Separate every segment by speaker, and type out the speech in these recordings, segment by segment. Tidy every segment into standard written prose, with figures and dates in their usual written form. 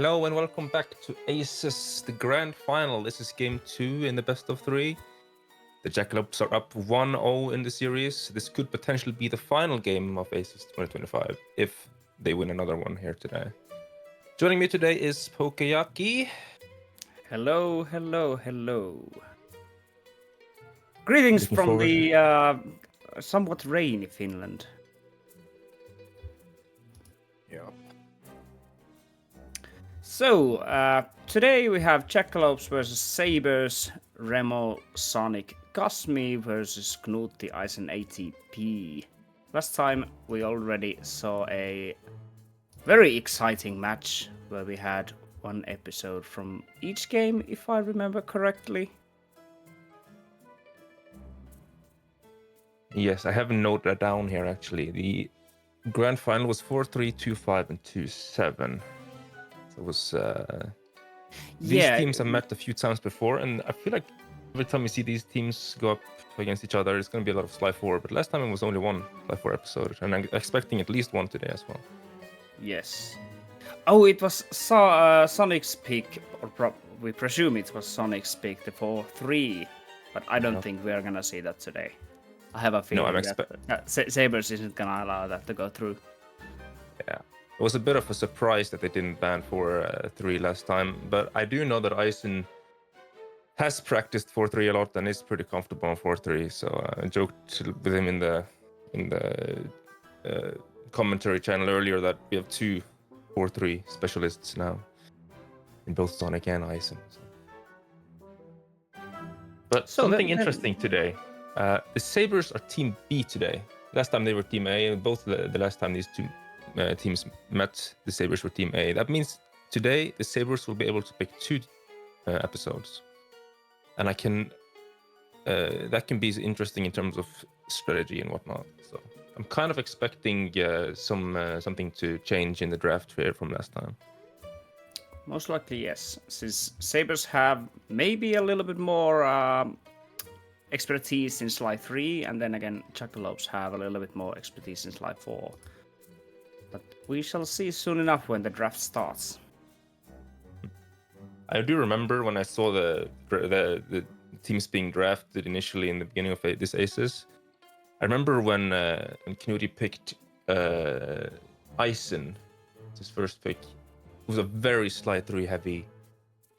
Speaker 1: Hello and welcome back to ACES, the grand final. This is game 2 in the best of 3. The Jackalopes are up 1-0 in the series. This could potentially be the final game of ACES 2025 if they win another one here today. Joining me today is Pokeyaki.
Speaker 2: Hello, hello, hello. Greetings
Speaker 1: Looking
Speaker 2: from
Speaker 1: forward.
Speaker 2: the somewhat rainy Finland.
Speaker 1: Yeah.
Speaker 2: So, today we have Jackalopes versus Sabres, Remo, Sonic, Cosmi versus Knuti, Eisen ATP. Last time we already saw a very exciting match where we had one episode from each game, if I remember correctly.
Speaker 1: Yes, I haven't noted that down here actually. The grand final was 4-3, 2-5, and 2-7. So it was these teams have met a few times before, and I feel like every time we see these teams go up against each other, it's going to be a lot of Sly 4. But last time it was only one Sly 4 episode, and I'm expecting at least one today as well.
Speaker 2: Yes. Oh, it was Sonic's pick, or we presume it was Sonic's pick, the 4-3. But I don't think we're gonna see that today. I have a feeling that Sabres isn't gonna allow that to go through.
Speaker 1: Yeah. It was a bit of a surprise that they didn't ban 4-3 last time, but I do know that Eisen has practiced 4-3 a lot and is pretty comfortable on 4-3. So I joked with him in the commentary channel earlier that we have 2 4-3 specialists now in both Sonic and Eisen. But something interesting today. The Sabres are Team B today. Last time they were Team A, and both the last time these two teams met, the Sabres were Team A. That means today the Sabres will be able to pick 2 episodes, and that can be interesting in terms of strategy and whatnot. So I'm kind of expecting something to change in the draft here from last time.
Speaker 2: Most likely, yes. Since Sabres have maybe a little bit more expertise in Sly 3, and then again, Jackalopes have a little bit more expertise in Sly 4. But we shall see soon enough when the draft starts.
Speaker 1: I do remember when I saw the teams being drafted initially in the beginning of this ACES. I remember when Knuti picked Eisen, his first pick. It was a very Sly 3 heavy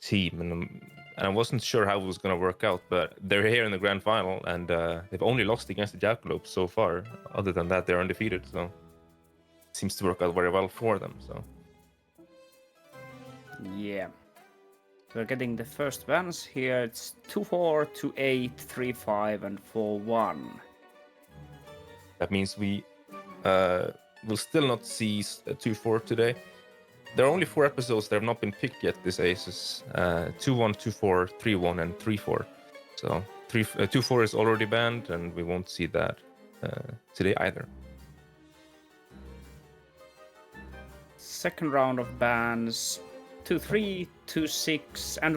Speaker 1: team, and I wasn't sure how it was going to work out, but they're here in the grand final, and they've only lost against the Jackalopes so far. Other than that, they're undefeated, so it seems to work out very well for them. So
Speaker 2: yeah. We're getting the first bans here. It's 2-4, 2-8, 3-5, and 4-1.
Speaker 1: That means we will still not see 2-4 today. There are only 4 episodes that have not been picked yet this ACES. 2-1, 2-4, 3-1, and 3-4. So 2-4 is already banned, and we won't see that today either.
Speaker 2: Second round of bans. 2-3, 2-6, and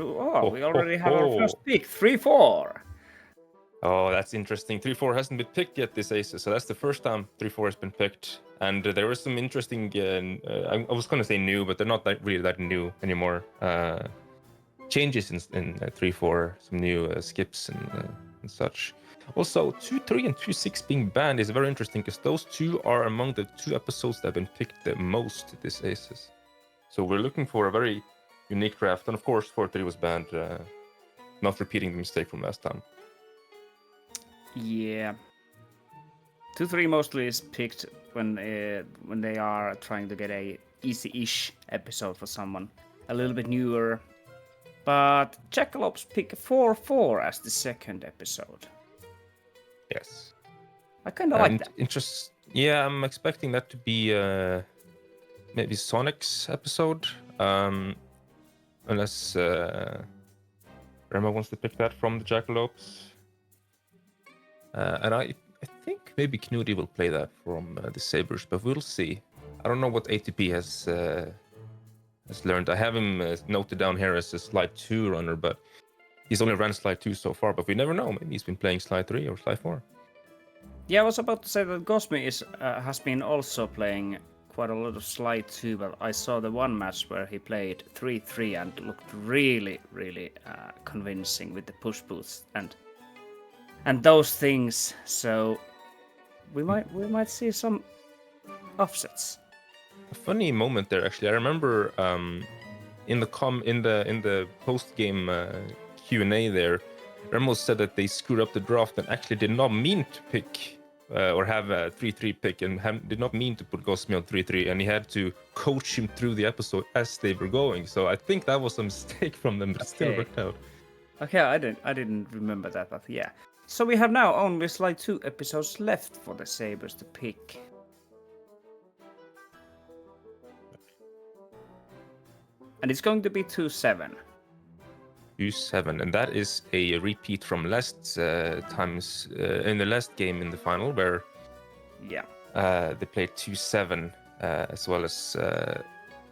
Speaker 2: we already have our first pick, 3-4.
Speaker 1: Oh, that's interesting. 3-4 hasn't been picked yet this ACES, so that's the first time 3-4 has been picked. And there was some interesting, I was going to say new, but they're not really that new anymore. Changes in 3-4, some new skips and such. Also, 2-3 and 2-6 being banned is very interesting because those 2 are among the 2 episodes that have been picked the most this ACES. So we're looking for a very unique draft, and of course 4-3 was banned, not repeating the mistake from last time.
Speaker 2: Yeah. 2-3 mostly is picked when they are trying to get a easy-ish episode for someone a little bit newer. But Jackalopes pick 4-4 as the second episode.
Speaker 1: Yes.
Speaker 2: I kind of like that.
Speaker 1: Yeah, I'm expecting that to be maybe Sonic's episode, unless Remo wants to pick that from the Jackalopes. And I think maybe Knuti will play that from the Sabres, but we'll see. I don't know what ATP has learned. I have him noted down here as a Sly 2 runner, but he's only ran Sly 2 so far, but we never know. Maybe he's been playing Sly 3 or Sly 4.
Speaker 2: Yeah, I was about to say that Cosmi has been also playing quite a lot of Slide 2, but I saw the one match where he played 3-3 and looked really, really convincing with the push boots and those things. So we might see some offsets.
Speaker 1: A funny moment there, actually. I remember in the post game Q&A there, Remo said that they screwed up the draft and actually did not mean to pick or have a 3-3 pick and did not mean to put Gosmi on 3-3, and he had to coach him through the episode as they were going. So I think that was a mistake from them, but it still worked out.
Speaker 2: Okay, I didn't remember that, but yeah. So we have now only Slide 2 episodes left for the Sabres to pick. And it's going to be 2-7.
Speaker 1: 2-7, and that is a repeat from last times in the last game in the final, where they played 2-7 as well as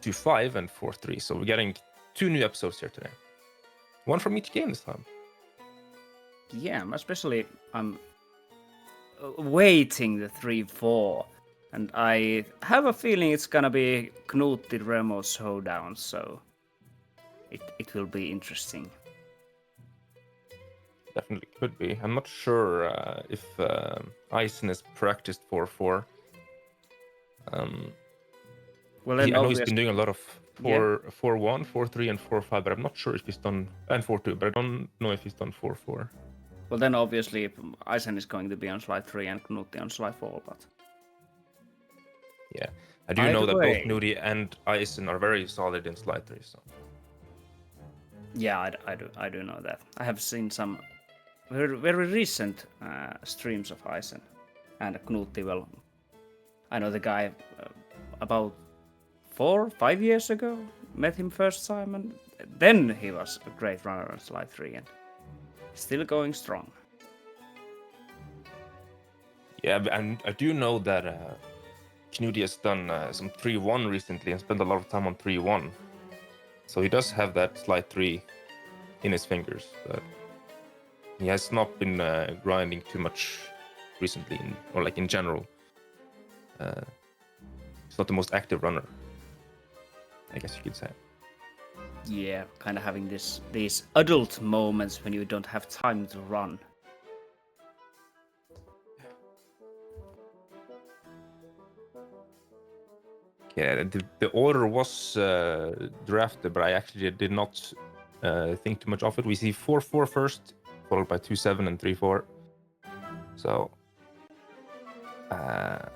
Speaker 1: 2-5 and 4-3. So we're getting 2 new episodes here today, one from each game this time.
Speaker 2: Yeah, especially I'm waiting the 3-4, and I have a feeling it's gonna be Knutti Remo showdown, so it will be interesting.
Speaker 1: Definitely could be. I'm not sure if ACES has practiced 4-4.
Speaker 2: Well, then
Speaker 1: I know he's been doing a lot of 4-1, 4-3, and 4-5, but I'm not sure if he's done, and 4-2, but I don't know if he's done 4-4.
Speaker 2: Well, then obviously Eisen is going to be on Slide 3 and Knutti on Slide 4, but...
Speaker 1: Yeah, I do know that both Knutti and Eisen are very solid in Slide 3, so...
Speaker 2: Yeah, I do know that. I have seen some very recent streams of Eisen and Knutti. Well, I know the guy about 4-5 years ago. Met him first time, and then he was a great runner on Slide 3 and still going strong.
Speaker 1: Yeah, and I do know that Knutti has done some 3-1 recently and spent a lot of time on 3-1. So he does have that Slide 3 in his fingers, but he has not been grinding too much recently, or like in general. He's not the most active runner, I guess you could say.
Speaker 2: Yeah, kind of having these adult moments when you don't have time to run.
Speaker 1: Yeah, the order was drafted, but I actually did not think too much of it. We see 4-4 first, followed by 2-7 and 3-4. So that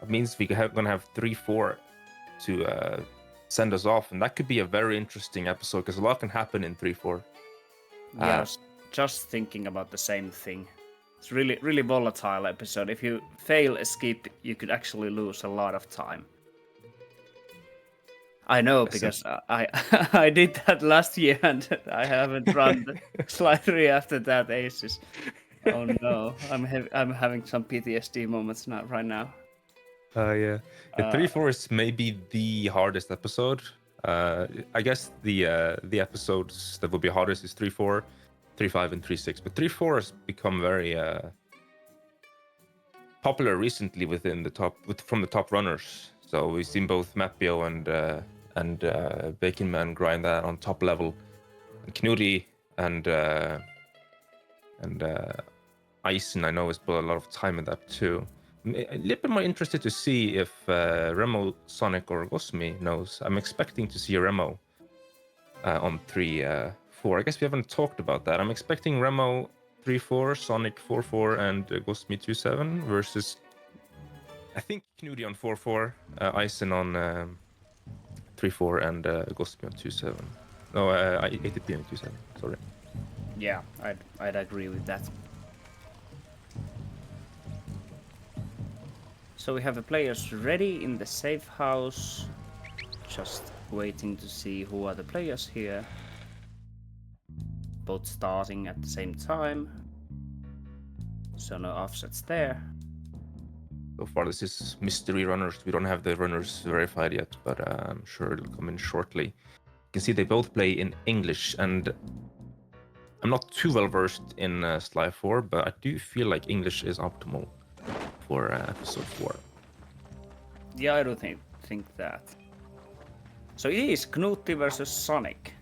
Speaker 1: means we're gonna have 3-4 to send us off, and that could be a very interesting episode because a lot can happen in 3-4.
Speaker 2: Yeah, I was just thinking about the same thing. It's really volatile episode. If you fail a skip, you could actually lose a lot of time. I know, because I did that last year and I haven't run Slide 3 after that, ACES. Oh no, I'm having some PTSD moments right now.
Speaker 1: Yeah. 3-4 is maybe the hardest episode. I guess the episodes that will be hardest is 3-4, 3-5, and 3-6. But 3-4 has become very popular recently from the top runners. So we've seen both Mapio and Bacon Man grind that on top level. And Knutti and Eisen, I know, has put a lot of time in that too. A little bit more interested to see if Remo, Sonic, or Gosmi knows. I'm expecting to see a Remo on 3-4. I guess we haven't talked about that. I'm expecting Remo 3-4, Sonic 4-4, and Gosmi 2-7 versus, I think, Knutti on 4-4, Eisen on 3-4, and Gosmi on 2-7. No, ATP on 2-7. Sorry.
Speaker 2: Yeah, I'd agree with that. So we have the players ready in the safe house. Just waiting to see who are the players here. Both starting at the same time. So no offsets there.
Speaker 1: So far this is mystery runners. We don't have the runners verified yet, but I'm sure it'll come in shortly. You can see they both play in English, and I'm not too well versed in Slide 4, but I do feel like English is optimal for episode 4.
Speaker 2: Yeah, I do think that. So it is Knutti versus Sonic,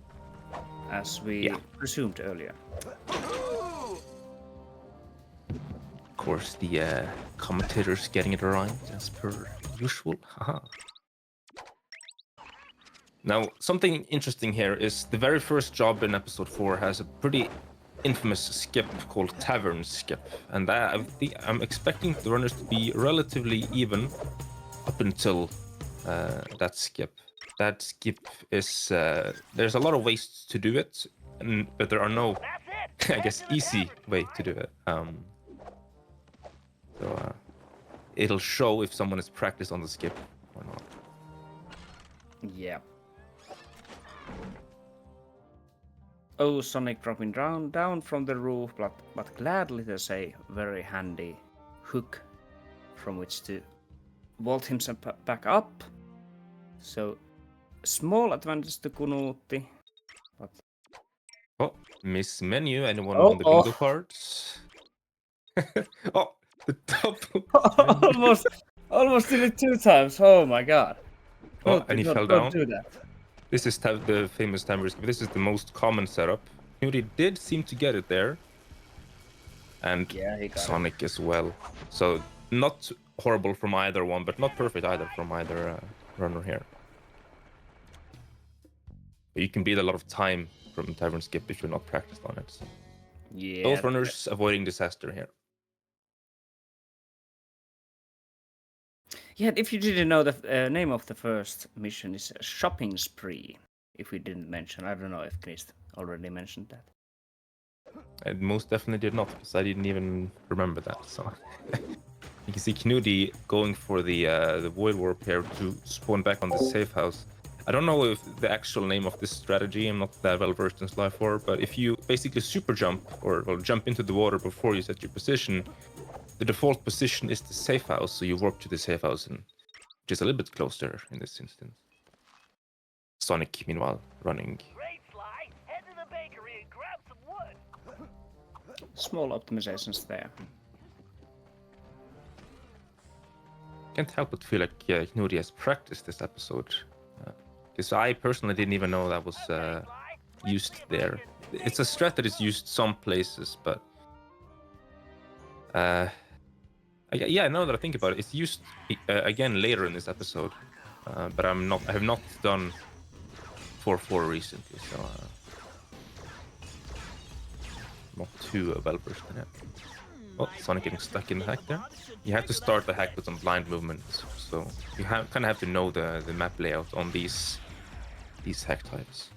Speaker 2: as we
Speaker 1: Yeah.
Speaker 2: presumed earlier.
Speaker 1: Of course, the commentators getting it right as per usual. Haha. Now, something interesting here is the very first job in episode 4 has a pretty infamous skip called Tavern Skip, and I'm expecting the runners to be relatively even up until that skip. That skip is there's a lot of ways to do it, but there are no, I guess, easy way to do it. So it'll show if someone has practiced on the skip or not.
Speaker 2: Yeah. Oh, Sonic dropping down from the roof, but gladly there's a very handy hook from which to vault himself back up. So, small advantage to Knutti. But...
Speaker 1: Oh, miss menu. Anyone
Speaker 2: Oh,
Speaker 1: on the bingo cards? Oh, the double.
Speaker 2: almost did it 2 times. Oh my god.
Speaker 1: Oh,
Speaker 2: Knutti,
Speaker 1: and he fell
Speaker 2: don't
Speaker 1: down.
Speaker 2: do that.
Speaker 1: This is the famous timer skip. This is the most common setup. Knudi did seem to get it there. And
Speaker 2: Yeah, he got
Speaker 1: Sonic as well. So not horrible from either one, but not perfect either from either runner here. But you can beat a lot of time from Tavern Skip if you're not practiced on it. So.
Speaker 2: Yeah.
Speaker 1: Both runners avoiding disaster here.
Speaker 2: Yeah, if you didn't know, the name of the first mission is Shopping Spree. If we didn't mention, I don't know if Knist already mentioned that.
Speaker 1: I most definitely did not, because I didn't even remember that. So you can see Knudi going for the Void Warp here to spawn back on the safe house. I don't know if the actual name of this strategy, I'm not that well versed in Sly 4, but if you basically super jump or jump into the water before you set your position, the default position is the safe house, so you warp to the safe house, and which is a little bit closer in this instance. Sonic, meanwhile, running.
Speaker 3: Great, Sly. Head to the bakery and grab some wood.
Speaker 2: Small optimizations there.
Speaker 1: Can't help but feel like Knudi has practiced this episode. Because I personally didn't even know that was used there. It's a strat that is used some places, but yeah, now that I think about it, it's used again later in this episode. But I have not done 4-4 recently, so not too well versed in it. Oh, Sonic getting stuck in the hack there. You have to start the hack with some blind movements, so you kind of have to know the map layout on these hack types.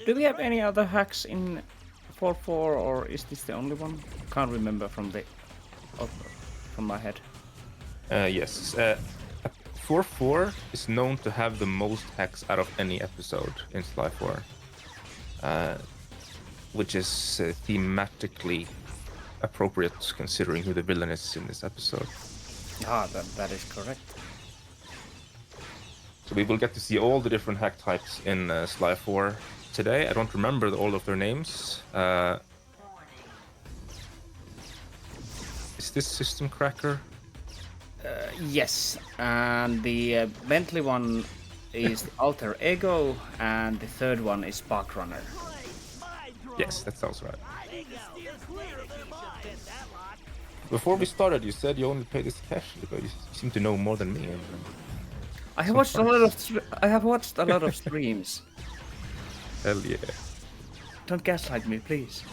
Speaker 2: Do we have any other hacks in 4-4, or is this the only one? Can't remember from my head.
Speaker 1: Yes. 4-4 is known to have the most hacks out of any episode in Sly 4. Which is thematically appropriate considering who the villain is in this episode.
Speaker 2: Ah, that is correct.
Speaker 1: So we will get to see all the different hack types in Sly 4 today. I don't remember all of their names. Is this System Cracker?
Speaker 2: Yes, and the Bentley one is the Alter Ego, and the third one is Spark Runner.
Speaker 1: Yes, that sounds right. Before we started, you said you only played this casually, but you seem to know more than me.
Speaker 2: I have watched a lot of streams.
Speaker 1: Hell yeah.
Speaker 2: Don't gaslight me, please.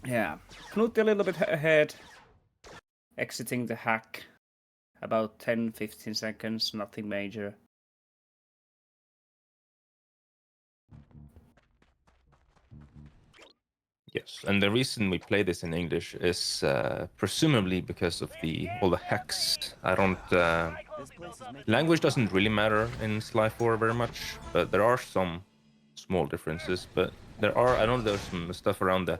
Speaker 2: Yeah, Knut a little bit ahead, exiting the hack. About 10-15 seconds, nothing major.
Speaker 1: Yes, and the reason we play this in English is presumably because of all the hacks. I don't. Language doesn't really matter in Sly 4 very much, but there are some small differences. But I know there's some stuff around the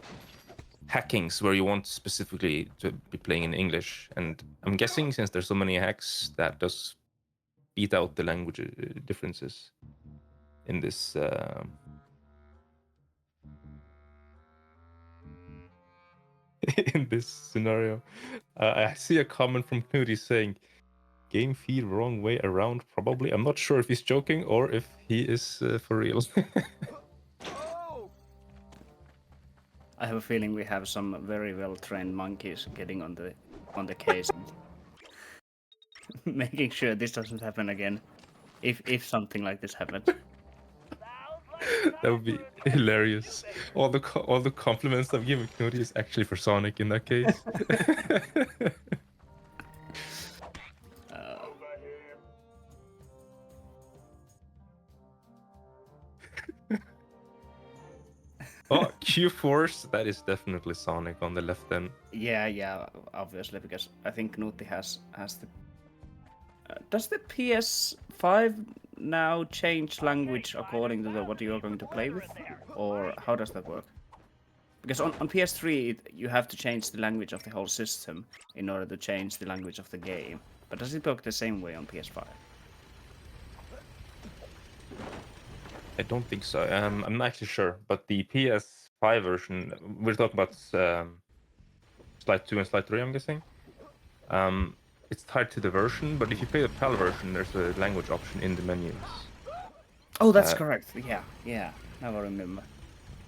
Speaker 1: hackings where you want specifically to be playing in English, and I'm guessing since there's so many hacks, that does beat out the language differences in this in this scenario. I see a comment from Knudi saying, "Game feed wrong way around." Probably. I'm not sure if he's joking or if he is for real.
Speaker 2: I have a feeling we have some very well trained monkeys getting on the case, making sure this doesn't happen again. If something like this happens.
Speaker 1: That would be hilarious. All the compliments I'm giving Knudi is actually for Sonic in that case. Oh, Q-Force, that is definitely Sonic on the left then.
Speaker 2: Yeah, obviously, because I think Knuti has the. Does the PS5 now change language according to what you're going to play with, or how does that work? Because on PS3 you have to change the language of the whole system in order to change the language of the game. But does it work the same way on PS5?
Speaker 1: I don't think so. I'm not actually sure, but the PS5 version, we're talking about Slide 2 and Slide 3, I'm guessing. It's tied to the version, but if you play the PAL version, there's a language option in the menus.
Speaker 2: Oh, that's correct. Yeah. Now I remember.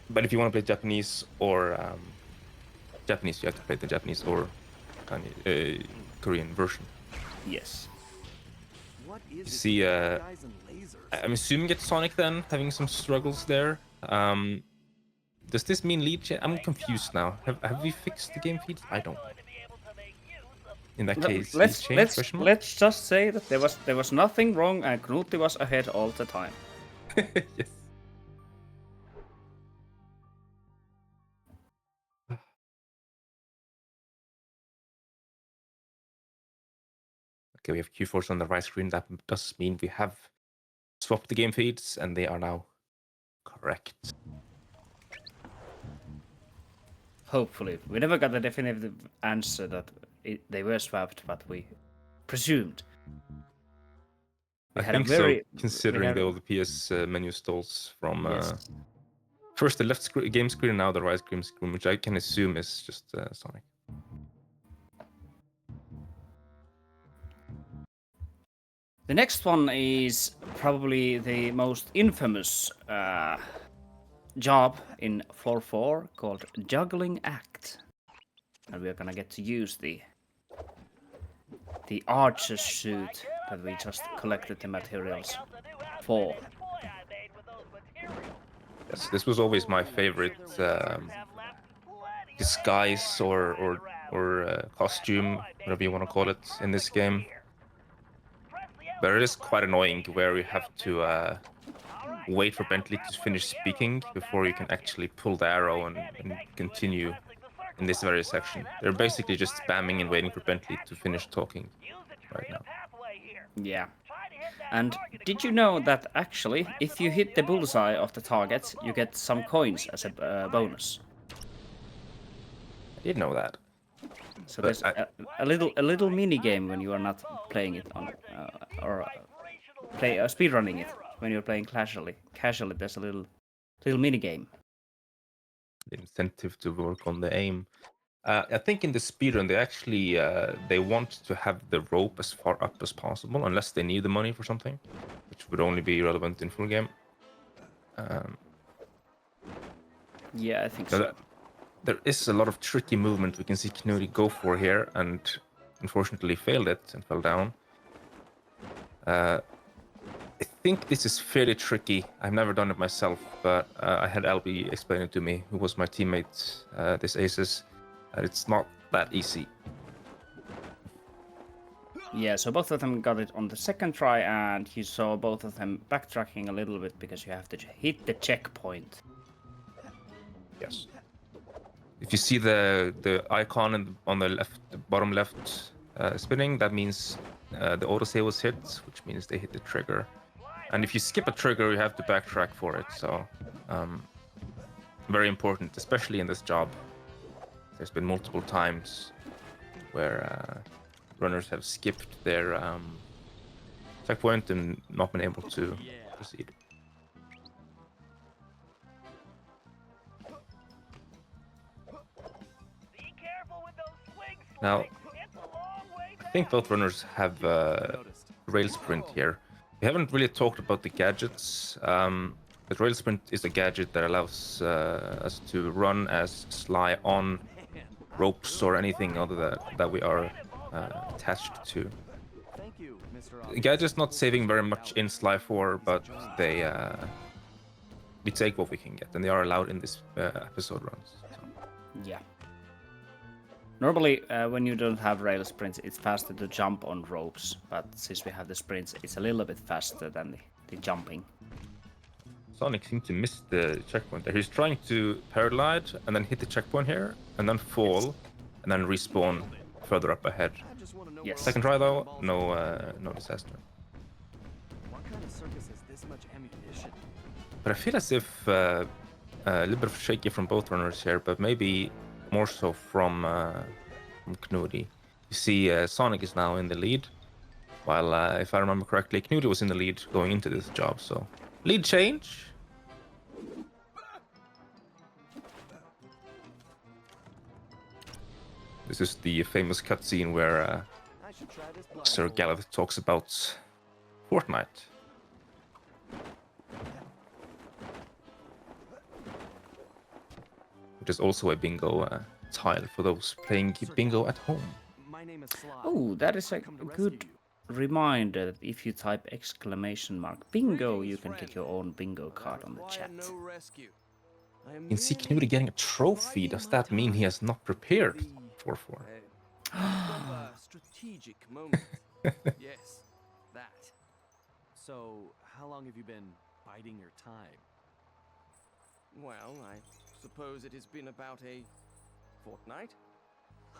Speaker 1: But if you want to play Japanese or Japanese, you have to play the Japanese or Korean version.
Speaker 2: Yes.
Speaker 1: You see, I'm assuming it's Sonic then, having some struggles there. Does this mean lead change? I'm confused now. Have we fixed the game feeds? I don't know. In that case, lead change? Question mark?
Speaker 2: Let's just say that there was nothing wrong and Knuti was ahead all the time.
Speaker 1: Yes. Okay, we have Q-Force on the right screen. That does mean we have swapped the game feeds, and they are now correct.
Speaker 2: Hopefully. We never got a definitive answer that they were swapped, but we presumed.
Speaker 1: I think so, considering all the PS menu stalls from first the left game screen and now the right game screen, which I can assume is just Sonic.
Speaker 2: The next one is probably the most infamous job in floor 4 called Juggling Act. And we're gonna get to use the archer suit that we just collected the materials for.
Speaker 1: Yes, this was always my favorite disguise or costume, whatever you want to call it, in this game. But it is quite annoying where you have to wait for Bentley to finish speaking before you can actually pull the arrow and continue in this very section. They're basically just spamming and waiting for Bentley to finish talking right now.
Speaker 2: Yeah. And did you know that actually, if you hit the bullseye of the target, you get some coins as a bonus?
Speaker 1: I did know that.
Speaker 2: So there's a little mini game when you are not playing it on speedrunning it when you're playing casually. Casually, there's a little mini game.
Speaker 1: The incentive to work on the aim. I think in the speedrun they actually they want to have the rope as far up as possible, unless they need the money for something, which would only be relevant in full game.
Speaker 2: Yeah, I think so.
Speaker 1: There is a lot of tricky movement we can see Knuti go for here, and unfortunately failed it and fell down. I think this is fairly tricky. I've never done it myself, but I had Albie explain it to me, who was my teammate this ACES. It's not that easy.
Speaker 2: Yeah, so both of them got it on the second try, and you saw both of them backtracking a little bit because you have to hit the checkpoint.
Speaker 1: Yes. If you see the icon on the left, the bottom left spinning, that means the autosave was hit, which means they hit the trigger. And if you skip a trigger, you have to backtrack for it. So very important, especially in this job. There's been multiple times where runners have skipped their checkpoint and not been able to proceed. Now,
Speaker 3: It's a long way
Speaker 1: I think both runners have rail sprint here. We haven't really talked about the gadgets. But rail sprint is a gadget that allows us to run as Sly on ropes or anything other that we are attached to.
Speaker 4: Thank you, Mr.
Speaker 1: The gadget's not saving very much in Sly 4, but they take what we can get, and they are allowed in this episode runs. So.
Speaker 2: Yeah. Normally, when you don't have rail sprints, it's faster to jump on ropes, but since we have the sprints, it's a little bit faster than the jumping.
Speaker 1: Sonic seems to miss the checkpoint there. He's trying to paraglide and then hit the checkpoint here, and then fall, and then respawn further up ahead.
Speaker 2: Yes.
Speaker 1: Second try though, no disaster.
Speaker 4: What kind of circus has this much ammunition?
Speaker 1: But I feel as if a little bit of shaky from both runners here, but maybe more so from Knudi. You see, Sonic is now in the lead, while if I remember correctly, Knudi was in the lead going into this job. So lead change. This is the famous cutscene where
Speaker 4: I should try this
Speaker 1: Sir Galahad talks about Fortnite. Which is also a bingo tile for those playing bingo at home.
Speaker 4: My name is Sly.
Speaker 2: Oh, that is a
Speaker 4: Come to
Speaker 2: good
Speaker 4: rescue you.
Speaker 2: reminder that if you type exclamation mark bingo, you can get your own bingo card on the chat.
Speaker 1: You can see Knudi getting a trophy. Does that mean he has not prepared for 4?
Speaker 4: Strategic moment. Yes, that. So, how long have you been biding your time?
Speaker 5: Well, I suppose it has been about a fortnight.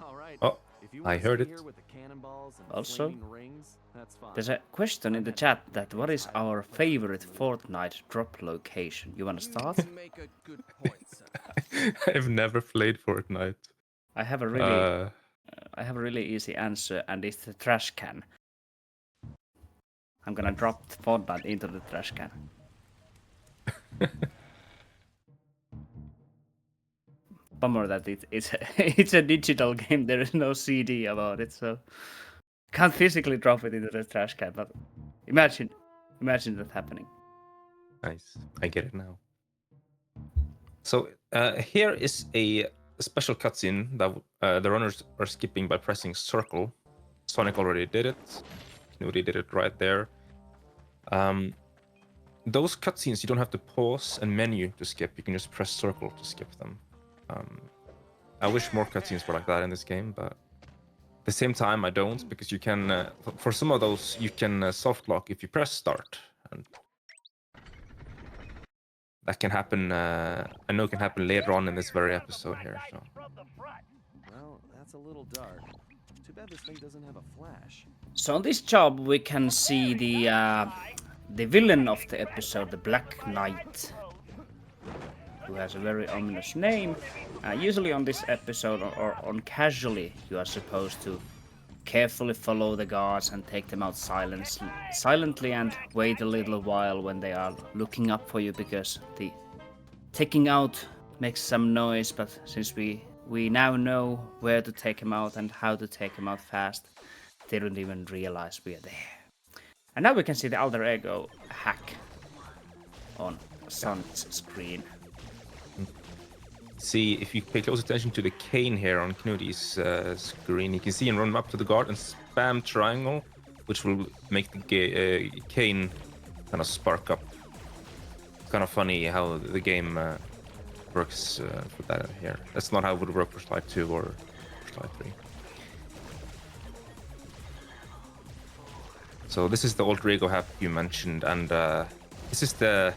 Speaker 4: All right.
Speaker 1: Oh,
Speaker 4: If you
Speaker 1: I
Speaker 4: want to
Speaker 1: heard
Speaker 4: sit
Speaker 1: it.
Speaker 4: here with the cannonballs and
Speaker 2: Also,
Speaker 4: flaming rings, that's fine.
Speaker 2: There's a question in the chat that what is our favorite Fortnite drop location? You wanna start?
Speaker 5: You make a good point, sir.
Speaker 1: I've never played Fortnite.
Speaker 2: I have a really easy answer, and it's the trash can. I'm gonna drop Fortnite into the trash can. Bummer that it's a digital game. There is no CD about it, so can't physically drop it into the trash can. But imagine that happening.
Speaker 1: Nice. I get it now. So here is a special cutscene that the runners are skipping by pressing circle. Sonic already did it. Knudi did it right there. Those cutscenes you don't have to pause and menu to skip. You can just press circle to skip them. I wish more cutscenes were like that in this game, but at the same time I don't, because you can for some of those you can soft lock if you press start, and that can happen. I know it can happen later on in this very episode here. So
Speaker 4: Well, that's a little dark. Too bad this thing doesn't have a flash.
Speaker 2: So on this job we can see the villain of the episode, the Black Knight, who has a very ominous name. Usually on this episode or on casually, you are supposed to carefully follow the guards and take them out silently and wait a little while when they are looking up for you, because the taking out makes some noise. But since we now know where to take him out and how to take him out fast, they don't even realize we are there. And now we can see the alter ego hack on Sonic's screen.
Speaker 1: see, if you pay close attention to the cane here on Knudi's screen, you can see him run up to the guard and spam triangle, which will make the cane kind of spark up. It's kind of funny how the game works for that here. That's not how it would work for Slide 2 or Slide 3. So this is the alter ego hack you mentioned, and this is the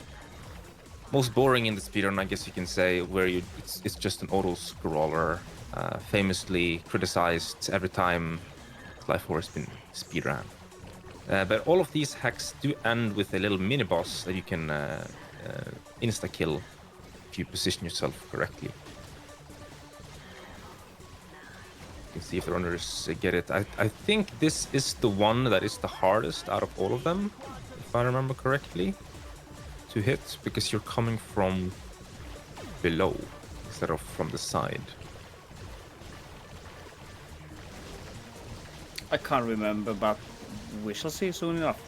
Speaker 1: most boring in the speedrun, I guess you can say, where it's just an auto scroller, famously criticized every time Slide 4 has been speedrun. But all of these hacks do end with a little mini boss that you can insta kill if you position yourself correctly. You can see if the runners get it. I think this is the one that is the hardest out of all of them, if I remember correctly, to hit, because you're coming from below instead of from the side.
Speaker 2: I can't remember, but we shall see soon enough.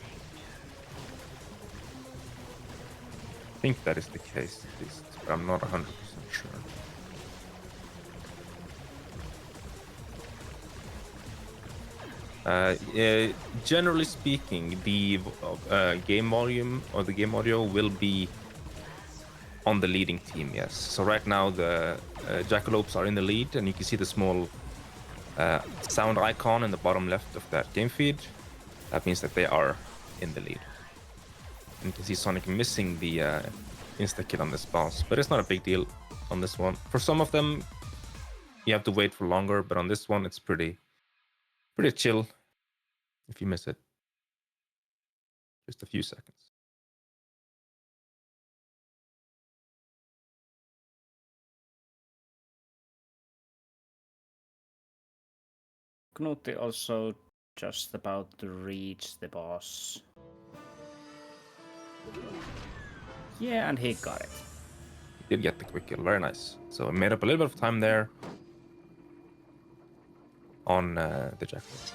Speaker 1: I think that is the case, at least, but I'm not 100% sure. Generally speaking, the game volume or the game audio will be on the leading team, yes. So right now the Jackalopes are in the lead, and you can see the small sound icon in the bottom left of that game feed. That means that they are in the lead. And you can see Sonic missing the insta-kill on this boss, but it's not a big deal on this one. For some of them, you have to wait for longer, but on this one, it's pretty chill if you miss it. Just a few seconds.
Speaker 2: Knuti also just about to reach the boss. Yeah, and he got it.
Speaker 1: He did get the quick kill, very nice. So I made up a little bit of time there on the Jackalope.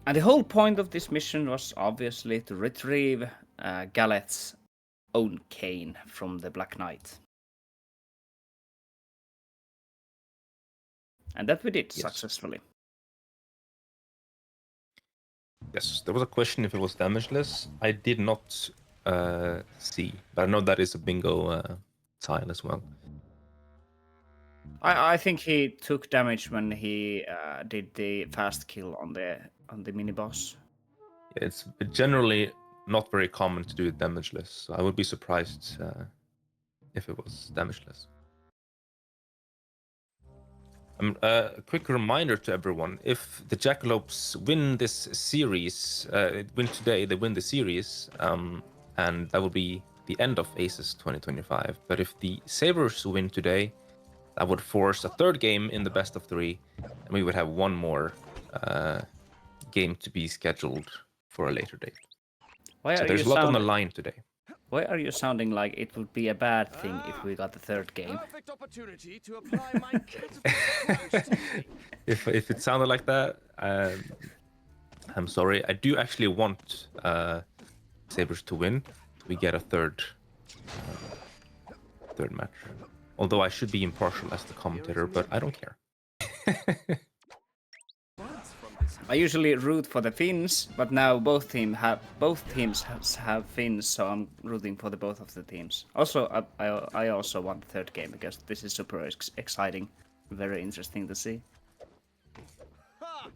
Speaker 2: And the whole point of this mission was obviously to retrieve Galet's own cane from the Black Knight. And that we did successfully.
Speaker 1: Yes, there was a question if it was damageless. I did not see, but I know that is a bingo tile as well.
Speaker 2: I think he took damage when he did the fast kill on the mini boss.
Speaker 1: It's generally not very common to do it damageless, so I would be surprised if it was damageless. A quick reminder to everyone: if the Jackalopes win this series, win today, they win the series, and that will be the end of ACES 2025. But if the Sabres win today, that would force a third game in the best of three, and we would have one more game to be scheduled for a later date. So there's a lot on the line today.
Speaker 2: Why are you sounding like it would be a bad thing if we got the third game?
Speaker 5: Perfect opportunity to apply my catapult.
Speaker 1: If it sounded like that, I'm sorry. I do actually want Sabres to win. We get a third match. Although I should be impartial as the commentator, but I don't care.
Speaker 2: I usually root for the Finns, but now both teams have Finns, so I'm rooting for both of the teams. Also, I also want the third game because this is super exciting, very interesting to see.
Speaker 5: Ha!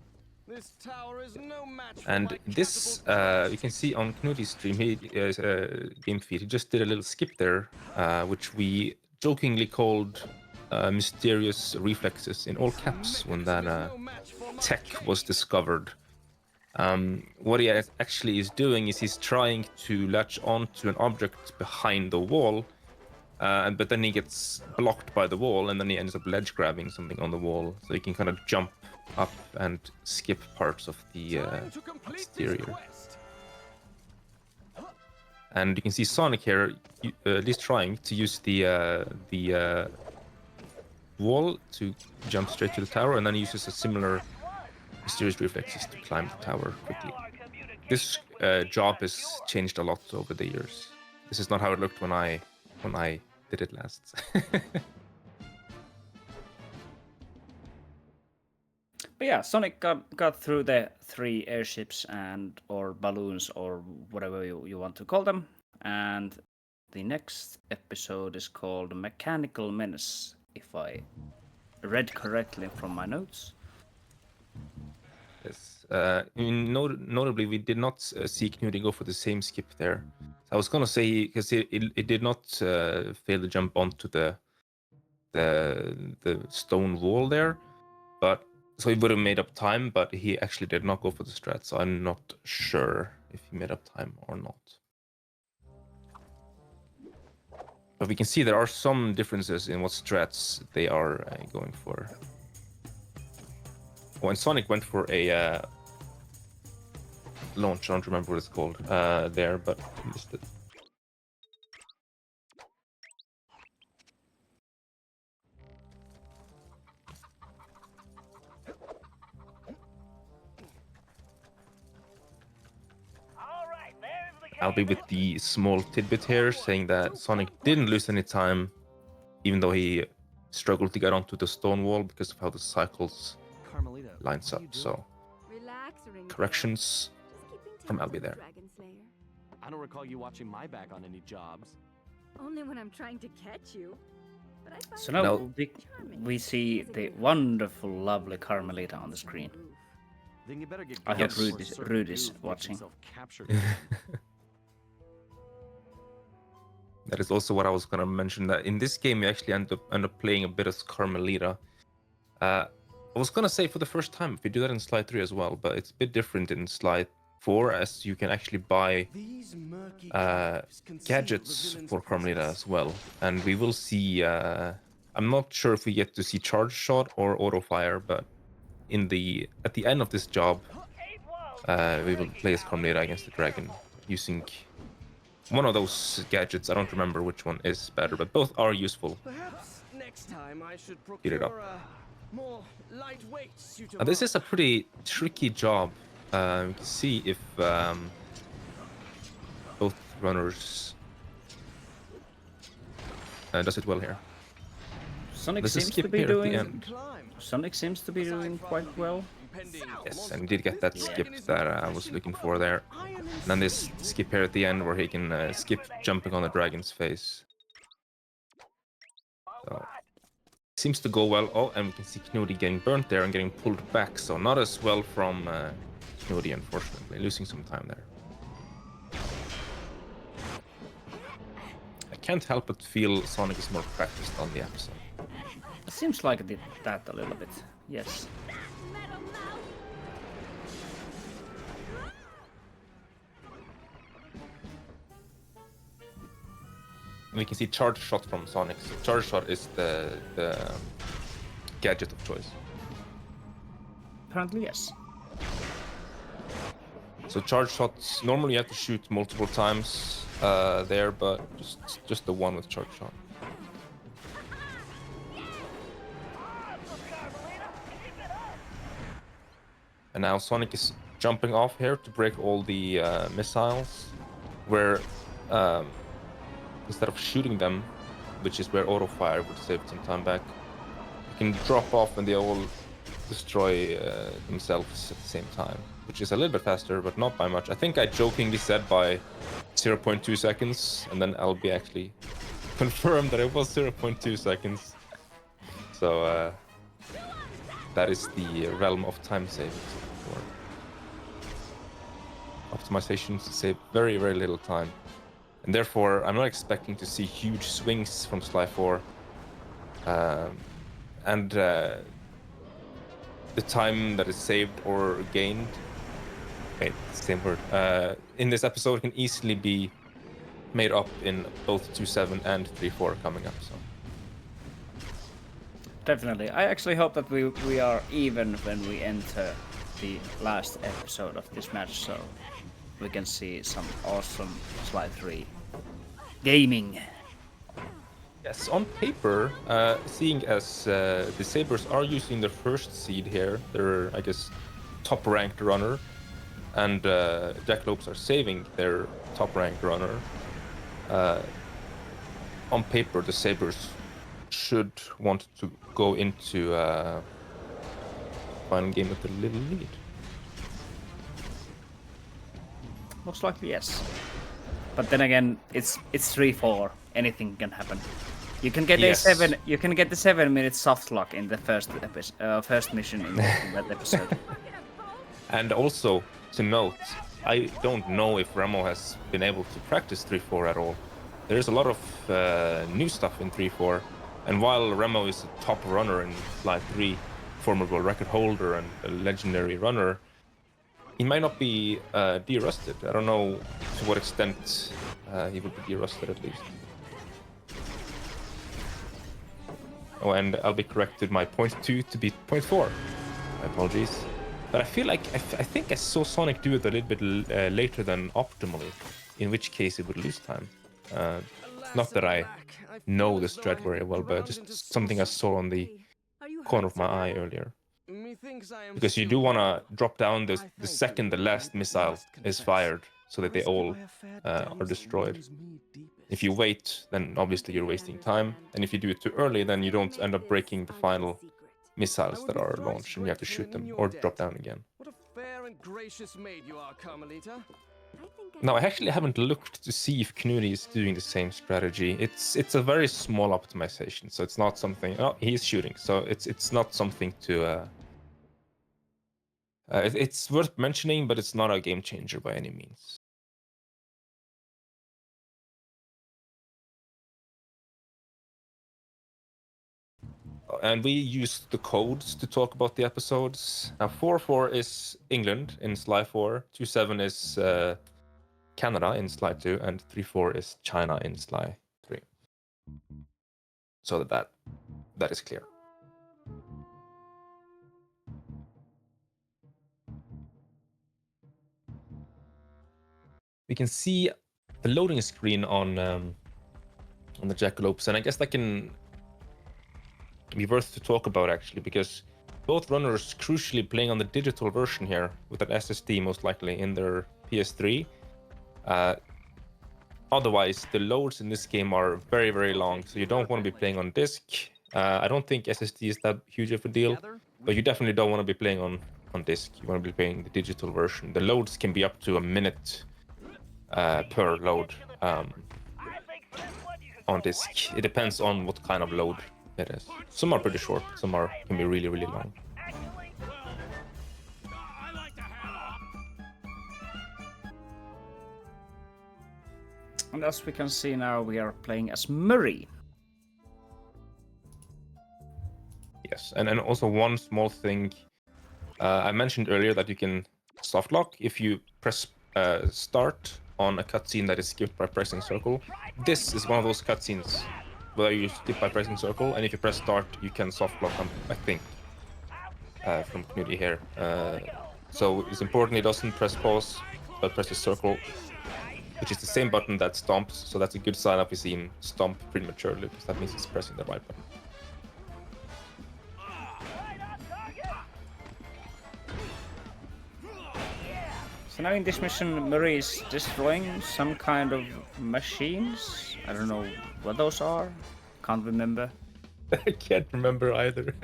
Speaker 5: This tower is no match for
Speaker 1: And
Speaker 5: my
Speaker 1: this
Speaker 5: catapult.
Speaker 1: you can see on Knuti's stream, game feed. He just did a little skip there, which we jokingly called mysterious reflexes in all caps when that tech was discovered. What he actually is doing is he's trying to latch onto an object behind the wall, but then he gets blocked by the wall, and then he ends up ledge grabbing something on the wall, so he can kind of jump up and skip parts of the exterior. And you can see Sonic here, at least trying to use the wall to jump straight to the tower, and then he uses a similar mysterious reflexes to climb the tower quickly. This job has changed a lot over the years. This is not how it looked when I did it last.
Speaker 2: But yeah, Sonic got through the 3 airships or balloons or whatever you want to call them, and the next episode is called Mechanical Menace, if I read correctly from my notes.
Speaker 1: Yes. Notably, we did not see Knuti go for the same skip there. I was gonna say because it did not fail to jump onto the stone wall there, but so he would have made up time. But he actually did not go for the strat, so I'm not sure if he made up time or not. But we can see there are some differences in what strats they are going for. When Sonic went for a launch, I don't remember what it's called there, but I missed it. I'll be with the small tidbit here saying that Sonic didn't lose any time, even though he struggled to get onto the stone wall because of how the cycles
Speaker 4: Carmelita,
Speaker 1: lines
Speaker 4: what are
Speaker 1: up.
Speaker 4: you
Speaker 1: So
Speaker 4: doing?
Speaker 6: Relax, Ringtail.
Speaker 1: corrections
Speaker 6: Just keeping
Speaker 1: from
Speaker 6: tabs
Speaker 1: Albie
Speaker 6: on the
Speaker 1: there.
Speaker 6: Dragon Slayer.
Speaker 4: I don't recall you watching my back on any jobs.
Speaker 6: Only when I'm trying to catch you. But I find
Speaker 2: So
Speaker 6: you
Speaker 2: now
Speaker 1: No.
Speaker 6: charming.
Speaker 2: we see
Speaker 6: As a
Speaker 2: the
Speaker 6: gift.
Speaker 2: wonderful, lovely Carmelita on the screen.
Speaker 4: Then you better get
Speaker 2: I
Speaker 4: going
Speaker 1: hope
Speaker 4: before
Speaker 2: Rude is-
Speaker 4: Sir
Speaker 2: Rude is
Speaker 4: Goof gets
Speaker 2: watching.
Speaker 4: himself captured again.
Speaker 1: That is also what I was gonna mention. That in this game, you actually end up playing a bit as Carmelita. I was gonna say for the first time, if you do that in Slide 3 as well, but it's a bit different in Slide 4, as you can actually buy
Speaker 5: These murky caves conceal the
Speaker 1: gadgets
Speaker 5: villain's
Speaker 1: for Carmelita
Speaker 5: presence.
Speaker 1: as well. And we will see. I'm not sure if we get to see Charge Shot or Auto Fire, but at the end of this job, we will play as Carmelita against the dragon using one of those gadgets. I don't remember which one is better, but both are useful.
Speaker 5: Perhaps next time I should
Speaker 1: Beat it up.
Speaker 5: procure a more lightweight suit of
Speaker 1: Now, this
Speaker 5: armor.
Speaker 1: is a pretty tricky job. We can see if both runners does it well here.
Speaker 2: Sonic
Speaker 1: There's a
Speaker 2: seems to
Speaker 1: skip
Speaker 2: be
Speaker 1: here at the
Speaker 2: doing.
Speaker 1: end.
Speaker 5: Climb.
Speaker 2: Sonic seems to be doing quite well.
Speaker 5: Impending
Speaker 1: Yes,
Speaker 5: monster
Speaker 1: and he did get that
Speaker 5: this
Speaker 1: skip
Speaker 5: dragon is
Speaker 1: that
Speaker 5: no
Speaker 1: I was
Speaker 5: flesh
Speaker 1: looking
Speaker 5: and
Speaker 1: for
Speaker 5: bone,
Speaker 1: there.
Speaker 5: but iron
Speaker 1: And then this
Speaker 5: steel.
Speaker 1: skip here at the end where he can skip jumping on the dragon's face. So, seems to go well. Oh, and we can see Knudi getting burnt there and getting pulled back. So not as well from Knudi, unfortunately. Losing some time there. I can't help but feel Sonic is more practiced on the episode.
Speaker 2: It seems like it did that a little bit. Yes.
Speaker 1: And we can see Charge Shot from Sonic. So Charge Shot is the gadget of choice.
Speaker 2: Apparently, yes.
Speaker 1: So Charge Shots, normally you have to shoot multiple times there, but just the one with Charge Shot. And now Sonic is jumping off here to break all the missiles, where instead of shooting them, which is where auto fire would save some time back, you can drop off and they all destroy themselves at the same time, which is a little bit faster, but not by much. I think I jokingly said by 0.2 seconds, and then Albie actually confirmed that it was 0.2 seconds. So that is the realm of time savings. Optimizations save very, very little time. And therefore, I'm not expecting to see huge swings from Sly 4. The time that is saved or gained, wait, same word, in this episode can easily be made up in both 2.7 and 3.4 coming up. So
Speaker 2: Definitely. I actually hope that we are even when we enter the last episode of this match, so we can see some awesome Slide 3 gaming.
Speaker 1: yes, on paper, seeing as the Sabres are using their first seed here, their, I guess, top-ranked runner, and Jackalopes are saving their top-ranked runner, on paper, the Sabres should want to go into final game with a little lead.
Speaker 2: Most likely, yes. But then again, it's 3-4. Anything can happen. You can get
Speaker 1: Yes.
Speaker 2: the 7-minute soft lock in the first mission in that episode.
Speaker 1: And also, to note, I don't know if Remo has been able to practice 3-4 at all. There's a lot of new stuff in 3-4, and while Remo is a top runner in Slide 3, former world record holder and a legendary runner, he might not be de-rusted. I don't know to what extent he would be de-rusted at least. Oh, and I'll be corrected my 0.2 to be 0.4. My apologies. But I feel like I think I saw Sonic do it a little bit later than optimally, in which case it would lose time. Not that I know this strat very well, but just something I saw on the corner of my eye earlier. Because you do want to drop down the second the last missile is fired, so that they all are destroyed. If you wait, then obviously you're wasting time, and if you do it too early, then you don't end up breaking the final missiles that are launched, and you have to shoot them or drop down again.
Speaker 5: What a fair and gracious maid you are, Carmelita.
Speaker 1: Now, I actually haven't looked to see if Knudi is doing the same strategy. It's a very small optimization, so it's not something. Oh, he's shooting, so it's not something to. It's worth mentioning, but it's not a game changer by any means. And we use the codes to talk about the episodes. Now, 4-4 is England in Sly 4, 2-7 is Canada in Sly 2, and 3-4 is China in Sly 3. So that is clear. We can see the loading screen on the Jackalopes, and I guess that can be worth to talk about actually, because both runners crucially playing on the digital version here with an SSD most likely in their PS3. Otherwise, the loads in this game are very, very long, so you don't want to be playing on disc. I don't think SSD is that huge of a deal, but you definitely don't want to be playing on disc. You want to be playing the digital version. The loads can be up to a minute per load on disc. It depends on what kind of load it is. Some are pretty short, some can be really, really long.
Speaker 2: And as we can see now, we are playing as Murray.
Speaker 1: Yes, and also one small thing. I mentioned earlier that you can soft lock if you press start on a cutscene that is skipped by pressing circle. This is one of those cutscenes where you skip by pressing circle, and if you press start, you can soft lock them, I think, from Knudi here. So it's important it doesn't press pause, but presses circle, which is the same button that stomps, so that's a good sign if you see him stomp prematurely, because that means he's pressing the right button.
Speaker 2: So now in this mission, Murray is destroying some kind of machines. I don't know what those are. Can't remember.
Speaker 1: I can't remember either.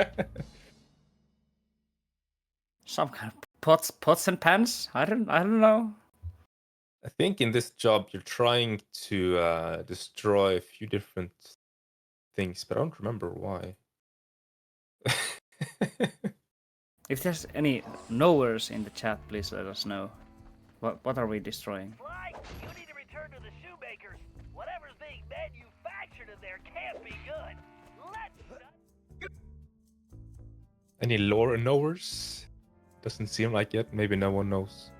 Speaker 2: Some kind of pots and pans. I don't know.
Speaker 1: I think in this job you're trying to destroy a few different things, but I don't remember why.
Speaker 2: If there's any knowers in the chat, please let us know. What are we destroying?
Speaker 3: Sly, you need to return to the shoemakers. Whatever's being manufactured in there can't be good. Let's...
Speaker 1: Any lore knowers? Doesn't seem like it. Maybe no one knows.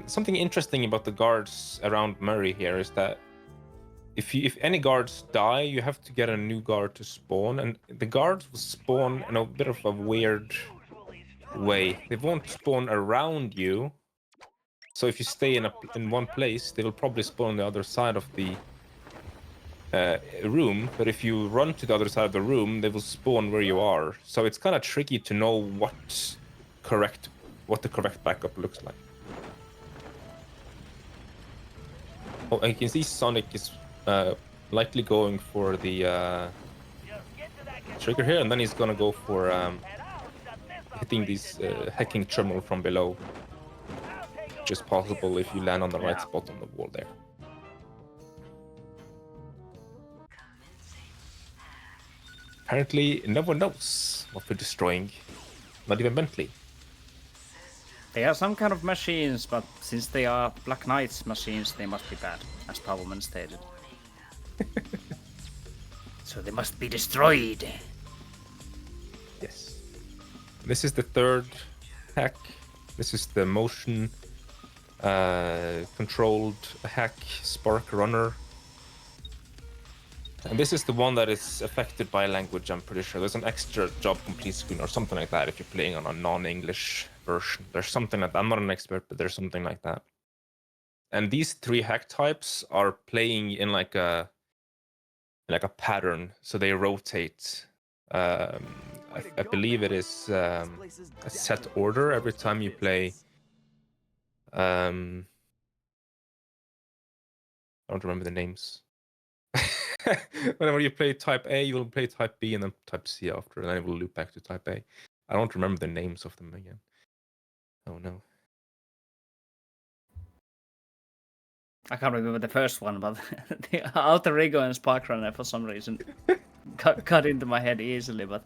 Speaker 1: Something interesting about the guards around Murray here is that if any guards die, you have to get a new guard to spawn, and the guards will spawn in a bit of a weird way. They won't spawn around you. So if you stay in one place, they will probably spawn on the other side of the room. But if you run to the other side of the room, they will spawn where you are. So it's kind of tricky to know what the correct backup looks like. Oh, and you can see Sonic is likely going for the trigger here, and then he's gonna go for hitting these hacking terminal from below. Which is possible if you land on the right spot on the wall there. Apparently, no one knows what we're destroying. Not even Bentley.
Speaker 2: They are some kind of machines, but since they are Black Knight's machines, they must be bad, as Powerman stated. So they must be destroyed.
Speaker 1: Yes. This is the third hack. This is the motion controlled hack Spark Runner. And this is the one that is affected by language, I'm pretty sure. There's an extra job complete screen or something like that if you're playing on a non-English version. There's something like that. I'm not an expert, but there's something like that. And these three hack types are playing in like a pattern, so they rotate. I believe it is a set order every time you play I don't remember the names. Whenever you play Type A, you will play Type B and then Type C after, and then it will loop back to Type A. I don't remember the names of them again. Oh no.
Speaker 2: I can't remember the first one, but the Alter Ego and Spark Runner for some reason cut into my head easily, but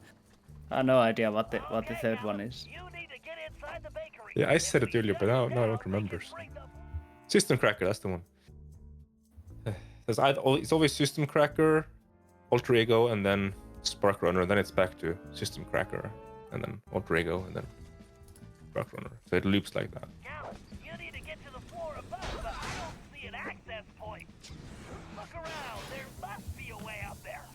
Speaker 2: I have no idea what the third one is.
Speaker 3: You need to get inside the bakery.
Speaker 1: Yeah, I said it earlier, but now I don't remember. So. System Cracker, that's the one. It's always System Cracker, Alter Ego, and then Spark Runner, and then it's back to System Cracker, and then Alter Ego, and then Spark Runner. So it loops like that.
Speaker 3: Now, you need to get to the floor above, but I don't see an access point. Look around. There must be a way up there.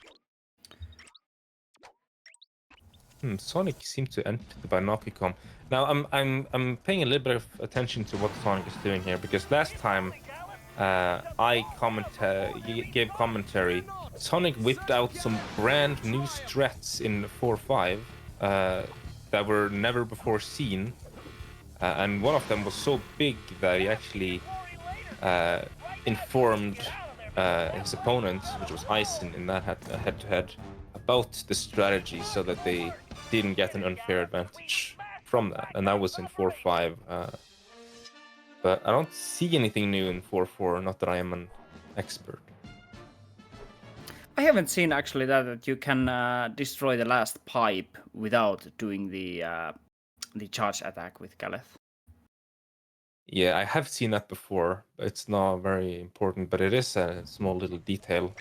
Speaker 1: Sonic seemed to enter the Binocucom. Now I'm paying a little bit of attention to what Sonic is doing here, because last time I gave commentary, Sonic whipped out some brand new strats in 4.5 that were never before seen, and one of them was so big that he actually informed his opponent, which was Eisen in that head-to-head, about the strategy so that they didn't get an unfair advantage from that, and that was in 4.5. But I don't see anything new in 4.4, not that I am an expert.
Speaker 2: I haven't seen actually that you can destroy the last pipe without doing the charge attack with Galeth.
Speaker 1: Yeah, I have seen that before. It's not very important, but it is a small little detail.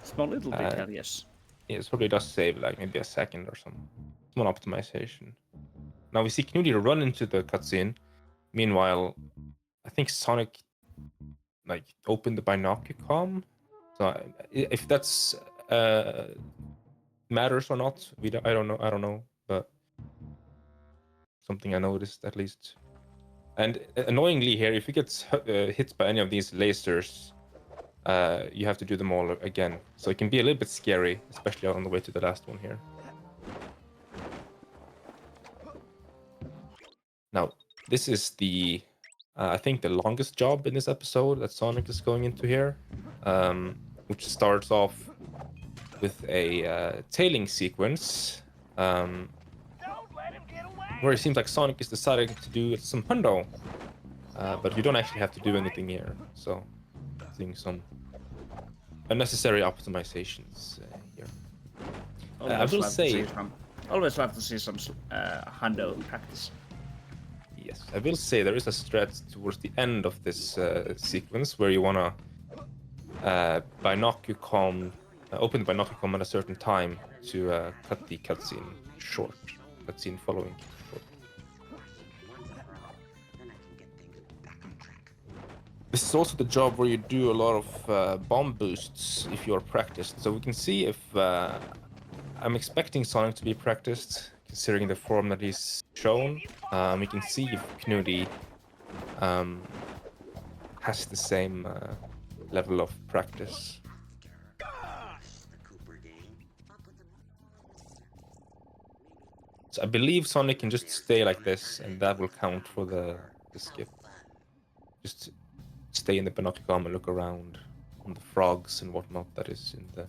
Speaker 2: Small little detail, yes.
Speaker 1: It probably does save like maybe a second or some small optimization. Now we see Knudi run into the cutscene. Meanwhile, I think Sonic like opened the Binocucom. So if that's matters or not, I don't know, but something I noticed at least. And annoyingly here, if you get hit by any of these lasers, you have to do them all again. So it can be a little bit scary, especially on the way to the last one here. Now, this is the, I think the longest job in this episode that Sonic is going into here, which starts off with a tailing sequence, where it seems like Sonic is deciding to do some hundo, but you don't actually have to do anything here. So, seeing some unnecessary optimizations here. I will say,
Speaker 2: always love to see some hundo practice.
Speaker 1: Yes, I will say there is a strat towards the end of this sequence where you wanna open the Binocucom at a certain time to cut the cutscene short. Cutscene following short. This is also the job where you do a lot of bomb boosts if you're practiced. So we can see if I'm expecting Sonic to be practiced, considering the form that he's shown. We can see if Knudi has the same level of practice. So I believe Sonic can just stay like this, and that will count for the skip. Just stay in the Binocucom and look around on the frogs and whatnot that is in the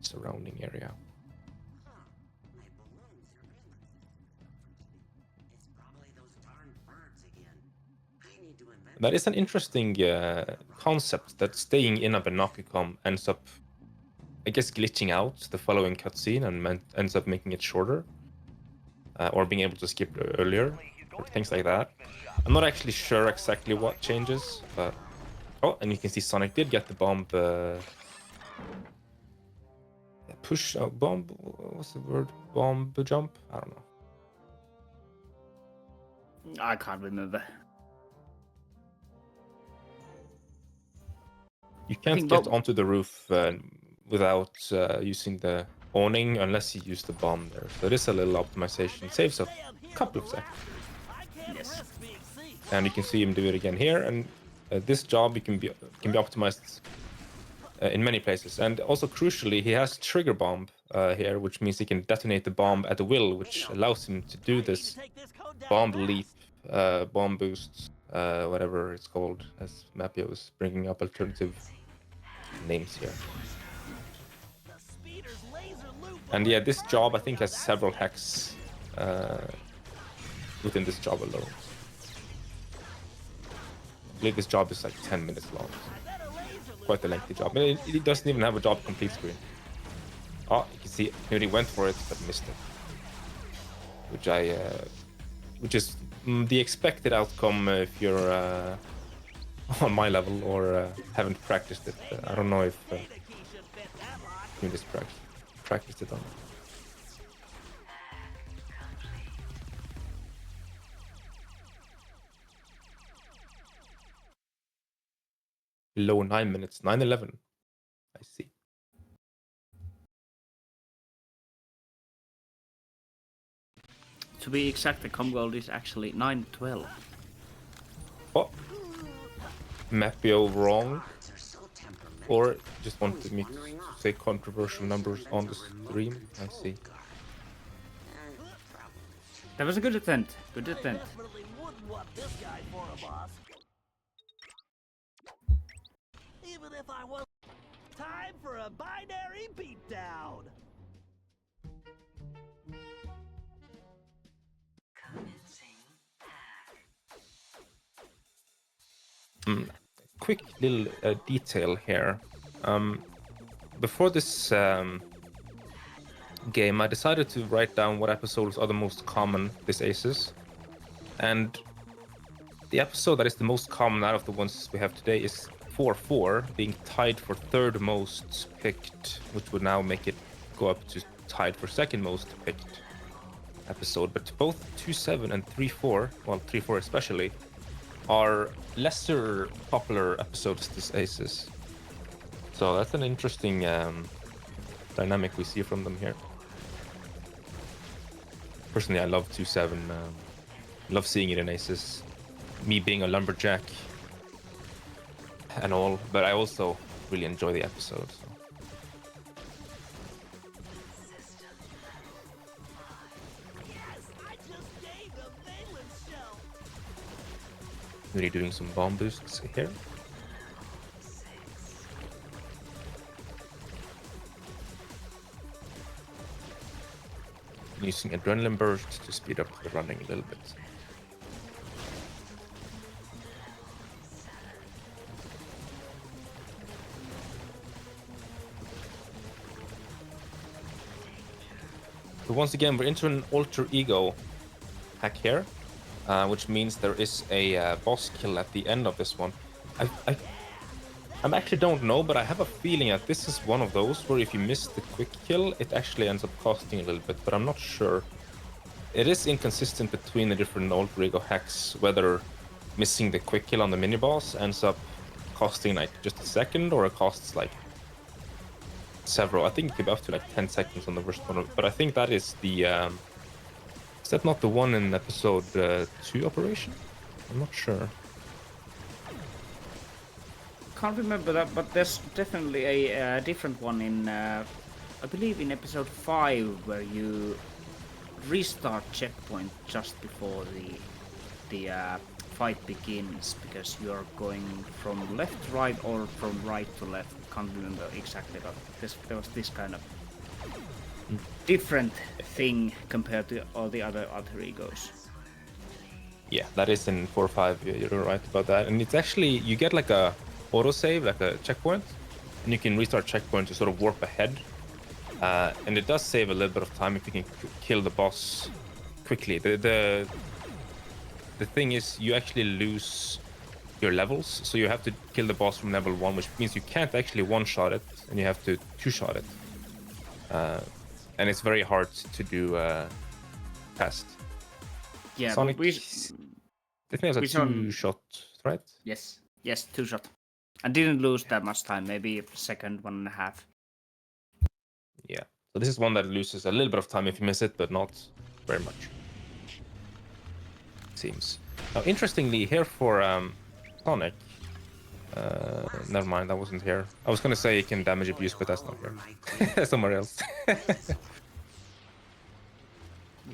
Speaker 1: surrounding area. That is an interesting concept, that staying in a Binocucom ends up, I guess, glitching out the following cutscene and ends up making it shorter. Or being able to skip earlier, or things like that. I'm not actually sure exactly what changes, but... Oh, and you can see Sonic did get the bomb... push... bomb... What's the word? Bomb jump? I don't know.
Speaker 2: I can't remember.
Speaker 1: You can't get onto the roof without using the awning unless you use the bomb there. So it is a little optimization. Saves a couple of seconds.
Speaker 2: Yes.
Speaker 1: And you can see him do it again here. And this job can be optimized in many places. And also crucially, he has trigger bomb here, which means he can detonate the bomb at will, which allows him to do this bomb leap, bomb boost, whatever it's called, as Mapio is bringing up alternative names here.
Speaker 3: The speeder's laser loop.
Speaker 1: And yeah, this job I think has several hacks within this job alone. I believe this job is like 10 minutes long. Quite a lengthy job. And it doesn't even have a job complete screen. Oh, you can see Knudi went for it but missed it. Which is the expected outcome if you're on my level or haven't practiced it. I don't know if Knudi's practiced it or not. Below 9 minutes, 9:11. I see.
Speaker 2: To be exact, the com goal is actually 9:12.
Speaker 1: Oh, Mapio wrong, or just wanted me to say controversial numbers on the stream. I see.
Speaker 2: That was a good attempt. Good attempt.
Speaker 3: Definitely wouldn't want this guy for a boss. Even if I was. Time for a binary beatdown.
Speaker 1: Quick little detail here. Before this game, I decided to write down what episodes are the most common this ACES. And the episode that is the most common out of the ones we have today is 4-4, being tied for third most picked, which would now make it go up to tied for second most picked episode. But both 2-7 and 3-4, well, 3-4 especially, are lesser popular episodes this ACES. So that's an interesting dynamic we see from them here. Personally, I love 2-7. Love seeing it in ACES. Me being a lumberjack and all, but I also really enjoy the episode. So. Really doing some bomb boosts here. Using adrenaline burst to speed up the running a little bit. So once again, we're into an alter ego hack here, which means there is a boss kill at the end of this one. I actually don't know, but I have a feeling that this is one of those where if you miss the quick kill, it actually ends up costing a little bit, but I'm not sure. It is inconsistent between the different alter ego hacks, whether missing the quick kill on the mini-boss ends up costing like just a second, or it costs like several. I think it could be up to like 10 seconds on the first one, but I think that is the... is that not the one in episode 2 Operation? I'm not sure.
Speaker 2: Can't remember that, but there's definitely a different one in, I believe in episode 5, where you restart checkpoint just before the fight begins, because you're going from left to right or from right to left. Can't remember exactly, but there was this kind of different thing compared to all the other alter egos.
Speaker 1: Yeah, that is in 4-5. You're right about that, and it's actually you get like a autosave, like a checkpoint, and you can restart checkpoint to sort of warp ahead, and it does save a little bit of time if you can kill the boss quickly. The thing is, you actually lose your levels, so you have to kill the boss from level 1, which means you can't actually one-shot it, and you have to two-shot it, and it's very hard to do fast.
Speaker 2: Yeah,
Speaker 1: Sonic,
Speaker 2: we
Speaker 1: I think it was a two-shot, right?
Speaker 2: Yes, 2-shot. And didn't lose that much time, maybe a second, 1.5.
Speaker 1: Yeah. So this is one that loses a little bit of time if you miss it, but not very much. Seems. Now, interestingly, here for Sonic, never mind, that wasn't here. I was gonna say you can damage abuse, but that's not here. Somewhere else.
Speaker 2: You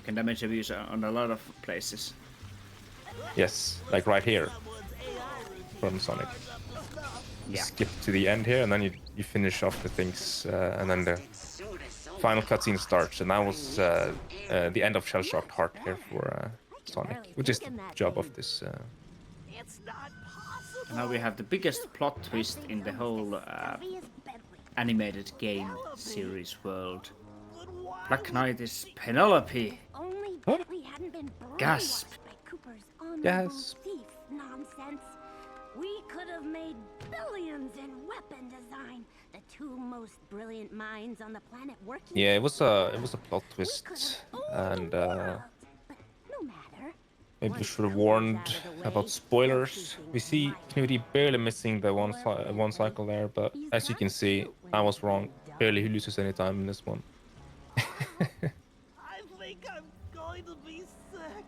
Speaker 2: can damage abuse on a lot of places.
Speaker 1: Yes, like right here from Sonic.
Speaker 2: Yeah.
Speaker 1: skip to the end here, and then you finish off the things, and then the final cutscene starts. And that was the end of Shell Shocked Heart here for Sonic, which is the job of this.
Speaker 3: It's not possible.
Speaker 2: Now we have the biggest plot twist in the whole animated game series world. Black Knight is Penelope.
Speaker 7: Only
Speaker 1: Huh?
Speaker 7: we hadn't been
Speaker 2: Gasp.
Speaker 7: brainwashed by Cooper's honorable
Speaker 1: Gasp.
Speaker 7: thief nonsense. We could have made billions in weapon design. The two most brilliant minds on the planet working.
Speaker 1: Yeah, it was a plot
Speaker 7: We could
Speaker 1: twist,
Speaker 7: have
Speaker 1: and
Speaker 7: owned the world. But no matter.
Speaker 1: maybe we
Speaker 7: Once
Speaker 1: should have
Speaker 7: Cooper's
Speaker 1: warned
Speaker 7: out of the way,
Speaker 1: about spoilers.
Speaker 7: everything
Speaker 1: We see
Speaker 7: right.
Speaker 1: Knuddy barely missing the one cycle there, but as you can see, I was wrong. Barely he loses any time in this one.
Speaker 3: I think I'm going to be sick.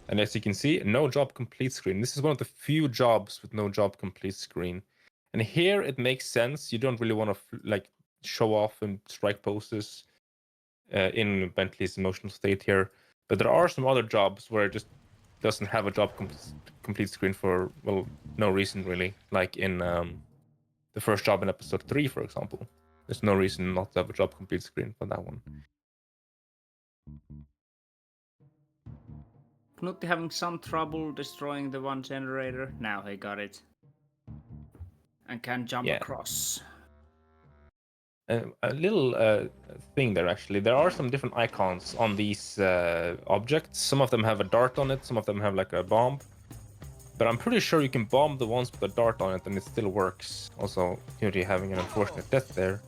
Speaker 1: And as you can see, no job complete screen. This is one of the few jobs with no job complete screen. And here it makes sense. You don't really want to like show off and strike poses in Bentley's emotional state here. But there are some other jobs where it just doesn't have a job complete screen for, well, no reason really. Like in the first job in episode 3, for example. There's no reason not to have a job complete screen for that one.
Speaker 2: Knutti having some trouble destroying the one generator. Now he got it. And can jump
Speaker 1: Yeah.
Speaker 2: across.
Speaker 1: A little thing there, actually. There are some different icons on these objects. Some of them have a dart on it, some of them have like a bomb. But I'm pretty sure you can bomb the ones with a dart on it and it still works. Also, Unity having an unfortunate death there.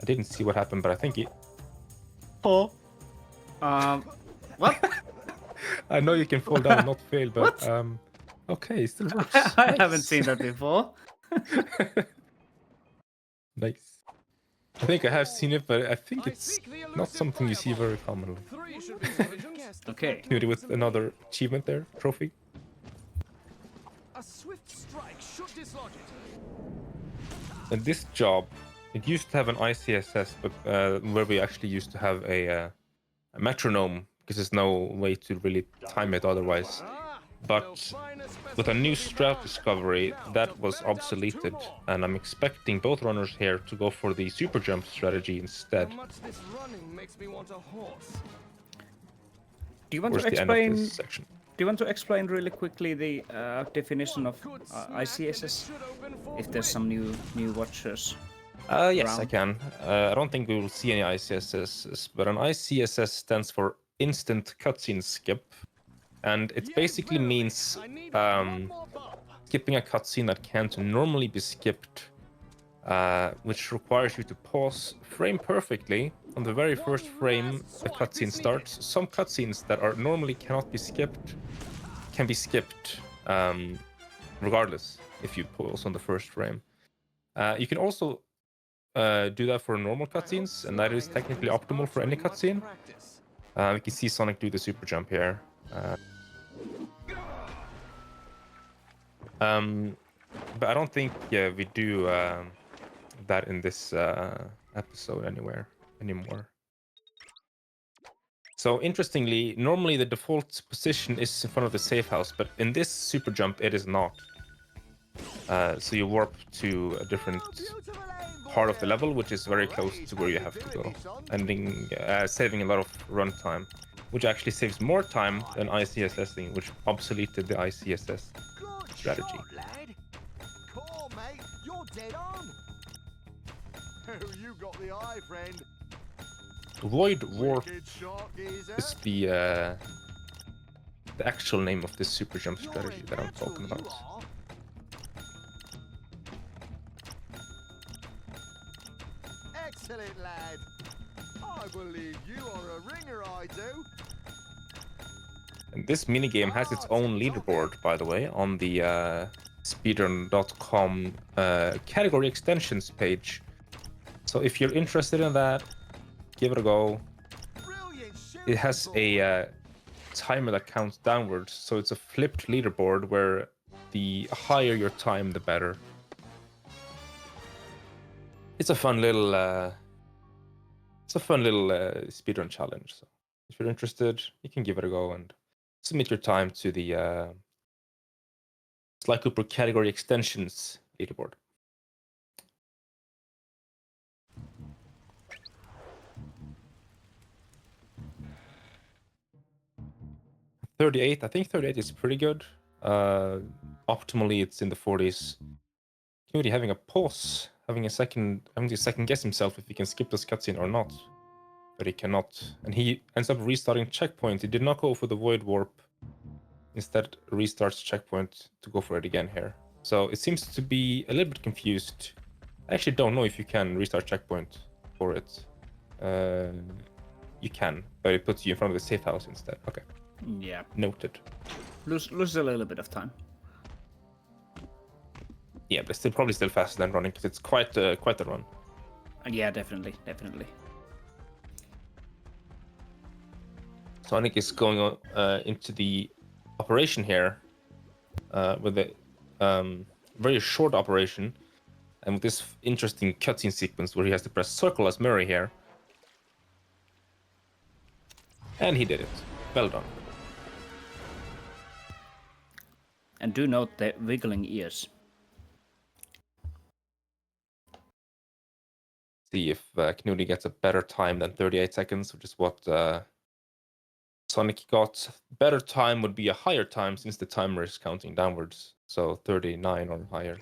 Speaker 1: I didn't see what happened, but I think it...
Speaker 2: Oh. What?
Speaker 1: I know you can fall down and not fail, but...
Speaker 2: What?
Speaker 1: Okay, it still works.
Speaker 2: I
Speaker 1: Nice.
Speaker 2: haven't seen that before.
Speaker 1: Nice. I think I have seen it, but I think it's not something you see very commonly.
Speaker 4: 3 should be sufficient.
Speaker 2: Okay.
Speaker 1: Unity with another achievement there, trophy.
Speaker 4: A swift strike should dislodge it.
Speaker 1: And this job, it used to have an ICSS, but where we actually used to have a metronome, because there's no way to really time it otherwise. But with a new strat discovery, that was obsoleted, and I'm expecting both runners here to go for the super jump strategy instead.
Speaker 5: How much this running makes me want a horse.
Speaker 2: Do you want
Speaker 1: Towards
Speaker 2: to
Speaker 1: the end of
Speaker 2: explain?
Speaker 1: this section.
Speaker 2: Do you want to explain really quickly the definition of
Speaker 5: Good snack and it
Speaker 2: ICSS?
Speaker 5: should open
Speaker 2: If there's some new watchers.
Speaker 1: Yes, I
Speaker 2: Round.
Speaker 1: can. I don't think we will see any ICSS, but an ICSS stands for Instant Cutscene Skip, and it basically means skipping a cutscene that can't normally be skipped, which requires you to pause frame perfectly on the very first frame the cutscene starts. Some cutscenes that are normally cannot be skipped can be skipped regardless if you pause on the first frame. You can also do that for normal cutscenes, and that is technically optimal for any cutscene. We can see Sonic do the super jump here. But I don't think we do that in this episode anymore. So interestingly, normally the default position is in front of the safe house, but in this super jump it is not. So you warp to a different part of the level, which is very close to where you have to go, ending saving a lot of runtime, which actually saves more time than ICSSing, which obsoleted the ICSS strategy.
Speaker 8: Shot, lad. Cool, mate. You're dead on. Oh, you got the eye, friend.
Speaker 1: Void Warp
Speaker 8: Wicked shot, geezer.
Speaker 1: is the actual name of this super jump
Speaker 8: You're
Speaker 1: strategy
Speaker 8: in
Speaker 1: that I'm
Speaker 8: battle,
Speaker 1: talking
Speaker 8: you
Speaker 1: about.
Speaker 8: are. Excellent, lad. I believe you are a ringer, I do.
Speaker 1: And this minigame has its own leaderboard, by the way, on the speedrun.com category extensions page. So if you're interested in that, give it a go.
Speaker 8: Brilliant shooting,
Speaker 1: It has
Speaker 8: boy.
Speaker 1: a timer that counts downwards, so it's a flipped leaderboard where the higher your time, the better. It's a fun little speedrun challenge. So if you're interested, you can give it a go and submit your time to the Sly Cooper category extensions leaderboard. I think 38 is pretty good. Optimally, it's in the 40s. Knudi having a pause, having to second guess himself if he can skip this cutscene or not. But he cannot. And he ends up restarting checkpoint. He did not go for the void warp. Instead, restarts checkpoint to go for it again here. So it seems to be a little bit confused. I actually don't know if you can restart checkpoint for it. You can, but it puts you in front of the safe house instead. Okay.
Speaker 2: Yeah.
Speaker 1: Noted.
Speaker 2: Lose a little bit of time.
Speaker 1: Yeah, but it's probably still faster than running because it's quite a run.
Speaker 2: Yeah, definitely.
Speaker 1: Sonic is going into the operation here with a very short operation, and with this interesting cutscene sequence where he has to press circle as Murray here. And he did it. Well done.
Speaker 2: And do note the wiggling ears.
Speaker 1: See if Knudi gets a better time than 38 seconds, which is what Sonic got. Better time would be a higher time since the timer is counting downwards. So 39 or higher.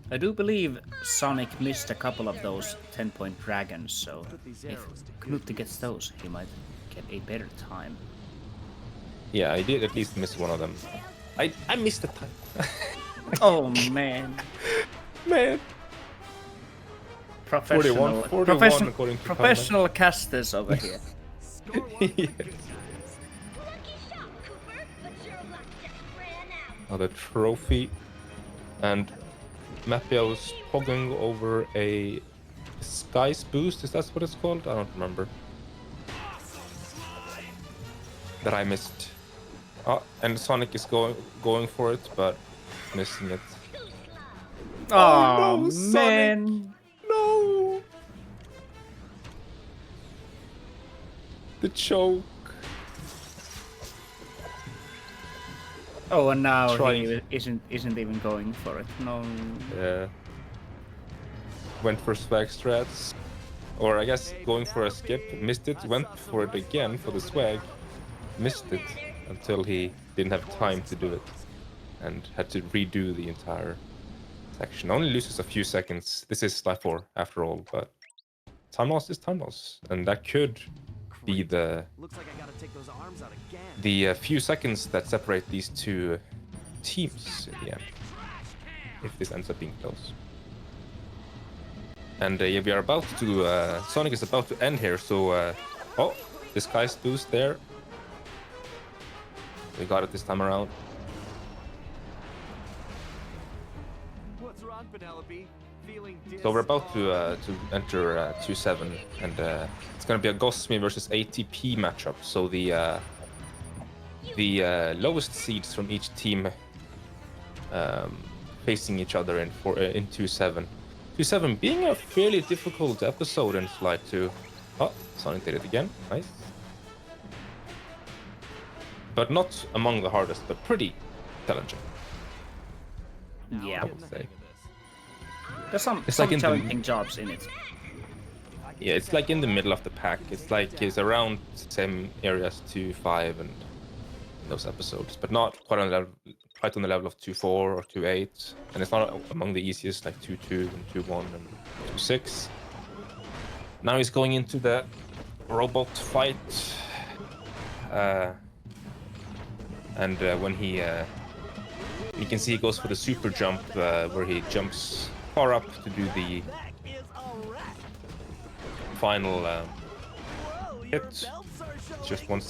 Speaker 2: I do believe Sonic missed a couple of those 10-point dragons, so if Knudi gets those, he might get a better time.
Speaker 1: Yeah, I did at least miss one of them. I missed the time.
Speaker 2: Oh man.
Speaker 1: Man.
Speaker 2: Professional,
Speaker 1: 41 according to
Speaker 2: professional casters over here.
Speaker 1: Yes. Another trophy. And Mappio's hogging over a Skies boost, is that what it's called? I don't remember. That I missed. Oh, and Sonic is going for it, but missing it.
Speaker 2: Oh,
Speaker 1: no,
Speaker 2: man.
Speaker 1: Sonic! No! The choke.
Speaker 2: Oh, and now
Speaker 1: Trying.
Speaker 2: he isn't even going for it. No.
Speaker 1: Yeah. Went for swag strats. Or I guess going for a skip, missed it, went for it again for the swag, missed it until he didn't have time to do it and had to redo the entire section. Only loses a few seconds. This is Life 4 after all, but time loss is time loss. And that could be the few seconds that separate these two teams in the end, if this ends up being close. And yeah, we are about to, Sonic is about to end here, so, oh, disguise boost there. We got it this time around.
Speaker 4: What's wrong, Penelope? Feeling
Speaker 1: So we're about to enter 2-7, and it's gonna be a Gosmi versus ATP matchup. So the lowest seeds from each team facing each other in 2-7. 2-7 being a fairly difficult episode in Flight 2. Oh, Sonic did it again. Nice. But not among the hardest, but pretty challenging.
Speaker 2: Yeah.
Speaker 1: I would say.
Speaker 2: There's some
Speaker 1: It's like in the-
Speaker 2: challenging jobs in it.
Speaker 1: Yeah, it's like in the middle of the pack. It's like it's around the same areas 2-5 and those episodes, but not quite on the level of 2-4 or 2-8, and it's not among the easiest like 2-2 and 2-1 and 2-6. Now he's going into the robot fight, and when you can see he goes for the super jump, where he jumps far up to do the final hit. It's just one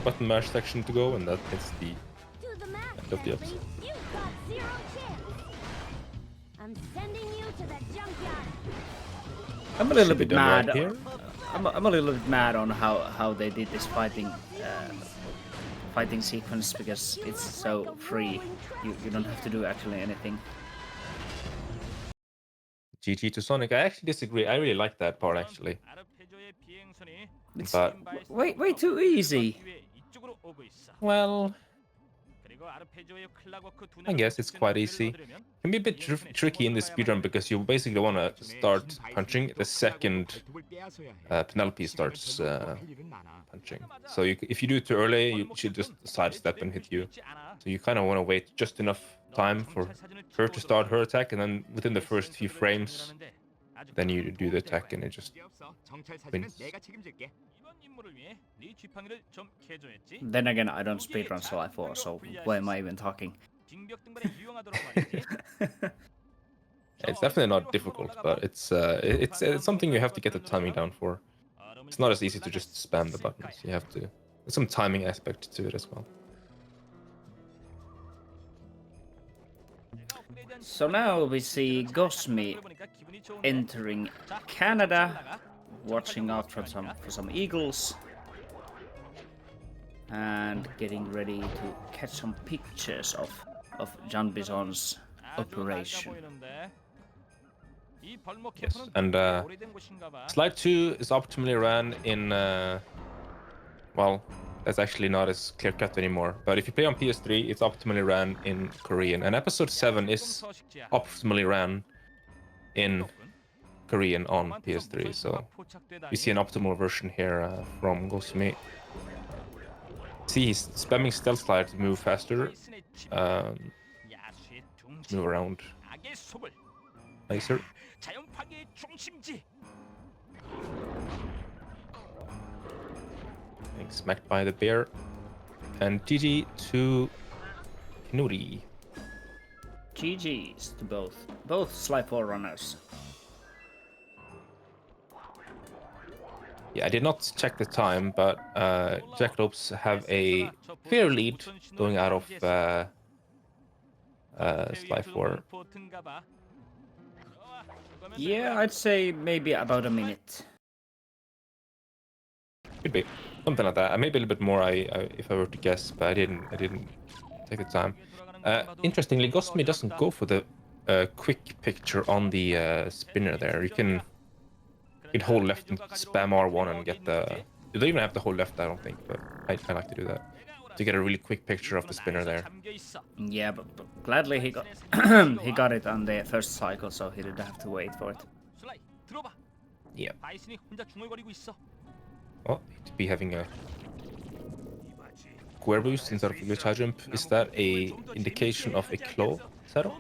Speaker 1: button mash section to go, and that is the end of the episode.
Speaker 7: You've got 0 chance. I'm sending you to the junkyard.
Speaker 2: I'm a little
Speaker 1: Should be
Speaker 2: bit
Speaker 1: done
Speaker 2: mad.
Speaker 1: right here.
Speaker 2: I'm a little bit mad on how they did this fighting sequence, because it's so free. You don't have to do actually anything.
Speaker 1: GG to Sonic. I actually disagree. I really like that part actually.
Speaker 2: It's
Speaker 1: But
Speaker 2: way too easy.
Speaker 1: well, I guess it's quite easy. Can be a bit tricky in this speedrun because you basically want to start punching the second Penelope starts punching. So if you do it too early, you should just sidestep and hit you. So you kind of want to wait just enough time for her to start her attack, and then within the first few frames, then you do the attack and it just wins.
Speaker 2: Then again, I don't speedrun Sly 4, so why am I even talking?
Speaker 1: It's definitely not difficult, but it's something you have to get the timing down for. It's not as easy to just spam the buttons. You have to. There's some timing aspect to it as well.
Speaker 2: So now we see Gosmi entering Canada, watching out for some eagles, and getting ready to catch some pictures of Jan Bison's operation.
Speaker 1: Yes, and Slide 2 is optimally ran in, well, that's actually not as clear-cut anymore. But if you play on PS3, it's optimally ran in Korean. And Episode 7 is optimally ran in Korean on PS3. So we see an optimal version here from Gosmi. See, he's spamming stealth slide to move faster, to move around nicer. Getting smacked by the bear. And GG to Knuri.
Speaker 2: GG's to both Sly 4 runners.
Speaker 1: Yeah, I did not check the time, but Jackalopes have a fair lead going out of Sly 4.
Speaker 2: Yeah, I'd say maybe about a minute.
Speaker 1: Could be something like that. Maybe a little bit more, if I were to guess, but I didn't take the time. Interestingly, Gosmi doesn't go for the quick picture on the spinner there. You can hold left and spam R1 and get the. You don't even have to hold left, I don't think, but I like to do that to get a really quick picture of the spinner there.
Speaker 2: Yeah, but gladly he got he got it on the first cycle, so he didn't have to wait for it.
Speaker 1: Yeah. Oh, to be having a square boost instead of a glitch high jump. Is that a indication of a claw setup?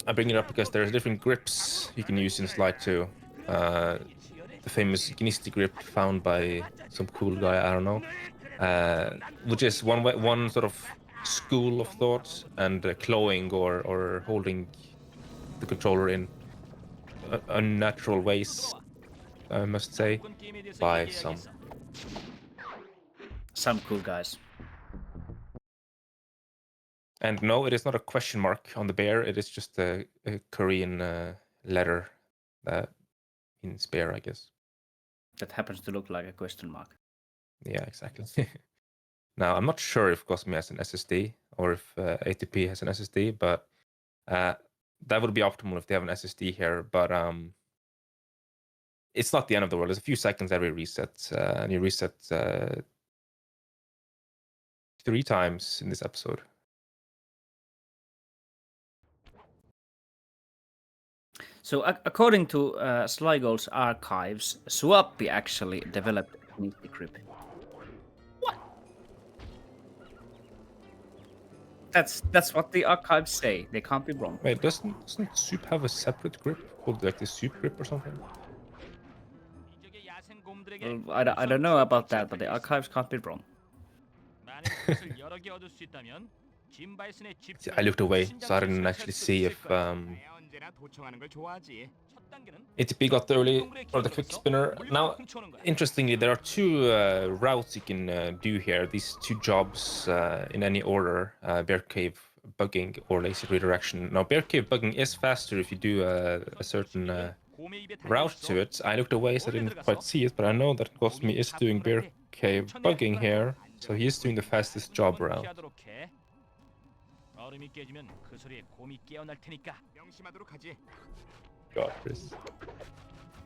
Speaker 1: I bring it up because there's different grips you can use in Slide 2. The famous Gnisty grip found by some cool guy, I don't know, which is one sort of school of thought, and clawing or holding the controller in unnatural ways, I must say, by
Speaker 2: some cool guys.
Speaker 1: And no, it is not a question mark on the bear. It is just a Korean letter that means bear, I guess.
Speaker 2: That happens to look like a question mark.
Speaker 1: Yeah, exactly. Now, I'm not sure if Gosmi has an SSD or if ATP has an SSD, but that would be optimal if they have an SSD here. But it's not the end of the world. There's a few seconds every reset, and you reset 3 times in this episode.
Speaker 2: So according to Sligo's archives, Suappi actually developed Gnisty grip. What? That's what the archives say. They can't be wrong.
Speaker 1: Wait, doesn't Soup have a separate grip called like the Soup grip or something?
Speaker 2: Well, I don't know about that, but the archives can't be wrong.
Speaker 1: I looked away, so I didn't actually see if ATP got the early or the quick spinner. Now, interestingly, there are 2 routes you can do here. These 2 jobs in any order: Bear Cave bugging or lazy redirection. Now, Bear Cave bugging is faster if you do a certain route to it. I looked away, so I didn't quite see it, but I know that Gosmi is doing Bear Cave bugging here, so he is doing the fastest job route. God, Chris.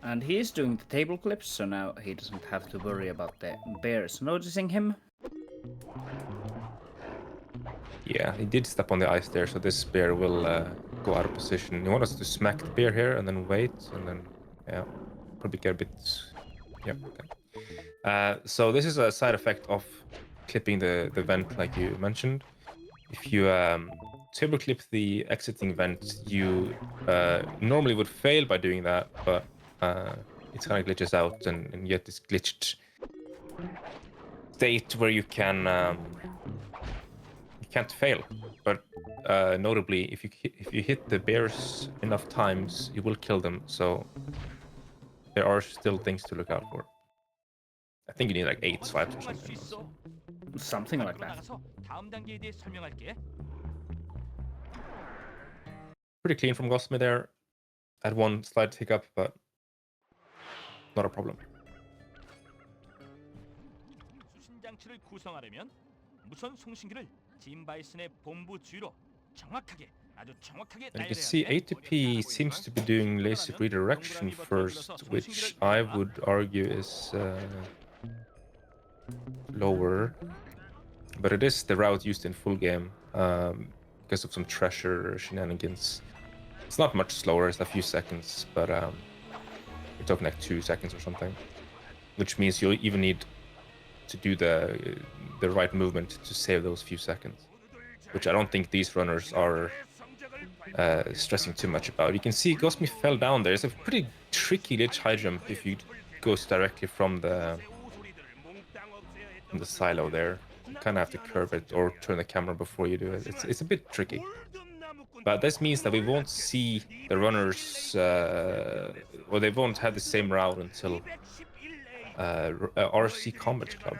Speaker 2: And he is doing the table clips, so now he doesn't have to worry about the bears noticing him.
Speaker 1: Yeah, he did step on the ice there, so this bear will go out of position. You want us to smack the bear here and then wait, and then, yeah, probably get a bit... Yep, okay. So this is a side effect of clipping the vent, like you mentioned. If you table clip the exiting vent, you normally would fail by doing that, but it kind of glitches out, and you get this glitched state where you can't fail. But notably, if you hit the bears enough times, you will kill them. So there are still things to look out for. I think you need like 8 swipes or something. Also.
Speaker 2: Something like that.
Speaker 1: Pretty clean from Gosme there. Had one slight hiccup, but not a problem. And you can see ATP seems to be doing laser redirection first, which I would argue is lower. But it is the route used in full game because of some treasure shenanigans. It's not much slower, it's a few seconds, but we're talking like 2 seconds or something. Which means you'll even need to do the right movement to save those few seconds. Which I don't think these runners are stressing too much about. You can see Gosme fell down there. It's a pretty tricky glitch high jump if you go directly from the silo there. You kind of have to curve it or turn the camera before you do it. It's a bit tricky. But this means that we won't see the runners, or they won't have the same route until RC Combat Club.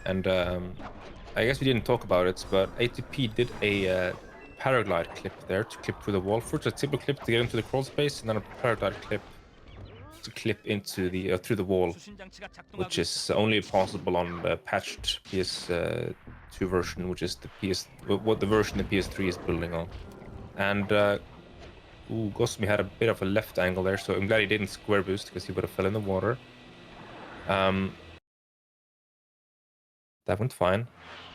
Speaker 1: And I guess we didn't talk about it, but ATP did a paraglide clip there to clip through the wall. First a typical clip to get into the crawl space, and then a paraglide clip to clip into the through the wall, which is only possible on the patched PS2 version, which is the version the PS3 is building on. And Gosme had a bit of a left angle there, so I'm glad he didn't square boost because he would have fell in the water. That went fine.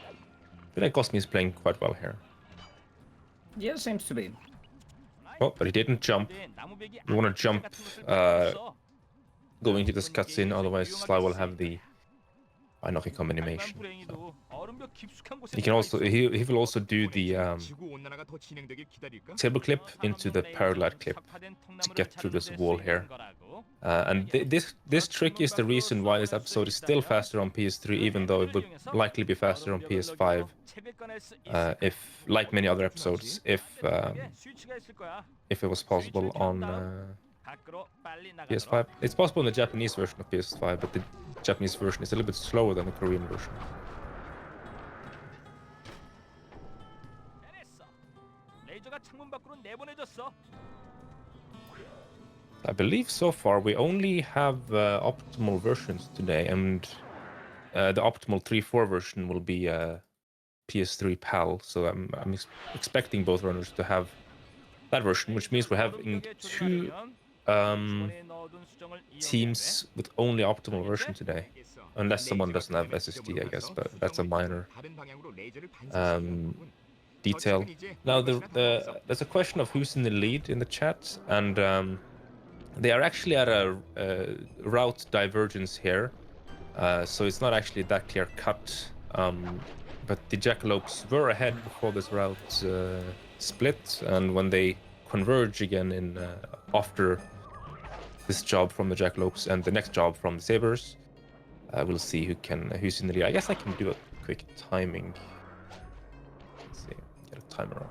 Speaker 1: I feel like Gosme is playing quite well here.
Speaker 2: Yeah, seems to be.
Speaker 1: Oh, but he didn't jump. You want to jump going into this cutscene, otherwise Sly will have the knocking comb animation. So. He can also he will also do the table clip into the paraglide clip to get through this wall here. And this trick is the reason why this episode is still faster on PS3, even though it would likely be faster on PS5, if, like many other episodes, if it was possible on PS5. It's possible in the Japanese version of PS5, but the Japanese version is a little bit slower than the Korean version. I believe so far we only have optimal versions today, and the optimal 3.4 version will be PS3 PAL, so I'm expecting both runners to have that version, which means we're having 2 teams with only optimal version today, unless someone doesn't have SSD, I guess, but that's a minor detail. Now there's a question of who's in the lead in the chat, and they are actually at a route divergence here, so it's not actually that clear cut, but the Jackalopes were ahead before this route split, and when they converge again in after this job from the Jackalopes and the next job from the Sabres, we'll see who's in the lead. I guess I can do a quick timing. Let's see, get a timer on.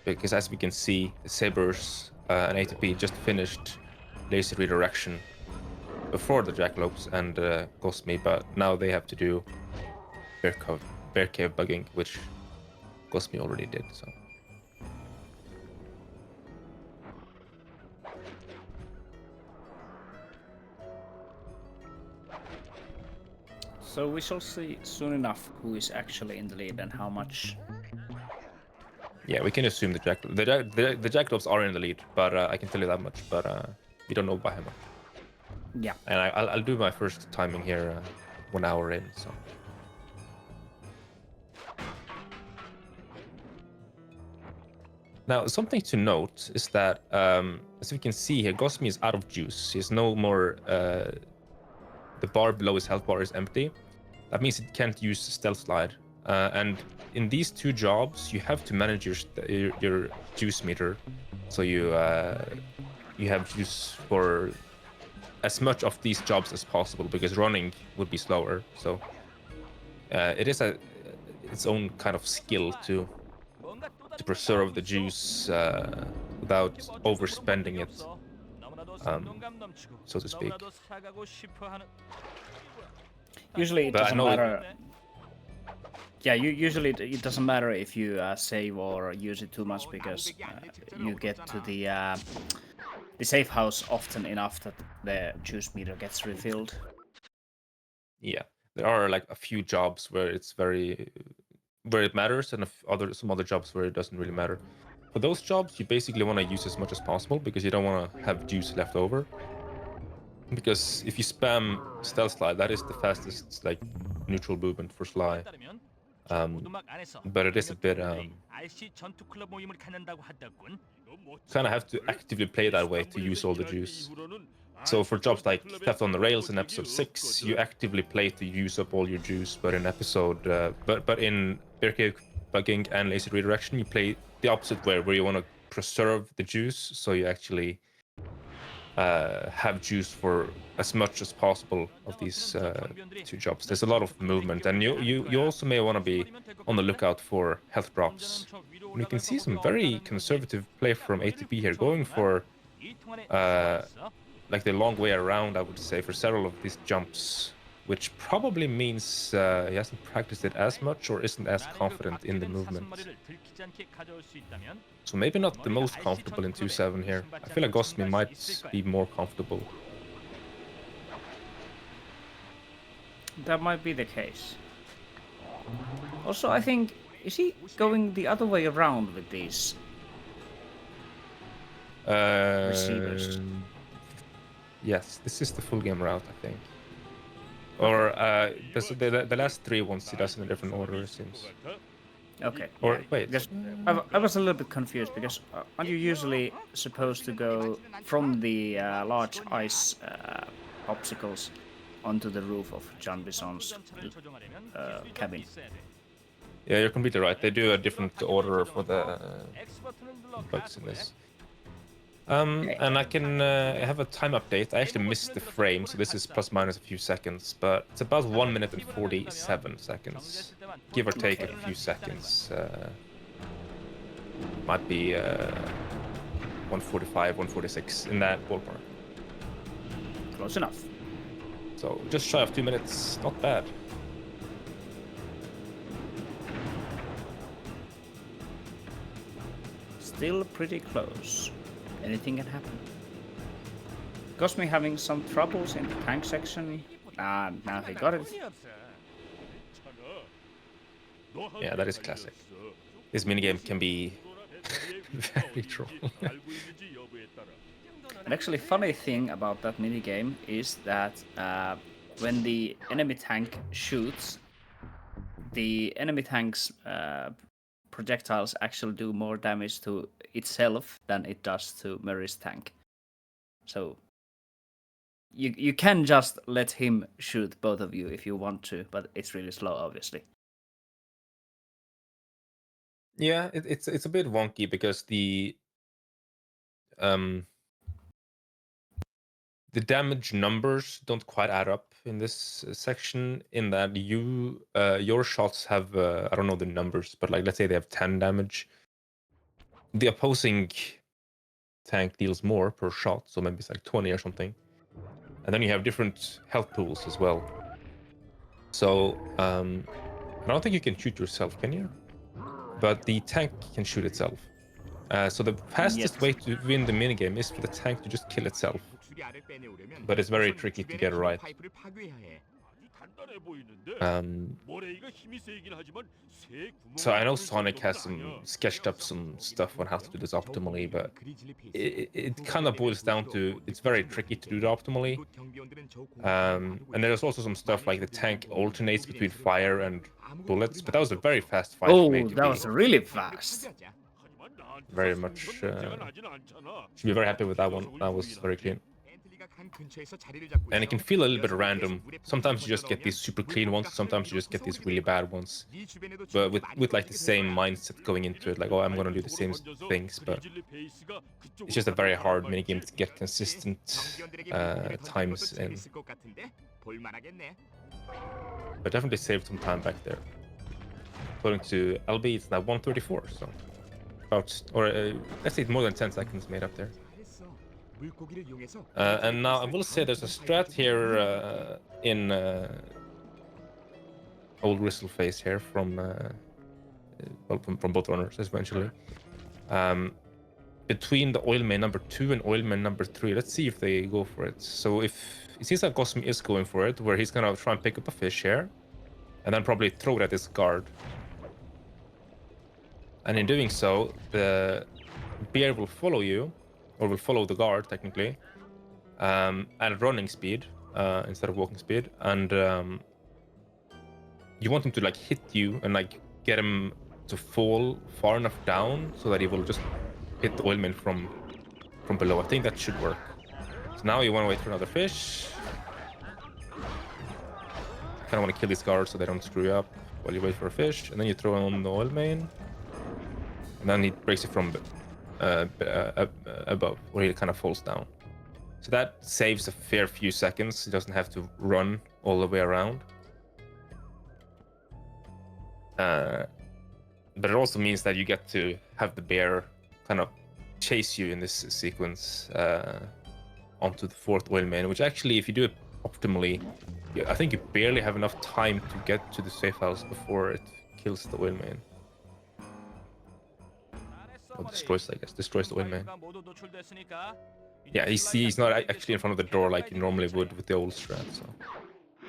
Speaker 1: Because as we can see, the Sabres and ATP just finished laser redirection before the Jackalopes and Gosme, but now they have to do bear cave bugging, which Cosme already did. So
Speaker 2: So we shall see soon enough who is actually in the lead and how much.
Speaker 1: yeah, we can assume the Jackalopes are in the lead, but I can tell you that much. But we don't know by how much.
Speaker 2: Yeah.
Speaker 1: And I'll do my first timing here 1 hour in. So now something to note is that as we can see here, Cosme is out of juice. He has no more. The bar below his health bar is empty. That means it can't use stealth slide. And in these two jobs, you have to manage your juice meter, so you have juice for as much of these jobs as possible, because running would be slower. So it is its own kind of skill to preserve the juice without overspending it, so to speak.
Speaker 2: Usually it
Speaker 1: But I
Speaker 2: doesn't
Speaker 1: know
Speaker 2: matter. Yeah, usually it doesn't matter if you save or use it too much, because you get to the safe house often enough that the juice meter gets refilled.
Speaker 1: Yeah, there are like a few jobs where it matters, and some other jobs where it doesn't really matter. For those jobs, you basically want to use as much as possible, because you don't want to have juice left over. Because if you spam stealth slide, that is the fastest like neutral movement for Sly. But it is a bit kind of have to actively play that way to use all the juice. So for jobs like Theft on the Rails in episode 6, you actively play to use up all your juice. But in but in Bear Bugging and Lazy Redirection, you play the opposite way, where you want to preserve the juice, so you actually have juice for as much as possible of these two jobs. There's a lot of movement, and you also may want to be on the lookout for health drops. And you can see some very conservative play from ATP here, going for like the long way around, I would say, for several of these jumps, which probably means he hasn't practiced it as much or isn't as confident in the movement. So maybe not the most comfortable in 2-7 here. I feel like Cosme might be more comfortable.
Speaker 2: That might be the case. Also, I think, is he going the other way around with these receivers?
Speaker 1: Yes, this is the full game route, I think. Or the last three ones he does in a different order, it seems.
Speaker 2: Okay.
Speaker 1: Or wait,
Speaker 2: Because I was a little bit confused, because aren't you usually supposed to go from the large ice obstacles onto the roof of John Bison's cabin?
Speaker 1: yeah, you're completely right. They do a different order for the bugs in this. And I can have a time update. I actually missed the frame, so this is plus minus a few seconds, but it's about 1 minute and 47 seconds, give or take a few seconds. Might be 145, 146, in that ballpark.
Speaker 2: Close enough.
Speaker 1: So just shy of 2 minutes, not bad.
Speaker 2: Still pretty close. Anything can happen. Cosme having some troubles in the tank section. Now he got it.
Speaker 1: Yeah, that is classic. This minigame can be very troll.
Speaker 2: An actually funny thing about that minigame is that when the enemy tank shoots, the enemy tank's projectiles actually do more damage to itself than it does to Murray's tank. So you can just let him shoot both of you if you want to, but it's really slow, obviously.
Speaker 1: Yeah, it's a bit wonky, because the damage numbers don't quite add up in this section, in that your shots have I don't know the numbers, but like let's say they have 10 damage. The opposing tank deals more per shot, so maybe it's like 20 or something. And then you have different health pools as well. So I don't think you can shoot yourself, can you? but the tank can shoot itself. So the fastest way to win the minigame is for the tank to just kill itself. But it's very tricky to get it right. So I know Sonic has sketched up some stuff on how to do this optimally, but it kind of boils down to it's very tricky to do it optimally. And there's also some stuff like the tank alternates between fire and bullets, but that was a very fast fight.
Speaker 2: Oh, that was really fast.
Speaker 1: Very much. Should be very happy with that one. That was very clean. And it can feel a little bit random. Sometimes you just get these super clean ones, sometimes you just get these really bad ones. But with like the same mindset going into it, like, oh, I'm gonna do the same things, but it's just a very hard minigame to get consistent times in. But definitely saved some time back there. According to LB, it's now 134, so about, or let's say more than 10 seconds made up there. And now I will say there's a strat here in old Gristle Face here from well, from both runners eventually. Between the oil main number 2 and oil main number 3, let's see if they go for it. So if it seems like Gosmi is going for it, where he's gonna try and pick up a fish here, and then probably throw it at his guard. And in doing so, the bear will follow you, or will follow the guard technically, at running speed instead of walking speed, and you want him to like hit you and like get him to fall far enough down so that he will just hit the oil main from below. I think that should work. So now you want to wait for another fish. Kind of want to kill these guards so they don't screw you up while you wait for a fish, and then you throw on the oil main, and then he breaks it from above, where he kind of falls down. So that saves a fair few seconds. He doesn't have to run all the way around. But it also means that you get to have the bear kind of chase you in this sequence onto the 4th oil main, which actually, if you do it optimally, I think you barely have enough time to get to the safe house before it kills the oil main. Or destroys, I guess. Destroys the oil main. Yeah, he's not actually in front of the door like you normally would with the old strat, so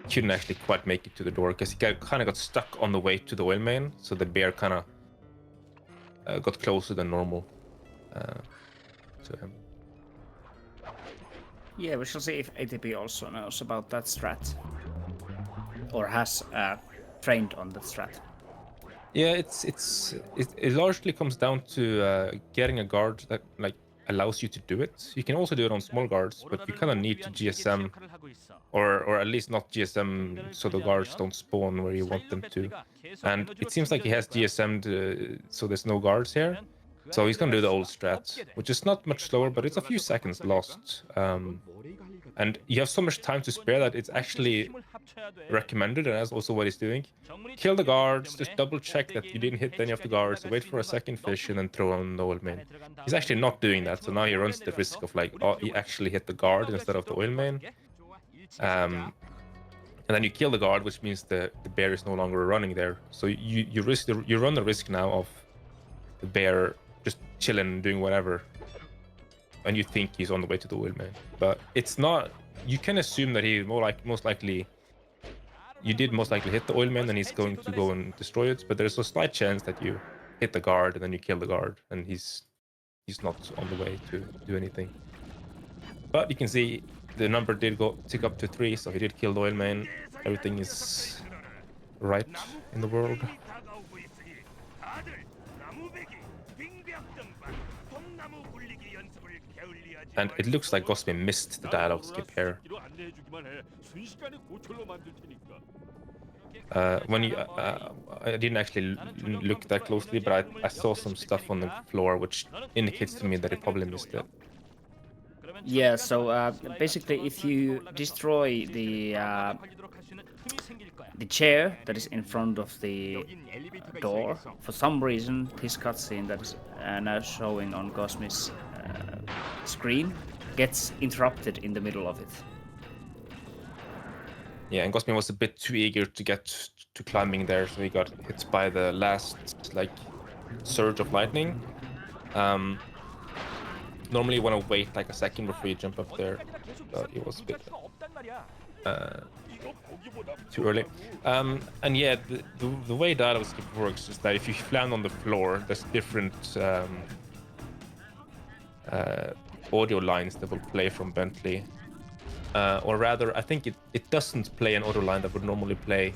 Speaker 1: he couldn't actually quite make it to the door because he kind of got stuck on the way to the oil main, so the bear kind of got closer than normal to him.
Speaker 2: Yeah, we shall see if ATP also knows about that strat, or has trained on that strat.
Speaker 1: Yeah, it largely comes down to getting a guard that like allows you to do it. You can also do it on small guards, but you kind of need to GSM, or at least not GSM so the guards don't spawn where you want them to. And it seems like he has GSM'd so there's no guards here. So he's gonna do the old strat, which is not much slower, but it's a few seconds lost. And you have so much time to spare that it's actually recommended, and that's also what he's doing. Kill the guards, just double check that you didn't hit any of the guards, wait for a second fish, and then throw on the oil main. He's actually not doing that, so now he runs the risk of like, oh, he actually hit the guard instead of the oil main. And then you kill the guard, which means the bear is no longer running there. So you run the risk now of the bear just chilling, doing whatever, and you think he's on the way to the oil main, but it's not. You can assume that he most likely hit the oil main and he's going to go and destroy it, but there's a slight chance that you hit the guard and then you kill the guard and he's not on the way to do anything. But you can see the number did tick up to 3, so he did kill the oil main. Everything is right in the world. And it looks like Gosmi missed the dialogue skip here. I didn't actually look that closely, but I saw some stuff on the floor which indicates to me that he probably missed it.
Speaker 2: Yeah, so basically if you destroy the chair that is in front of the door, for some reason his cutscene that is now showing on Gosmi's screen gets interrupted in the middle of it.
Speaker 1: Yeah, and Gosmi was a bit too eager to get to climbing there, so he got hit by the last like surge of lightning. Normally you want to wait like a second before you jump up there. It was a bit too early. And yeah, the way dialogue skip works is that if you land on the floor, there's different audio lines that will play from Bentley. Or rather, I think it doesn't play an audio line that would normally play.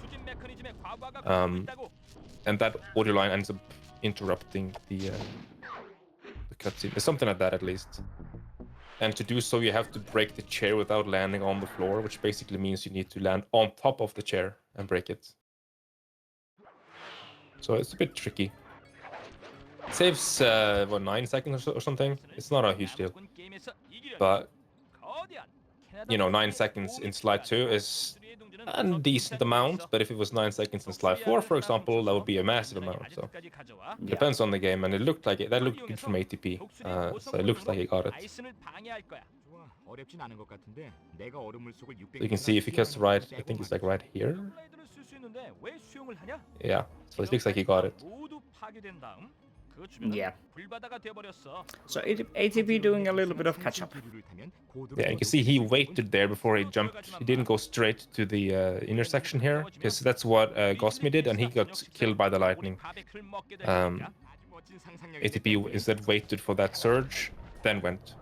Speaker 1: And that audio line ends up interrupting the cutscene. There's something like that at least. And to do so, you have to break the chair without landing on the floor, which basically means you need to land on top of the chair and break it. So it's a bit tricky. It saves, 9 seconds or something? It's not a huge deal. But, 9 seconds in Slide 2 is a decent amount, but if it was 9 seconds in Slide 4, for example, that would be a massive amount. So it depends on the game, and it looked like it. That looked good from ATP, so it looks like he got it. You can see if he gets right, I think it's like right here. Yeah, so it looks like he got it.
Speaker 2: Yeah. So ATP doing a little bit of catch up.
Speaker 1: Yeah, you can see he waited there before he jumped. He didn't go straight to the intersection here, because that's what Gosmi did, and he got killed by the lightning. ATP instead waited for that surge, then went.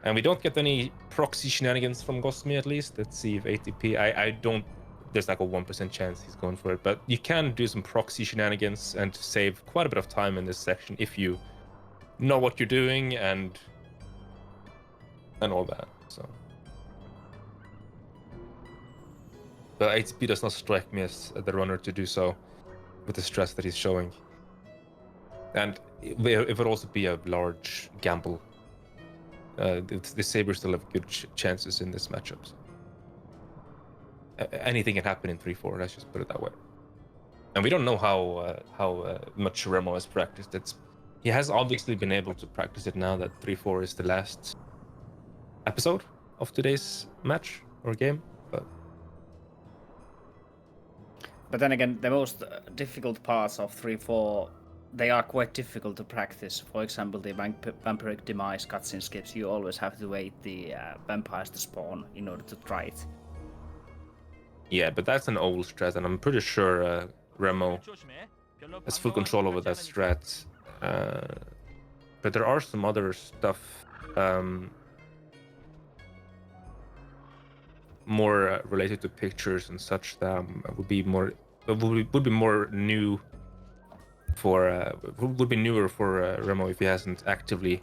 Speaker 1: And we don't get any proxy shenanigans from Gosmi, at least. Let's see if ATP... I don't... There's like a 1% chance he's going for it, but you can do some proxy shenanigans and save quite a bit of time in this section if you know what you're doing and all that. So, but ATP does not strike me as the runner to do so with the stress that he's showing, and it would also be a large gamble. The Sabres still have good chances in this matchup. So. Anything can happen in 3-4. Let's just put it that way. And we don't know how much Remo has practiced. He has obviously been able to practice it now that 3-4 is the last episode of today's match or game.
Speaker 2: But then again, the most difficult parts of 3-4, they are quite difficult to practice. For example, the vampiric demise cutscene skips. You always have to wait the vampires to spawn in order to try it.
Speaker 1: Yeah, but that's an old strat, and I'm pretty sure Remo has full control over that strat. But there are some other stuff more related to pictures and such that would be more new for would be newer for Remo if he hasn't actively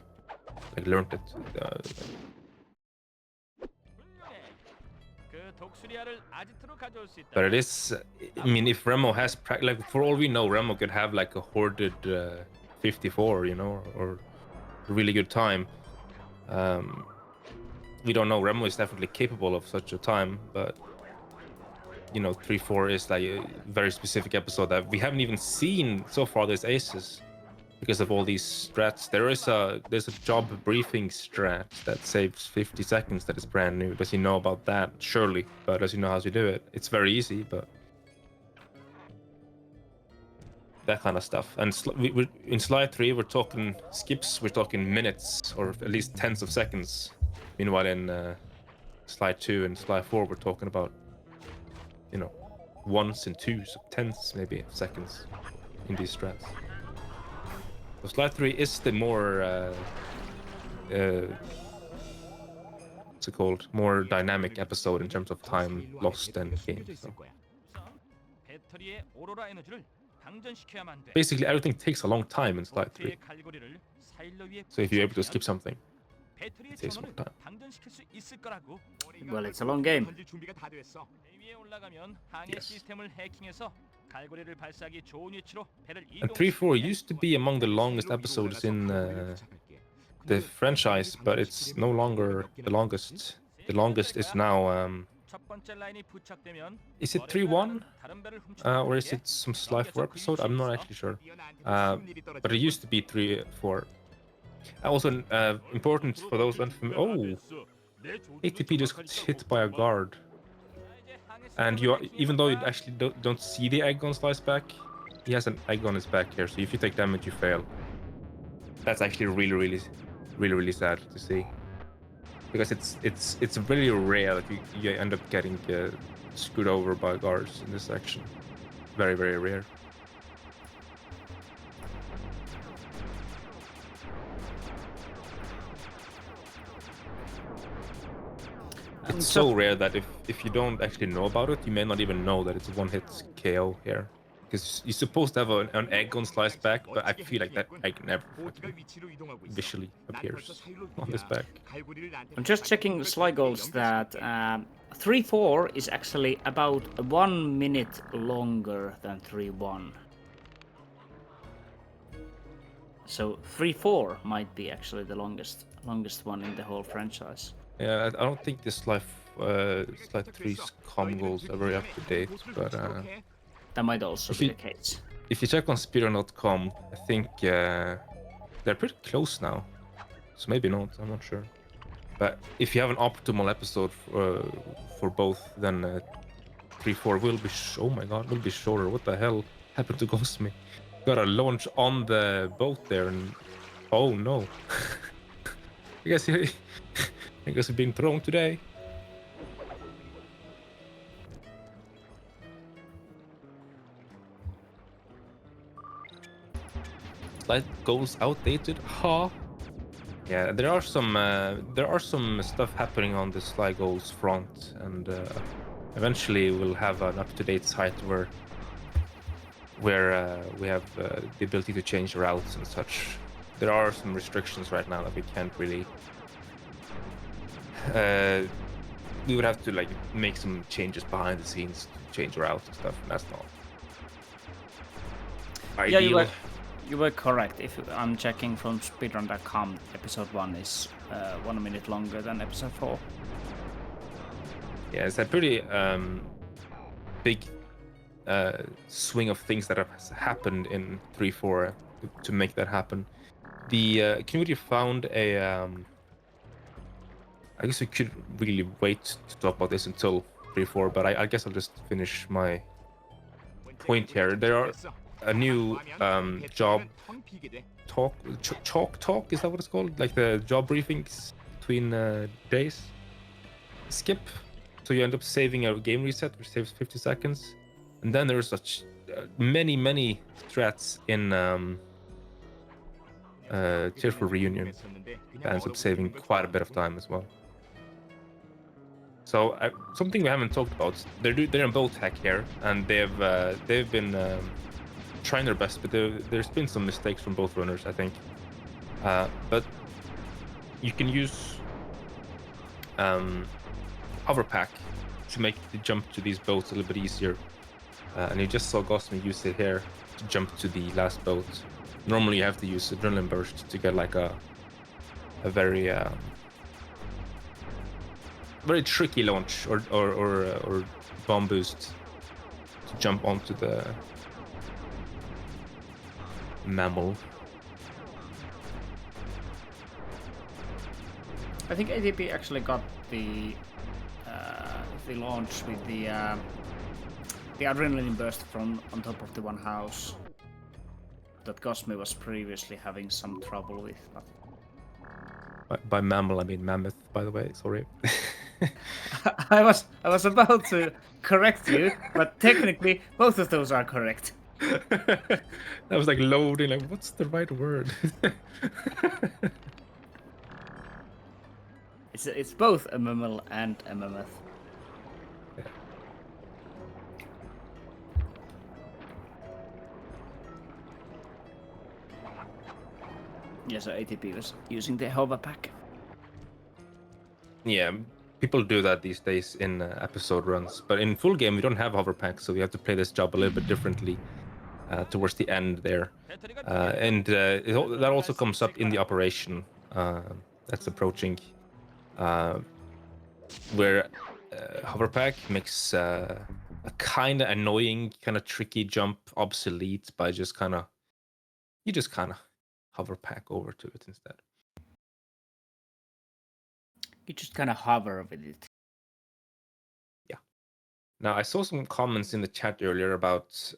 Speaker 1: learned it. But it is, I mean, if Remo has for all we know, Remo could have like a hoarded 54, or a really good time. We don't know. Remo is definitely capable of such a time, but 3-4 is like a very specific episode that we haven't even seen so far. There's ACES because of all these strats. There's a job briefing strat that saves 50 seconds that is brand new. Does he know about that? Surely, but does he know how to do it? It's very easy, but that kind of stuff. And in Slide 3, we're talking skips, we're talking minutes, or at least tens of seconds. Meanwhile, in Slide 2 and Slide 4, we're talking about, ones and twos, tenths maybe of seconds in these strats. So Slide 3 is the more, what's it called? More dynamic episode in terms of time lost and gained. So. Basically, everything takes a long time in Slide 3. So if you're able to skip something, it takes more time.
Speaker 2: Well, it's a long game.
Speaker 1: Yes. And 3-4 used to be among the longest episodes in the franchise, but it's no longer the longest. The longest is now... is it 3-1? Or is it some Slide 4 episode? I'm not actually sure. But it used to be 3-4. Also, important for those unfamiliar... Oh! ATP just got hit by a guard. And even though you actually don't see the egg on Slice back, he has an egg on his back here, so if you take damage, you fail. That's actually really sad to see, because it's really rare that you end up getting screwed over by guards in this section. Very rare. It's so rare that if you don't actually know about it, you may not even know that it's a one-hit KO here. Because you're supposed to have an egg on Slice's back, but I feel like that egg never visually appears on his back.
Speaker 2: I'm just checking Sly goals that 3-4 is actually about 1 minute longer than 3-1. So 3-4 might be actually the longest one in the whole franchise.
Speaker 1: Yeah, I don't think the Slide 3's com goals are very up to date, but
Speaker 2: that might also be the case.
Speaker 1: If you check on speedrun.com, I think they're pretty close now. So maybe not, I'm not sure. But if you have an optimal episode for both, then 3-4 will be oh my god, will be shorter. What the hell happened to Ghost Me? Got a launch on the boat there, and oh no. I guess he's being thrown today. Slide goals outdated, huh? Yeah, there are some stuff happening on the Slide goals front, and eventually we'll have an up-to-date site where we have the ability to change routes and such. There are some restrictions right now that we can't really. We would have to like make some changes behind the scenes to change routes and stuff, and that's not ideal.
Speaker 2: Yeah, you were correct. If I'm checking from speedrun.com, episode 1 is 1 minute longer than episode 4.
Speaker 1: Yeah, it's a pretty big swing of things that have happened in 3-4 to make that happen. The community found a. I guess we could really wait to talk about this until 3-4, but I guess I'll just finish my point here. There are a new job talk, is that what it's called? Like the job briefings between days. Skip. So you end up saving a game reset, which saves 50 seconds. And then there's such many threats in Tearful Reunion that ends up saving quite a bit of time as well. So something we haven't talked about. They're in both hack here, and they've been trying their best, but there's been some mistakes from both runners, I think. But you can use Hoverpack to make the jump to these boats a little bit easier. And you just saw Gosme use it here to jump to the last boat. Normally you have to use Adrenaline Burst to get like a very tricky launch or bomb boost to jump onto the mammal.
Speaker 2: I think ATP actually got the launch with the adrenaline burst from on top of the one house that Gosme was previously having some trouble with.
Speaker 1: By mammal, I mean mammoth, by the way. Sorry.
Speaker 2: I was about to correct you, but technically both of those are correct.
Speaker 1: That was like loading. Like, what's the right word?
Speaker 2: It's both a mammal and a mammoth.
Speaker 1: Yeah.
Speaker 2: Yeah, so ATP was using the Hoverpack.
Speaker 1: Yeah, people do that these days in episode runs, but in full game we don't have Hoverpack, so we have to play this job a little bit differently towards the end there. That also comes up in the operation that's approaching, where Hoverpack makes a kind of annoying, kind of tricky jump obsolete by just kind of Hoverpack over to it instead.
Speaker 2: You just kind of hover with it.
Speaker 1: Yeah. Now I saw some comments in the chat earlier about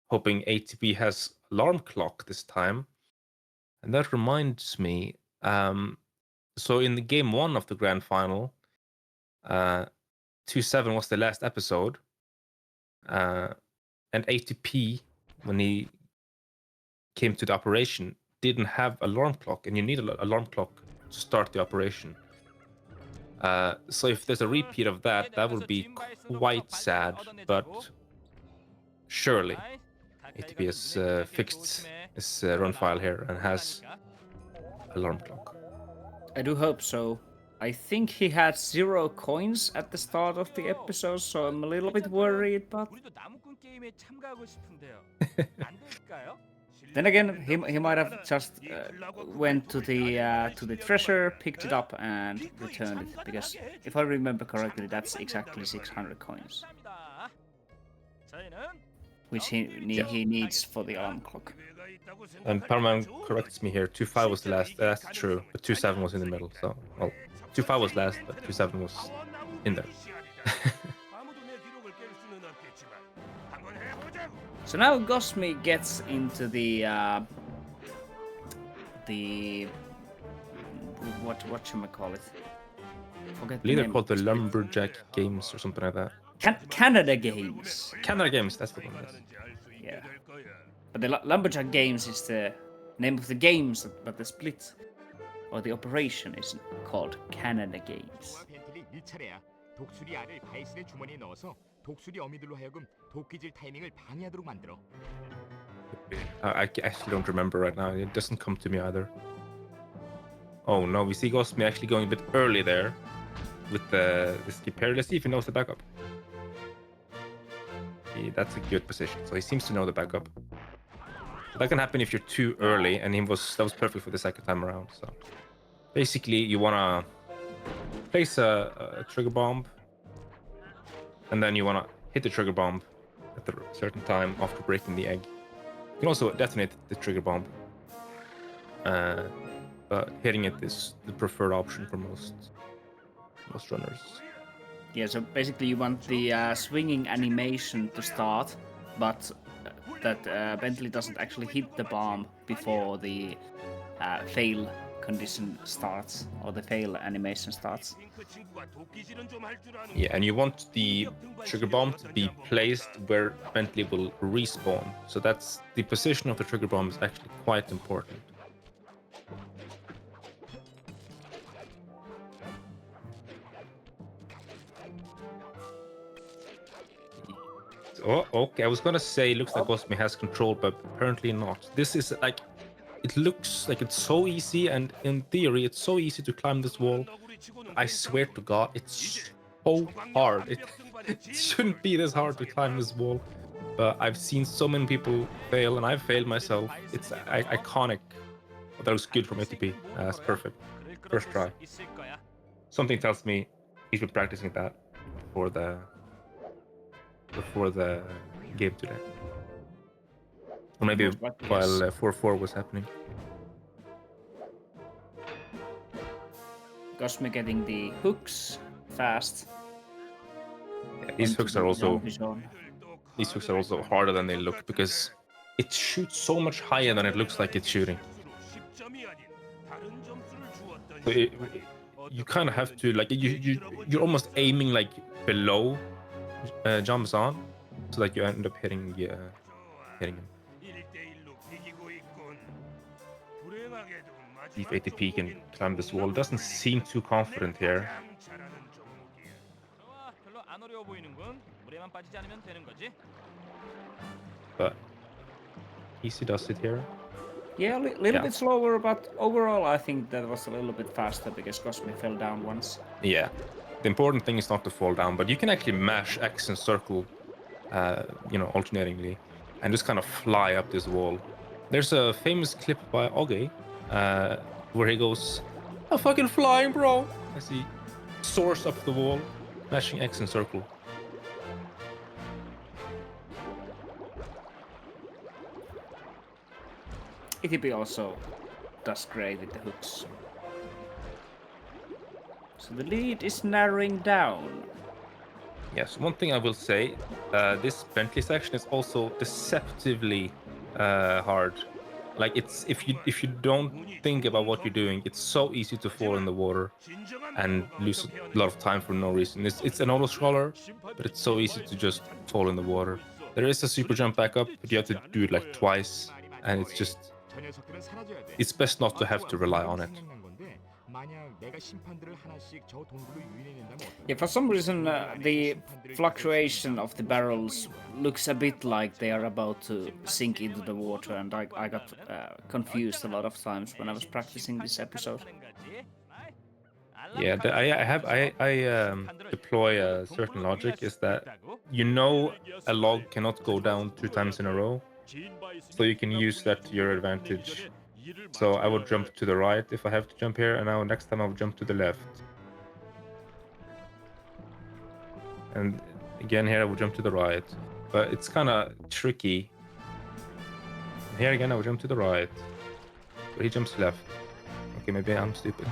Speaker 1: hoping ATP has alarm clock this time. And that reminds me, so in the game 1 of the grand final, 2-7 was the last episode, and ATP, when he came to the operation, didn't have alarm clock, and you need an alarm clock to start the operation. So if there's a repeat of that, that would be quite sad, but surely ATP has fixed his run file here and has alarm clock.
Speaker 2: I do hope so. I think he had 0 coins at the start of the episode, so I'm a little bit worried, but
Speaker 4: 우리도 나무꾼 게임에 참가하고 싶은데요. 안 될까요?
Speaker 2: then again, he might have just went to the treasure, picked it up, and returned it. Because if I remember correctly, that's exactly 600 coins, which he needs for the alarm clock.
Speaker 1: And Parman corrects me here. 2-5 was the last. That's true, but 2-7 was in the middle. So, well, 2-5 was last, but 2-7 was in there.
Speaker 2: So now Gosmi gets into the whatchamacallit? Forget the
Speaker 1: Either
Speaker 2: name.
Speaker 1: called the Lumberjack Games or something like that.
Speaker 2: Canada Games.
Speaker 1: Canada Games, that's the one. Yes.
Speaker 2: Yeah. But the Lumberjack Games is the name of the games, but the split or the operation is called Canada Games.
Speaker 9: 벤틀리 1차례야. 독수리 알을 바이슨의 주머니에 넣어서 독수리 어미들로 하여금 도끼질 타이밍을 방해하도록 만들어.
Speaker 1: I actually don't remember right now. It doesn't come to me either. Oh no, we see Gosmi actually going a bit early there with the skip here. Let's see if he knows the backup. That's a good position. So he seems to know the backup. That can happen if you're too early, and that was perfect for the second time around. So basically, you wanna place a trigger bomb, and then you wanna hit the trigger bomb at a certain time after breaking the egg. You can also detonate the trigger bomb, but hitting it is the preferred option for most runners.
Speaker 2: Yeah, so basically you want the swinging animation to start, but that Bentley doesn't actually hit the bomb before the fail condition starts, or the fail animation starts.
Speaker 1: Yeah, and you want the trigger bomb to be placed where Bentley will respawn. So that's the position of the trigger bomb is actually quite important. Oh, okay. I was gonna say it looks like Gosmi has control, but apparently not. This is like, it looks like it's so easy, and in theory, it's so easy to climb this wall. I swear to God, it's so hard. It shouldn't be this hard to climb this wall, but I've seen so many people fail, and I've failed myself. It's iconic. But that looks good from ATP. That's perfect. First try. Something tells me he's been practicing that before the game today. Or maybe while 4-4 was happening.
Speaker 2: Gosmi getting the hooks fast.
Speaker 1: Yeah, these hooks are also harder than they look, because it shoots so much higher than it looks like it's shooting. So you kind of have to, like, you're almost aiming like below jumps on, so that you end up hitting him. If ATP can climb this wall, doesn't seem too confident here. But easy does it here.
Speaker 2: Yeah, a little bit slower, but overall I think that was a little bit faster because Gosmi fell down once.
Speaker 1: Yeah. The important thing is not to fall down, but you can actually mash X and circle, alternatingly, and just kind of fly up this wall. There's a famous clip by Oge, where he goes, "I'm fucking flying, bro!" as he soars up the wall, mashing X and circle.
Speaker 2: ATP also does great with the hooks. So the lead is narrowing down.
Speaker 1: Yes, one thing I will say, this Bentley section is also deceptively hard. Like it's if you don't think about what you're doing, it's so easy to fall in the water and lose a lot of time for no reason. It's an auto scroller, but it's so easy to just fall in the water. There is a super jump back up, but you have to do it like twice, and it's just it's best not to have to rely on it.
Speaker 2: Yeah, for some reason the fluctuation of the barrels looks a bit like they are about to sink into the water, and I got confused a lot of times when I was practicing this episode.
Speaker 1: Yeah, I deploy a certain logic is that a log cannot go down 2 times in a row, so you can use that to your advantage. So I would jump to the right if I have to jump here, and now next time I will jump to the left. And again here I will jump to the right, but it's kind of tricky. And here again I will jump to the right, but he jumps left. Okay, maybe I'm stupid.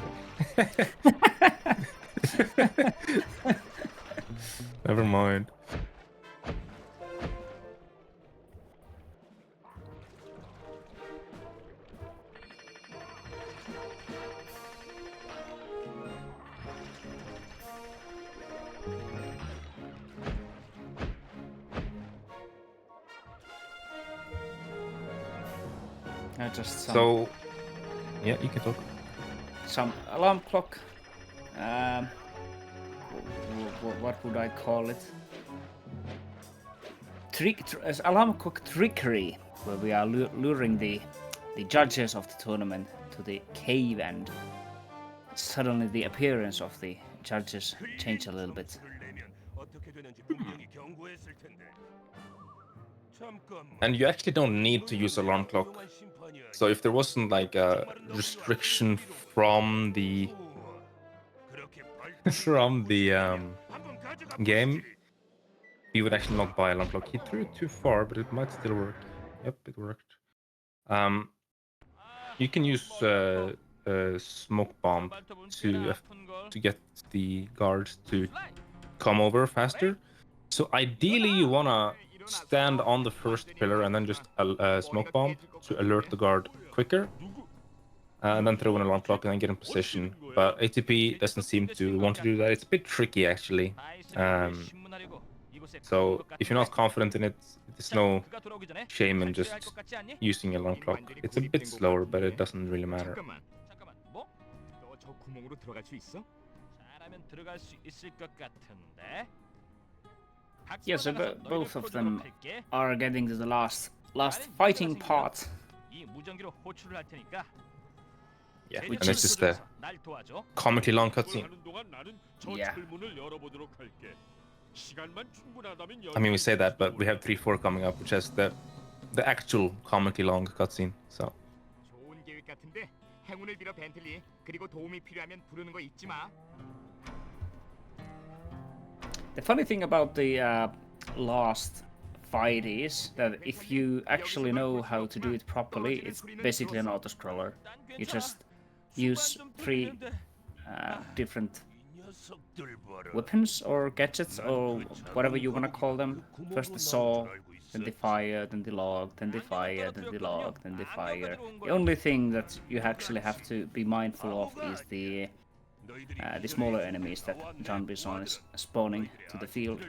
Speaker 1: Never mind.
Speaker 2: Just
Speaker 1: So, yeah, you can talk.
Speaker 2: some alarm clock. What would I call it? Alarm clock trickery, where we are luring the judges of the tournament to the cave, and suddenly the appearance of the judges change a little bit.
Speaker 1: And you actually don't need to use alarm clock. So if there wasn't like a restriction from the game, we would actually not buy alarm clock. He threw it too far, but it might still work. Yep, it worked. You can use smoke bomb to get the guards to come over faster. So ideally, you wanna stand on the first pillar and then just smoke bomb to alert the guard quicker, and then throw an alarm clock and then get in position. But ATP doesn't seem to want to do that. It's a bit tricky actually. So if you're not confident in it, there's no shame in just using alarm clock. It's a bit slower, but it doesn't really matter.
Speaker 2: Yeah, so both of them are getting to the last fighting part.
Speaker 1: Yeah, and this is the comically long cutscene.
Speaker 2: Yeah.
Speaker 1: I mean, we say that, but we have 3-4 coming up, which has the actual comically long cutscene. So.
Speaker 9: 좋은 계획 같은데 행운을 빌어 벤틀리. 그리고 도움이 필요하면 부르는 거 잊지 마.
Speaker 2: The funny thing about the last fight is that if you actually know how to do it properly, it's basically an auto-scroller. You just use 3 different weapons or gadgets or whatever you want to call them. First the saw, then the fire, then the log, then the fire, then the log, then the fire. The only thing that you actually have to be mindful of is the smaller enemies that John Bison is spawning to the field.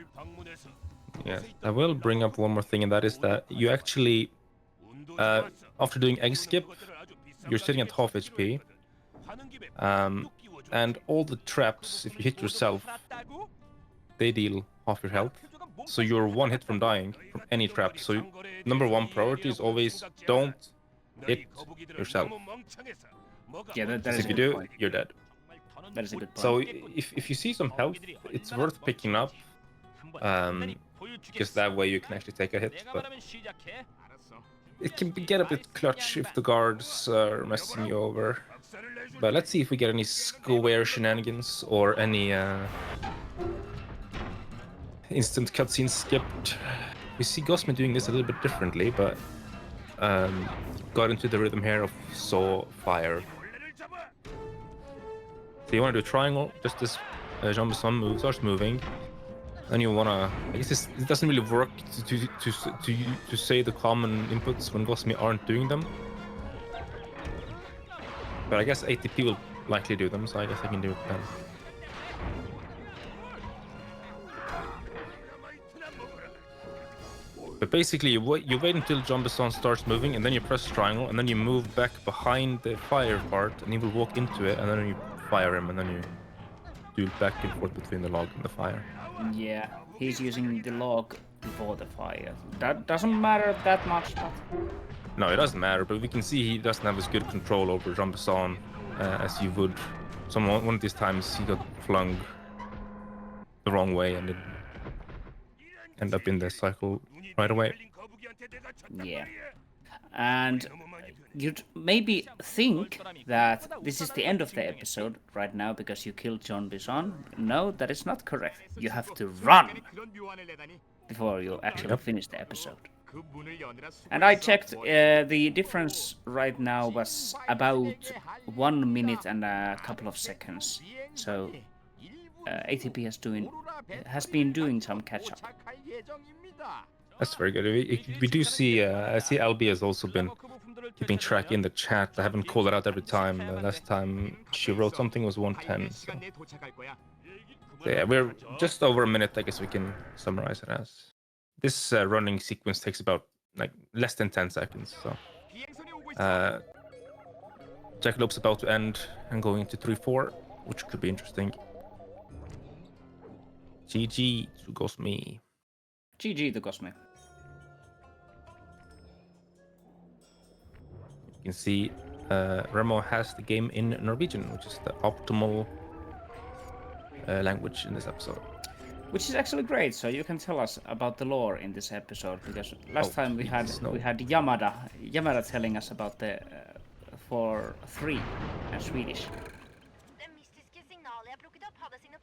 Speaker 1: Yeah, I will bring up one more thing, and that is that you actually, after doing egg skip, you're sitting at half HP, and all the traps, if you hit yourself, they deal half your health. So you're 1 hit from dying from any trap. So number 1 priority is always don't hit yourself.
Speaker 2: Yeah, that
Speaker 1: Because
Speaker 2: is
Speaker 1: if you
Speaker 2: a good
Speaker 1: do,
Speaker 2: point.
Speaker 1: you're dead.
Speaker 2: That is a good point.
Speaker 1: So if you see some health, it's worth picking up, because that way you can actually take a hit. But it can get a bit clutch if the guards are messing you over. But let's see if we get any square shenanigans or any instant cutscenes skipped. We see Gosman doing this a little bit differently, but got into the rhythm here of saw fire. So you want to do a triangle, just as Jean Besson starts moving. then you wanna. I guess it doesn't really work to say the common inputs when Gosmi aren't doing them. But I guess ATP will likely do them, so I guess I can do it then. But basically, you wait until John Besson starts moving, and then you press triangle, and then you move back behind the fire part, and he will walk into it, and then you fire him, and then you do back and forth between the log and the fire.
Speaker 2: Yeah, he's using the log before the fire. That doesn't matter that much, but...
Speaker 1: No, it doesn't matter, but we can see he doesn't have as good control over Jean Besson as you would. One of these times he got flung the wrong way and it end up in the cycle right away.
Speaker 2: Yeah. And you'd maybe think that this is the end of the episode right now because you killed John Bison. No, that is not correct. You have to run before you actually finish the episode. And I checked, the difference right now was about 1 minute and a couple of seconds. So ATP has been doing some catch-up.
Speaker 1: That's very good. We do see, I see Albi has also been keeping track in the chat. I haven't called it out every time. Last time she wrote something was 1:10. So yeah, we're just over a minute, I guess we can summarize it as. This running sequence takes about like less than 10 seconds. So Jackalopes about to end and going into 3-4, which could be interesting. GG to Gosmi.
Speaker 2: GG to Gosmi.
Speaker 1: You can see Remo has the game in Norwegian, which is the optimal language in this episode.
Speaker 2: Which is actually great, so you can tell us about the lore in this episode, because last time we had Yamada telling us about the 4-3 in Swedish.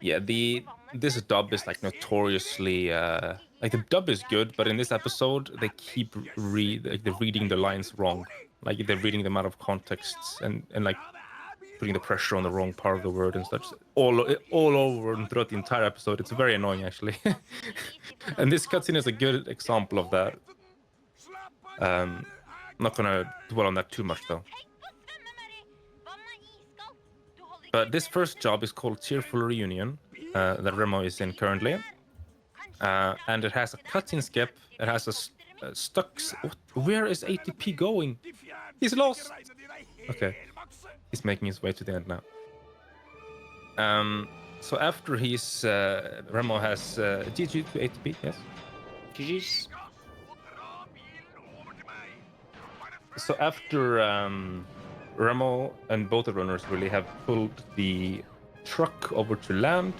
Speaker 1: Yeah, this dub is like notoriously like the dub is good, but in this episode they keep they're reading the lines wrong, like they're reading them out of context and like putting the pressure on the wrong part of the word and such all over and throughout the entire episode. It's very annoying actually. And this cutscene is a good example of that. I'm not gonna dwell on that too much though. But this first job is called Cheerful Reunion, that Remo is in currently. And it has a cutscene skip. It has a stuck... Where is ATP going? He's lost! Okay. He's making his way to the end now. So after he's... Remo has... GG to ATP, yes?
Speaker 2: GG's.
Speaker 1: So after... Remo and both the runners really have pulled the truck over to land.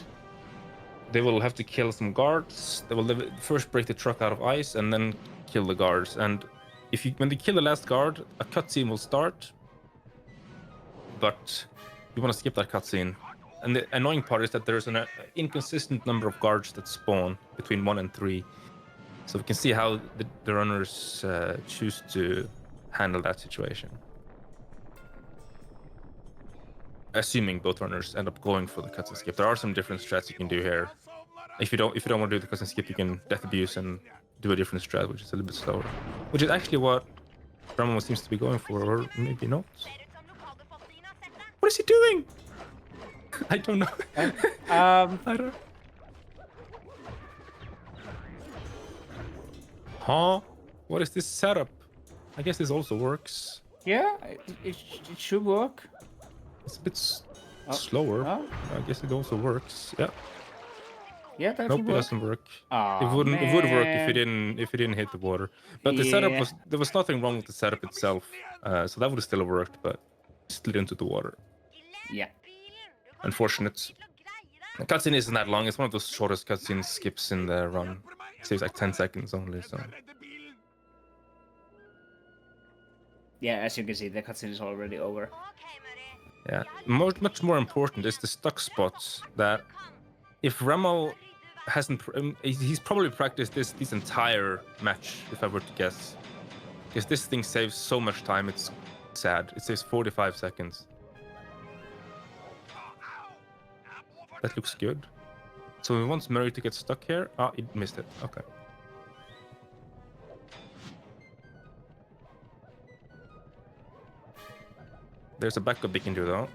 Speaker 1: They will have to kill some guards. They will first break the truck out of ice and then kill the guards. And when they kill the last guard, a cutscene will start. But you want to skip that cutscene. And the annoying part is that there's an inconsistent number of guards that spawn between 1 and 3. So we can see how the runners choose to handle that situation. Assuming both runners end up going for the cutscene skip. There are some different strats you can do here. If you don't want to do the cutscene skip, you can death abuse and do a different strat, which is a little bit slower. Which is actually what Ramo seems to be going for, or maybe not. What is he doing? I don't know.
Speaker 2: Um,
Speaker 1: I don't. Huh? What is this setup? I guess this also works.
Speaker 2: yeah, it should work.
Speaker 1: It's a bit slower.
Speaker 2: Oh.
Speaker 1: I guess it also works. Yeah.
Speaker 2: Yeah, that
Speaker 1: Nope,
Speaker 2: should
Speaker 1: it
Speaker 2: work.
Speaker 1: doesn't work.
Speaker 2: Aw,
Speaker 1: It would work if it
Speaker 2: man.
Speaker 1: didn't hit the water. But the setup
Speaker 2: Yeah.
Speaker 1: there was nothing wrong with the setup itself. So that would have still worked, but it slid into the water.
Speaker 2: Yeah.
Speaker 1: Unfortunate. The cutscene isn't that long. It's one of those shortest cutscene skips in the run. It saves like 10 seconds only, so.
Speaker 2: Yeah, as you can see, the cutscene is already over.
Speaker 1: Yeah. Much more important is the stuck spots that if Remo hasn't... he's probably practiced this entire match, if I were to guess. Because this thing saves so much time, it's sad. It saves 45 seconds. That looks good. So he wants Murray to get stuck here. Ah, he missed it. Okay. There's a backup they can do though.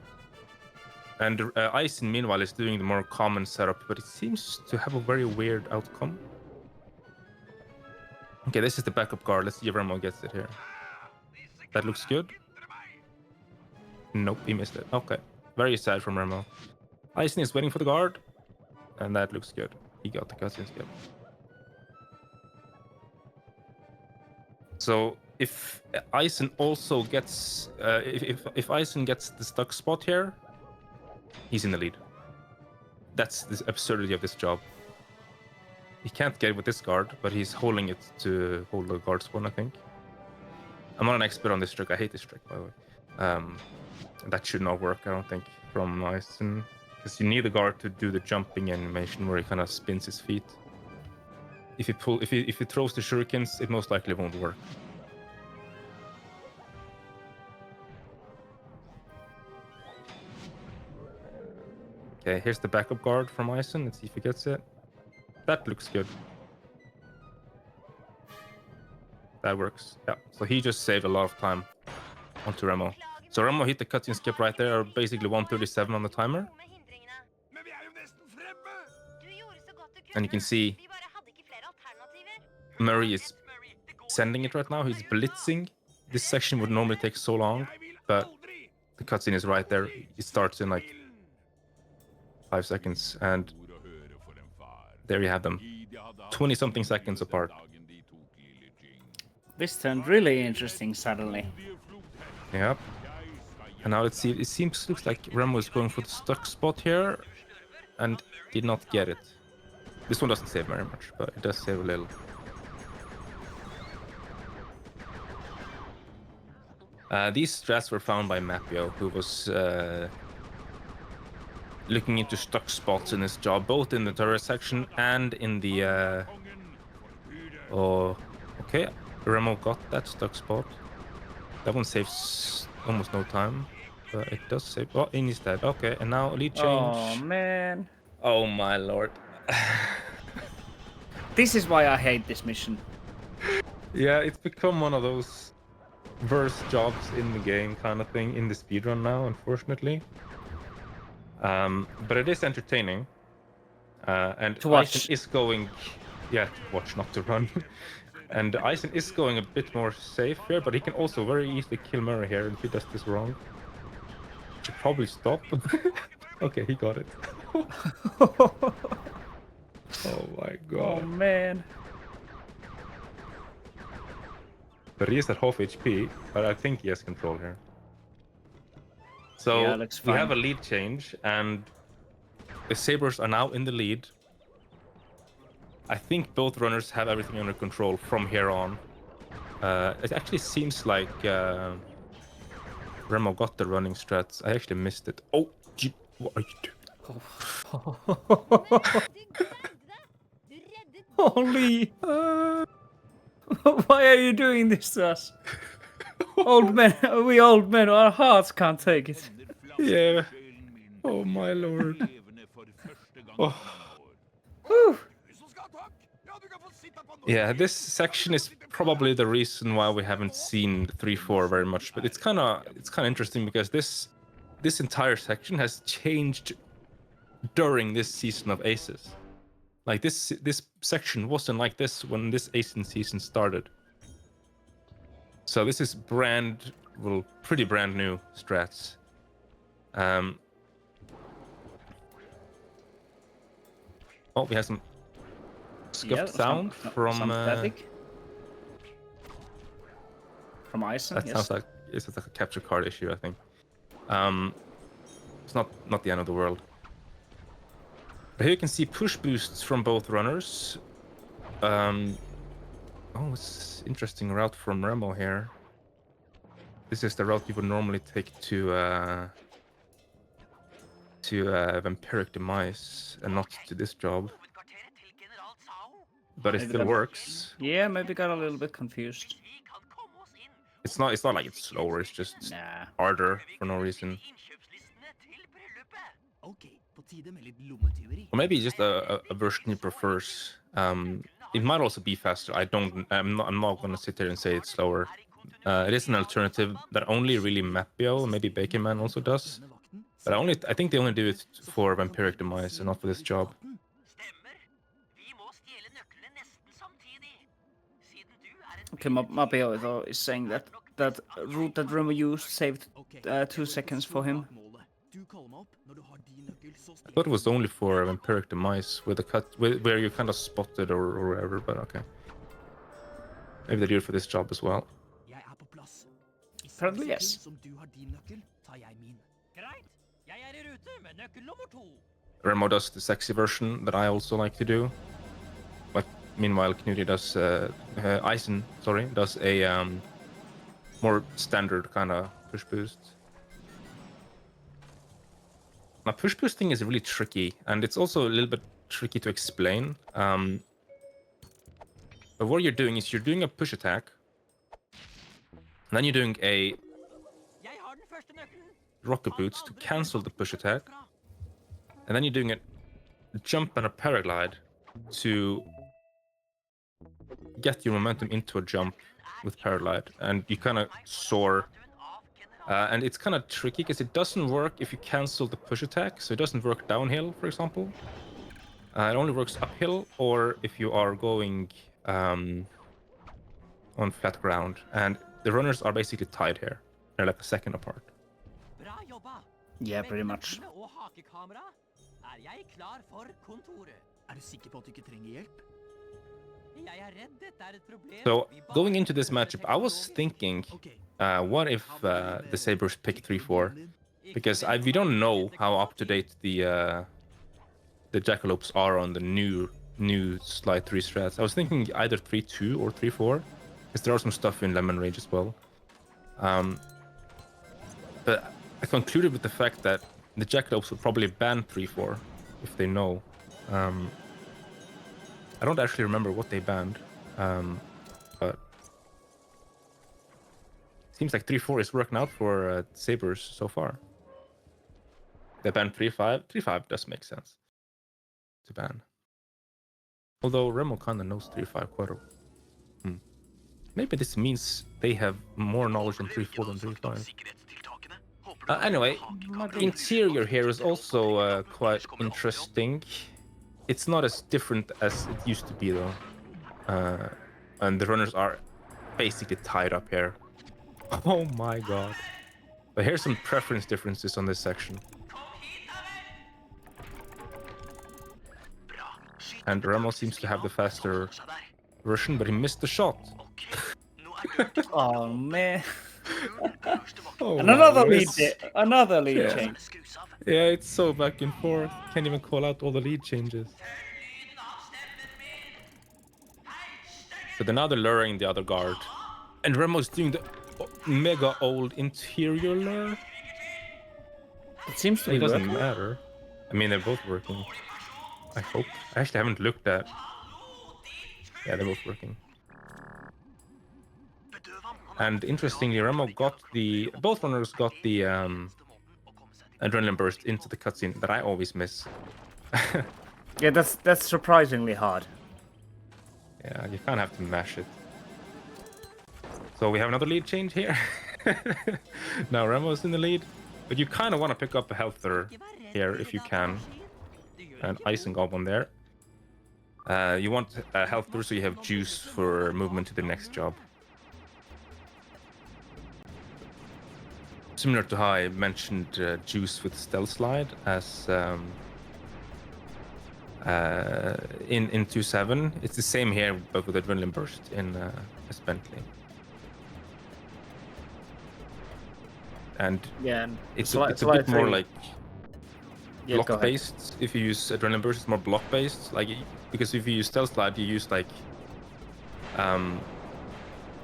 Speaker 1: And Ison, meanwhile, is doing the more common setup, but it seems to have a very weird outcome. Okay, this is the backup guard. Let's see if Remo gets it here. That looks good. Nope, he missed it. Okay. Very sad from Remo. Ison is waiting for the guard. And that looks good. He got the cutscene skip. So if Ison also gets... if Ison gets the stuck spot here, he's in the lead. That's the absurdity of this job. He can't get it with this guard, but he's holding it to hold the guard spawn, I think. I'm not an expert on this trick. I hate this trick, by the way. That should not work, I don't think, from Ison. Because you need the guard to do the jumping animation where he kind of spins his feet. If he throws the shurikens, it most likely won't work. Okay, here's the backup guard from Ison. Let's see if he gets it. That looks good. That works. Yeah. So he just saved a lot of time onto Remo. So Remo hit the cutscene skip right there, basically 137 on the timer. And you can see Murray is sending it right now. He's blitzing. This section would normally take so long, but the cutscene is right there. It starts in like 5 seconds, and there you have them. 20-something seconds apart.
Speaker 2: This turned really interesting suddenly.
Speaker 1: Yep. And now let's see. It looks like Remo is going for the stuck spot here, and did not get it. This one doesn't save very much, but it does save a little. These strats were found by Mapio, who was looking into stuck spots in his job, both in the turret section and in the... Oh, okay. Remo got that stuck spot. That one saves almost no time, but it does save... Oh, and he's dead. Okay, and now lead change.
Speaker 2: Oh, man.
Speaker 1: Oh, my lord.
Speaker 2: This is why I hate this mission.
Speaker 1: Yeah, it's become one of those worst jobs in the game kind of thing in the speedrun now, unfortunately. But it is entertaining. And
Speaker 2: to watch.
Speaker 1: Ison is going... Yeah, to watch, not to run. And Ison is going a bit more safe here, but he can also very easily kill Murray here if he does this wrong. Should probably stop. Okay, he got it. Oh my god.
Speaker 2: Oh man.
Speaker 1: But he is at half HP, but I think he has control here. So
Speaker 2: Yeah,
Speaker 1: we have a lead change, and the Sabres are now in the lead. I think both runners have everything under control from here on. It actually seems like Remo got the running strats. I actually missed it. Oh, gee, what are you doing?
Speaker 2: Holy! Why are you doing this to us? Old men, we old men, our hearts can't take it.
Speaker 1: Yeah. Oh my lord. Oh.
Speaker 2: Whew.
Speaker 1: Yeah, this section is probably the reason why we haven't seen 3-4 very much, but it's kind of interesting because this entire section has changed during this season of ACES. Like this section wasn't like this when this ACES season started. So this is pretty brand new strats. Oh, we have some scuffed sound from
Speaker 2: static. From Ison.
Speaker 1: That sounds like it's like a capture card issue, I think. It's not the end of the world. But here you can see push boosts from both runners. Oh, it's interesting route from Remo here. This is the route you would normally take to Vampiric Demise, and not to this job. But it still works.
Speaker 2: Yeah, maybe got a little bit confused.
Speaker 1: It's not like it's slower. It's just harder for no reason.
Speaker 4: Okay, but
Speaker 1: Or maybe just a version he prefers. It might also be faster. I'm not gonna sit here and say it's slower. It is an alternative that only really Mapio, maybe Bacon Man also does. But I think they only do it for Vampiric Demise and not for this job.
Speaker 2: Okay, Mapio is saying that route that Remo used saved 2 seconds for him.
Speaker 1: I thought it was only for Vampiric Demise with the cut where you kind of spotted or whatever, but okay. Maybe they do it for this job as well.
Speaker 2: Apparently, yes.
Speaker 1: Remo does the sexy version that I also like to do. But meanwhile, Knuti does Eisen, does a more standard kind of push boost. Now, push boosting is really tricky, and it's also a little bit tricky to explain. But what you're doing is you're doing a push attack, and then you're doing a rocket boots to cancel the push attack, and then you're doing a jump and a paraglide to get your momentum into a jump with paraglide, and you kind of soar. And it's kind of tricky because it doesn't work if you cancel the push attack, so it doesn't work downhill, for example. It only works uphill or if you are going on flat ground. And the runners are basically tied here. They're like a second apart.
Speaker 2: Yeah, pretty much.
Speaker 1: So going into this matchup, I was thinking, what if the Sabres pick 3-4? Because we don't know how up to date the Jackalopes are on the new Slide 3 strats. I was thinking either 3-2 or 3-4, because there are some stuff in Lemon Rage as well. But I concluded with the fact that the Jackalopes will probably ban 3-4 if they know. I don't actually remember what they banned, but it seems like 3-4 is working out for Sabres so far. They banned 3-5. 3-5 does make sense to ban. Although Remo kind of knows 3-5 quite a... Maybe this means they have more knowledge on 3-4 than 3-5. Anyway, the interior here is also quite interesting. It's not as different as it used to be, though. And the runners are basically tied up here. Oh my god. But here's some preference differences on this section. And Remo seems to have the faster version, but he missed the shot.
Speaker 2: Oh man.
Speaker 1: Oh,
Speaker 2: And another
Speaker 1: wow.
Speaker 2: lead change.
Speaker 1: Yeah, it's so back and forth. Can't even call out all the lead changes. So now they're luring the other guard. And Remo's doing the mega old interior lure.
Speaker 2: It seems to be
Speaker 1: It doesn't
Speaker 2: working.
Speaker 1: matter. I mean, they're both working. I hope. I actually haven't looked at... Yeah, they're both working. And interestingly, Remo got the... Both runners got the adrenaline burst into the cutscene that I always miss.
Speaker 2: Yeah, that's surprisingly hard.
Speaker 1: Yeah, you kind of have to mash it. So we have another lead change here. Now Remo's in the lead, but you kind of want to pick up a healther here if you can. And Icing got one there. You want a healther so you have juice for movement to the next job. Similar to how I mentioned juice with Stealth Slide as in 2.7. It's the same here, but with Adrenaline Burst in Bentley. And
Speaker 2: yeah,
Speaker 1: it's a bit more like block-based. If you use Adrenaline Burst, it's more block-based. Like, because if you use Stealth Slide, you use like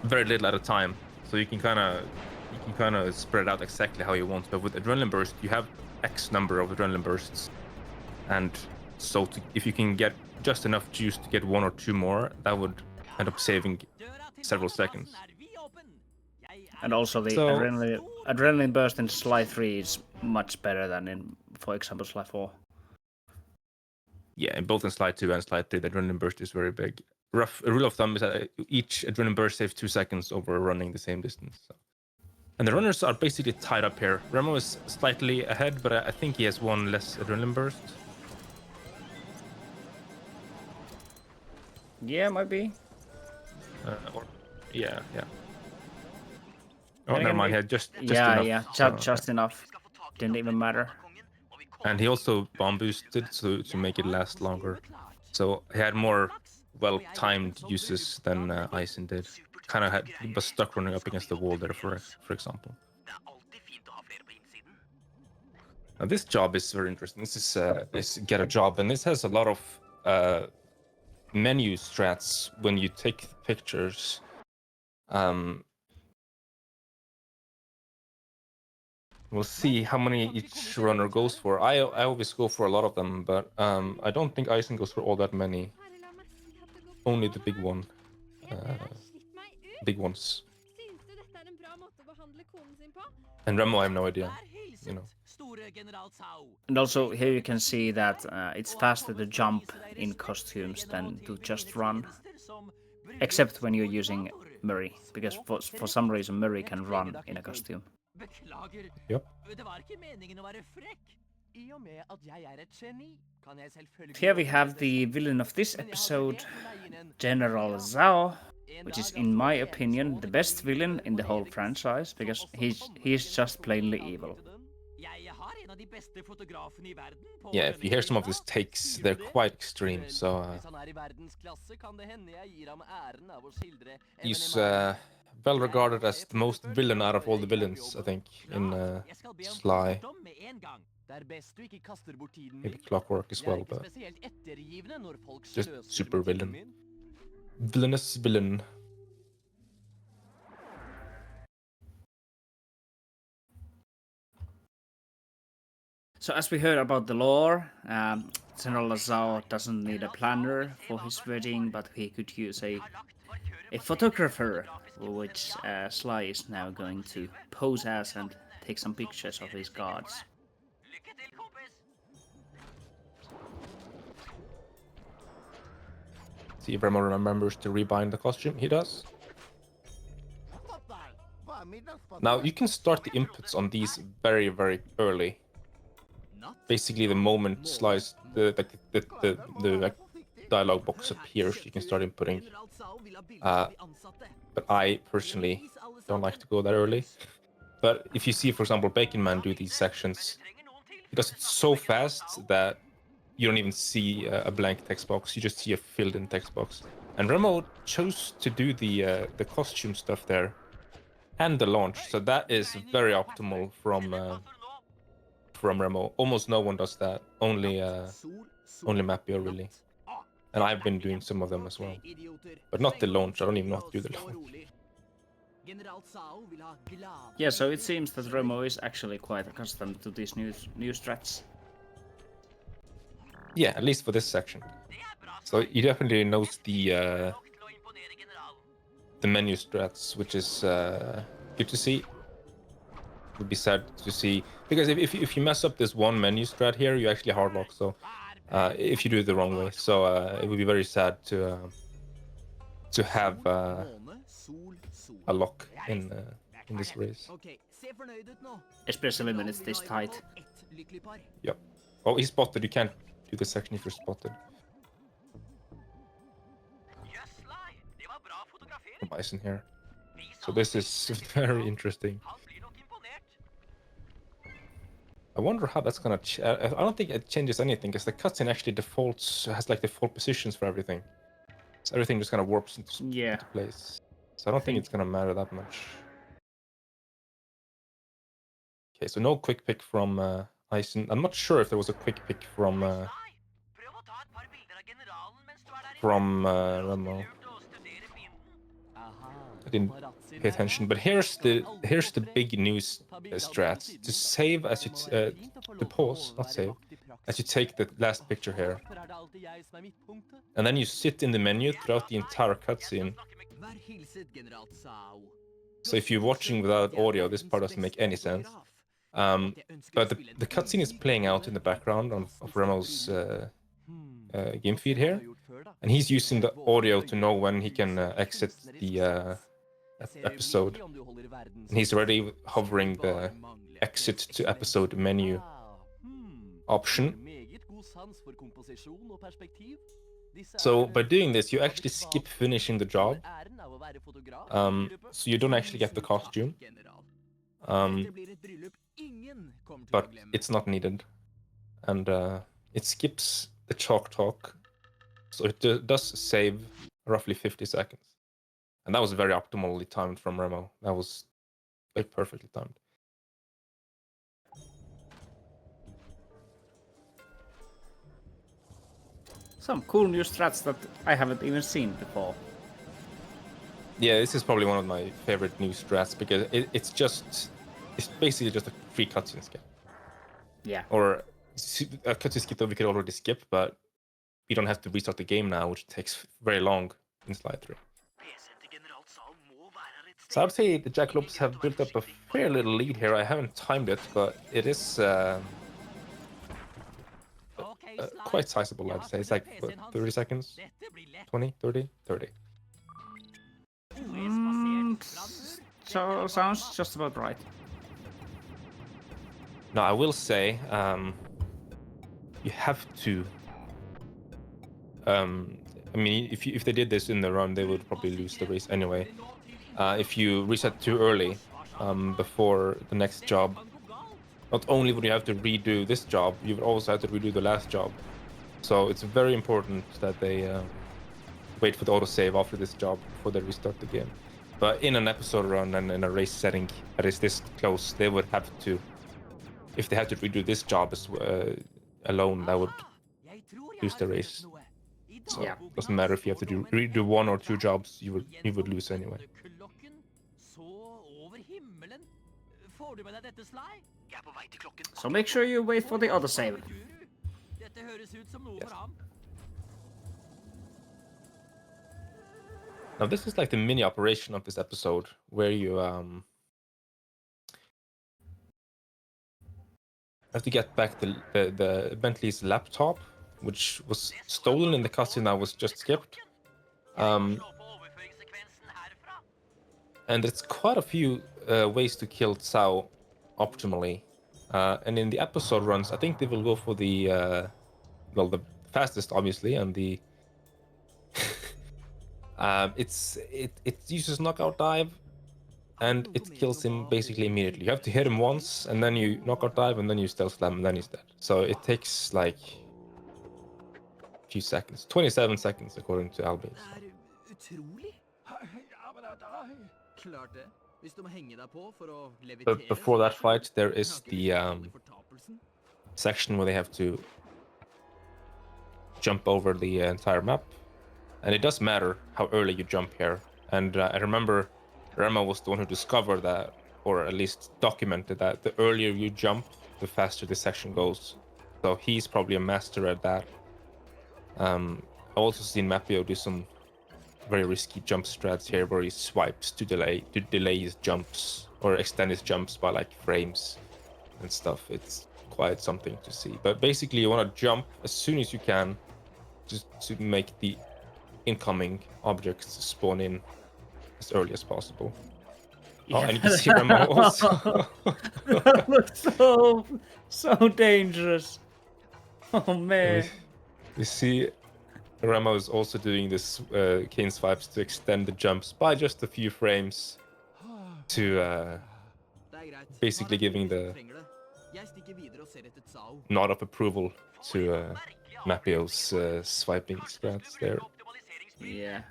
Speaker 1: very little at a time, so you can kind of spread out exactly how you want. But with Adrenaline Burst, you have X number of Adrenaline Bursts, and so if you can get just enough juice to get 1 or 2 more, that would end up saving several seconds.
Speaker 2: And also the adrenaline burst in Slide 3 is much better than in, for example, Slide 4.
Speaker 1: Yeah, in both in slide 2 and slide 3, the adrenaline burst is very big. A rule of thumb is that each adrenaline burst saves 2 seconds over running the same distance. So. And the runners are basically tied up here. Remo is slightly ahead, but I think he has one less adrenaline burst.
Speaker 2: Yeah, might be.
Speaker 1: Yeah. Oh, never mind. Just
Speaker 2: yeah,
Speaker 1: enough.
Speaker 2: Just enough. Didn't even matter.
Speaker 1: And he also bomb boosted to make it last longer. So he had more well-timed uses than Eisen did. Kind of was stuck running up against the wall there, for example. Now this job is very interesting. This is get a job, and this has a lot of menu strats when you take pictures. We'll see how many each runner goes for. I always go for a lot of them, but I don't think Eisen goes for all that many. Only the big one. Big ones. And Remo, I have no idea. You know.
Speaker 2: And also here you can see that it's faster to jump in costumes than to just run. Except when you're using Murray, because for some reason Murray can run in a costume.
Speaker 1: Yep.
Speaker 2: Here we have the villain of this episode, General Zhao, which is, in my opinion, the best villain in the whole franchise, because he's just plainly evil.
Speaker 1: Yeah, if you hear some of his takes, they're quite extreme, so... he's well regarded as the most villain out of all the villains, I think, in Sly. Maybe Clockwork as well, but... just super villain. Villainous villain.
Speaker 2: So as we heard about the lore, General Zhao doesn't need a planner for his wedding, but he could use a photographer, which Sly is now going to pose as and take some pictures of his guards.
Speaker 1: See if Remo remembers to rebind the costume. He does. Now you can start the inputs on these very, very early. Basically, the moment Sly's the dialogue box appears, you can start inputting. But I personally don't like to go that early. But if you see, for example, Bacon Man do these sections, he does it so fast that you don't even see a blank text box. You just see a filled-in text box. And Remo chose to do the costume stuff there and the launch, so that is very optimal from Remo. Almost no one does that. Only Mapio really. And I've been doing some of them as well, but not the launch. I don't even know how to do the launch.
Speaker 2: Yeah, so it seems that Remo is actually quite accustomed to these new strats.
Speaker 1: Yeah, at least for this section. So he definitely knows the menu strats, which is good to see. It would be sad to see, because if you mess up this one menu strat here, you actually hardlock. So if you do it the wrong way, so it would be very sad to have a lock in this race.
Speaker 2: Especially when it's this tight.
Speaker 1: Yep. Oh, he's spotted. You can't do this section if you're spotted. Bison here. So this is very interesting. I wonder how that's gonna. I don't think it changes anything, because the cutscene actually has like default positions for everything. So everything just kind of warps into place. So I don't think it's gonna matter that much. Okay, so no quick pick from Eisen. I'm not sure if there was a quick pick from Remo. I didn't pay attention, but here's the big news strats. To save as you to pause, not save, as you take the last picture here, and then you sit in the menu throughout the entire cutscene. So if you're watching without audio, this part doesn't make any sense. But the cutscene is playing out in the background of Remo's game feed here, and he's using the audio to know when he can exit the episode. And he's already hovering the exit to episode menu option. So by doing this, you actually skip finishing the job. So you don't actually get the costume. But it's not needed. And it skips the chalk talk. So it does save roughly 50 seconds. And that was very optimally timed from Remo. That was like perfectly timed.
Speaker 2: Some cool new strats that I haven't even seen before.
Speaker 1: Yeah, this is probably one of my favorite new strats because it's basically just a free cutscene skip.
Speaker 2: Yeah.
Speaker 1: Or a cutscene skip that we could already skip, but we don't have to restart the game now, which takes very long in slide through. So I would say the Jackalopes have built up a fair little lead here. I haven't timed it, but it is quite sizable, I'd say. It's like, what, 30 seconds? 20, 30, 30.
Speaker 2: So sounds just about right.
Speaker 1: Now, I will say, you have to... I mean, if they did this in the run, they would probably lose the race anyway. If you reset too early before the next job, not only would you have to redo this job, you would also have to redo the last job. So it's very important that they wait for the autosave after this job before they restart the game. But in an episode run and in a race setting that is this close, they would have to, if they had to redo this job alone, that would lose the race. So
Speaker 2: Yeah.
Speaker 1: it doesn't matter if you have to redo 1 or 2 jobs, you would lose anyway.
Speaker 2: So make sure you wait for the autosave.
Speaker 1: Yes. Now this is like the mini operation of this episode, where you have to get back the Bentley's laptop, which was stolen in the cutscene that was just skipped. And it's quite a few ways to kill Tsao optimally. And in the episode runs, I think they will go for the the fastest, obviously, and the it uses knockout dive, and it kills him basically immediately. You have to hit him once, and then you knockout dive, and then you stealth slam, and then he's dead. So it takes like a few seconds, 27 seconds according to Albin. But before that fight, there is the section where they have to jump over the entire map. And it does matter how early you jump here. And I remember Rema was the one who discovered that, or at least documented that, the earlier you jump, the faster the section goes. So he's probably a master at that. I've also seen Mapio do some very risky jump strats here, where he swipes to delay his jumps or extend his jumps by like frames and stuff. It's quite something to see. But basically, you want to jump as soon as you can, just to make the incoming objects spawn in as early as possible. Yeah. Oh, and you can see Remo also.
Speaker 2: That looks so dangerous. Oh man.
Speaker 1: We see Remo is also doing this cane swipes to extend the jumps by just a few frames, to basically giving the nod of approval to Mapio's swiping strats there.
Speaker 2: Yeah.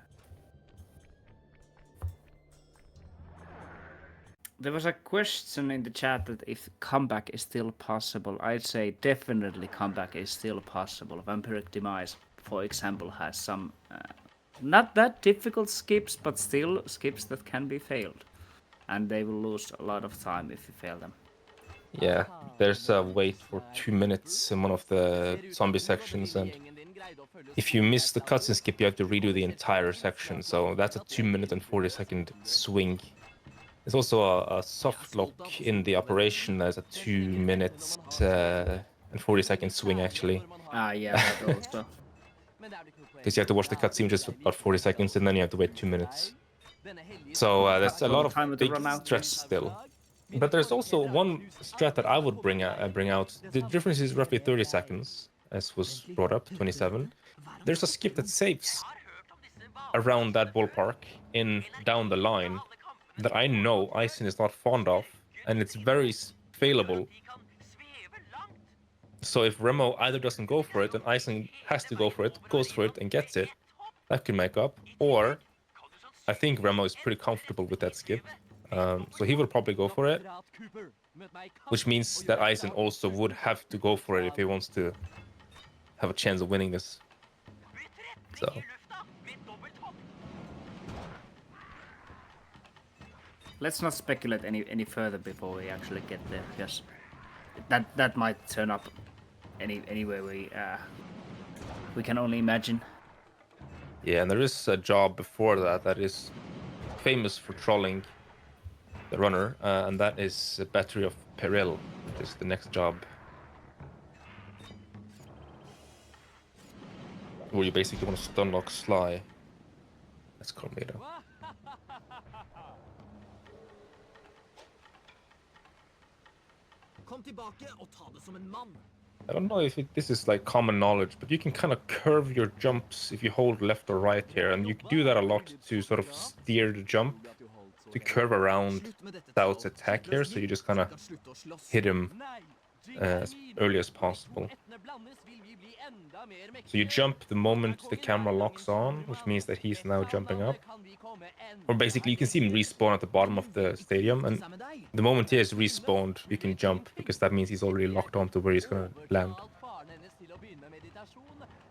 Speaker 2: There was a question in the chat that if comeback is still possible. I'd say definitely comeback is still possible. Vampiric Demise, for example, has some not that difficult skips, but still skips that can be failed. And they will lose a lot of time if you fail them.
Speaker 1: Yeah, there's a wait for 2 minutes in one of the zombie sections, and if you miss the cutscene skip, you have to redo the entire section. So that's a 2 minute and 40 second swing. There's also a soft lock in the operation. There's a 2 minutes and 40 second swing, actually.
Speaker 2: Ah, yeah, that also.
Speaker 1: because you have to watch the cutscene just about 40 seconds, and then you have to wait 2 minutes. So that's a lot of
Speaker 2: time to
Speaker 1: big
Speaker 2: run out.
Speaker 1: stress still. But there's also one strat that I would bring out. The difference is roughly 30 seconds, as was brought up, 27. There's a skip that saves around that ballpark in down the line that I know Eisen is not fond of, and it's very failable. So if Remo either doesn't go for it and Eisen has to go for it, goes for it and gets it, that can make up. Or I think Remo is pretty comfortable with that skip, so he will probably go for it, which means that Eisen also would have to go for it if he wants to have a chance of winning this. So
Speaker 2: let's not speculate any further before we actually get there, because that might turn up anywhere we can only imagine.
Speaker 1: yeah, and there is a job before that is famous for trolling the runner, and that is a Battery of Peril, which is the next job. Where you basically want to stunlock Sly. That's Cornado.
Speaker 5: Kom tillbaka och ta det som en man.
Speaker 1: I don't know if this is like common knowledge, but you can kind of curve your jumps if you hold left or right here, and you can do that a lot to sort of steer the jump to curve around Stout's attack here, so you just kind of hit him as early as possible. So you jump the moment the camera locks on, which means that he's now jumping up. Or basically, you can see him respawn at the bottom of the stadium, and the moment he is respawned, you can jump, because that means he's already locked on to where he's going to land.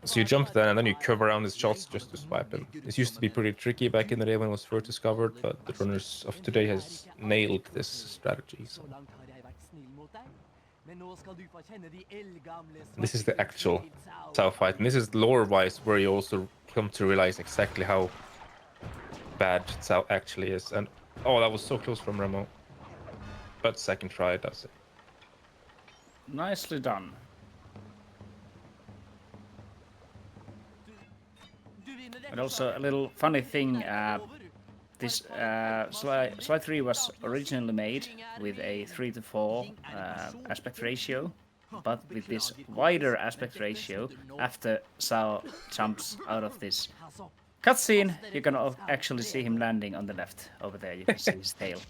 Speaker 1: So you jump then, and then you curve around his shots just to swipe him. This used to be pretty tricky back in the day when it was first discovered, but the runners of today has nailed this strategy. So. This is the actual Tao fight, and this is lore-wise where you also come to realize exactly how bad Tao actually is. And oh, that was so close from Remo, but second try does it.
Speaker 2: Nicely done. And also a little funny thing, this Sly 3 was originally made with a 3:4 aspect ratio, but with this wider aspect ratio, after Sao jumps out of this cutscene, you can actually see him landing on the left over there. You can see his tail.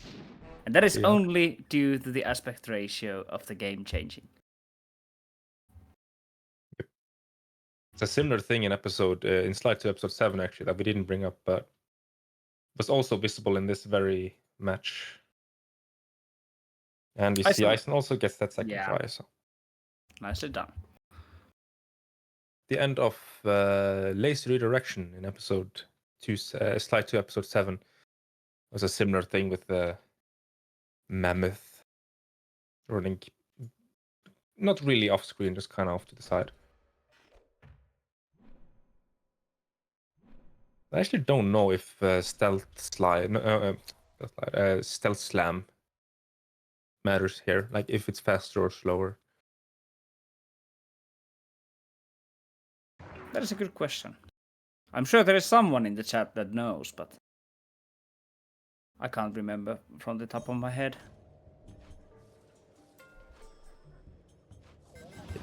Speaker 2: And that is only due to the aspect ratio of the game changing.
Speaker 1: It's a similar thing in in Slide 2, episode 7, actually, that we didn't bring up, but was also visible in this very match. And you see Eisen also gets that second try. So.
Speaker 2: Nicely done.
Speaker 1: The end of Lazy Redirection in episode 2, Slide 2, episode 7 was a similar thing with the mammoth running, not really off screen, just kind of off to the side. I actually don't know if Stealth Slam matters here, like if it's faster or slower.
Speaker 2: That is a good question. I'm sure there is someone in the chat that knows, but I can't remember from the top of my head.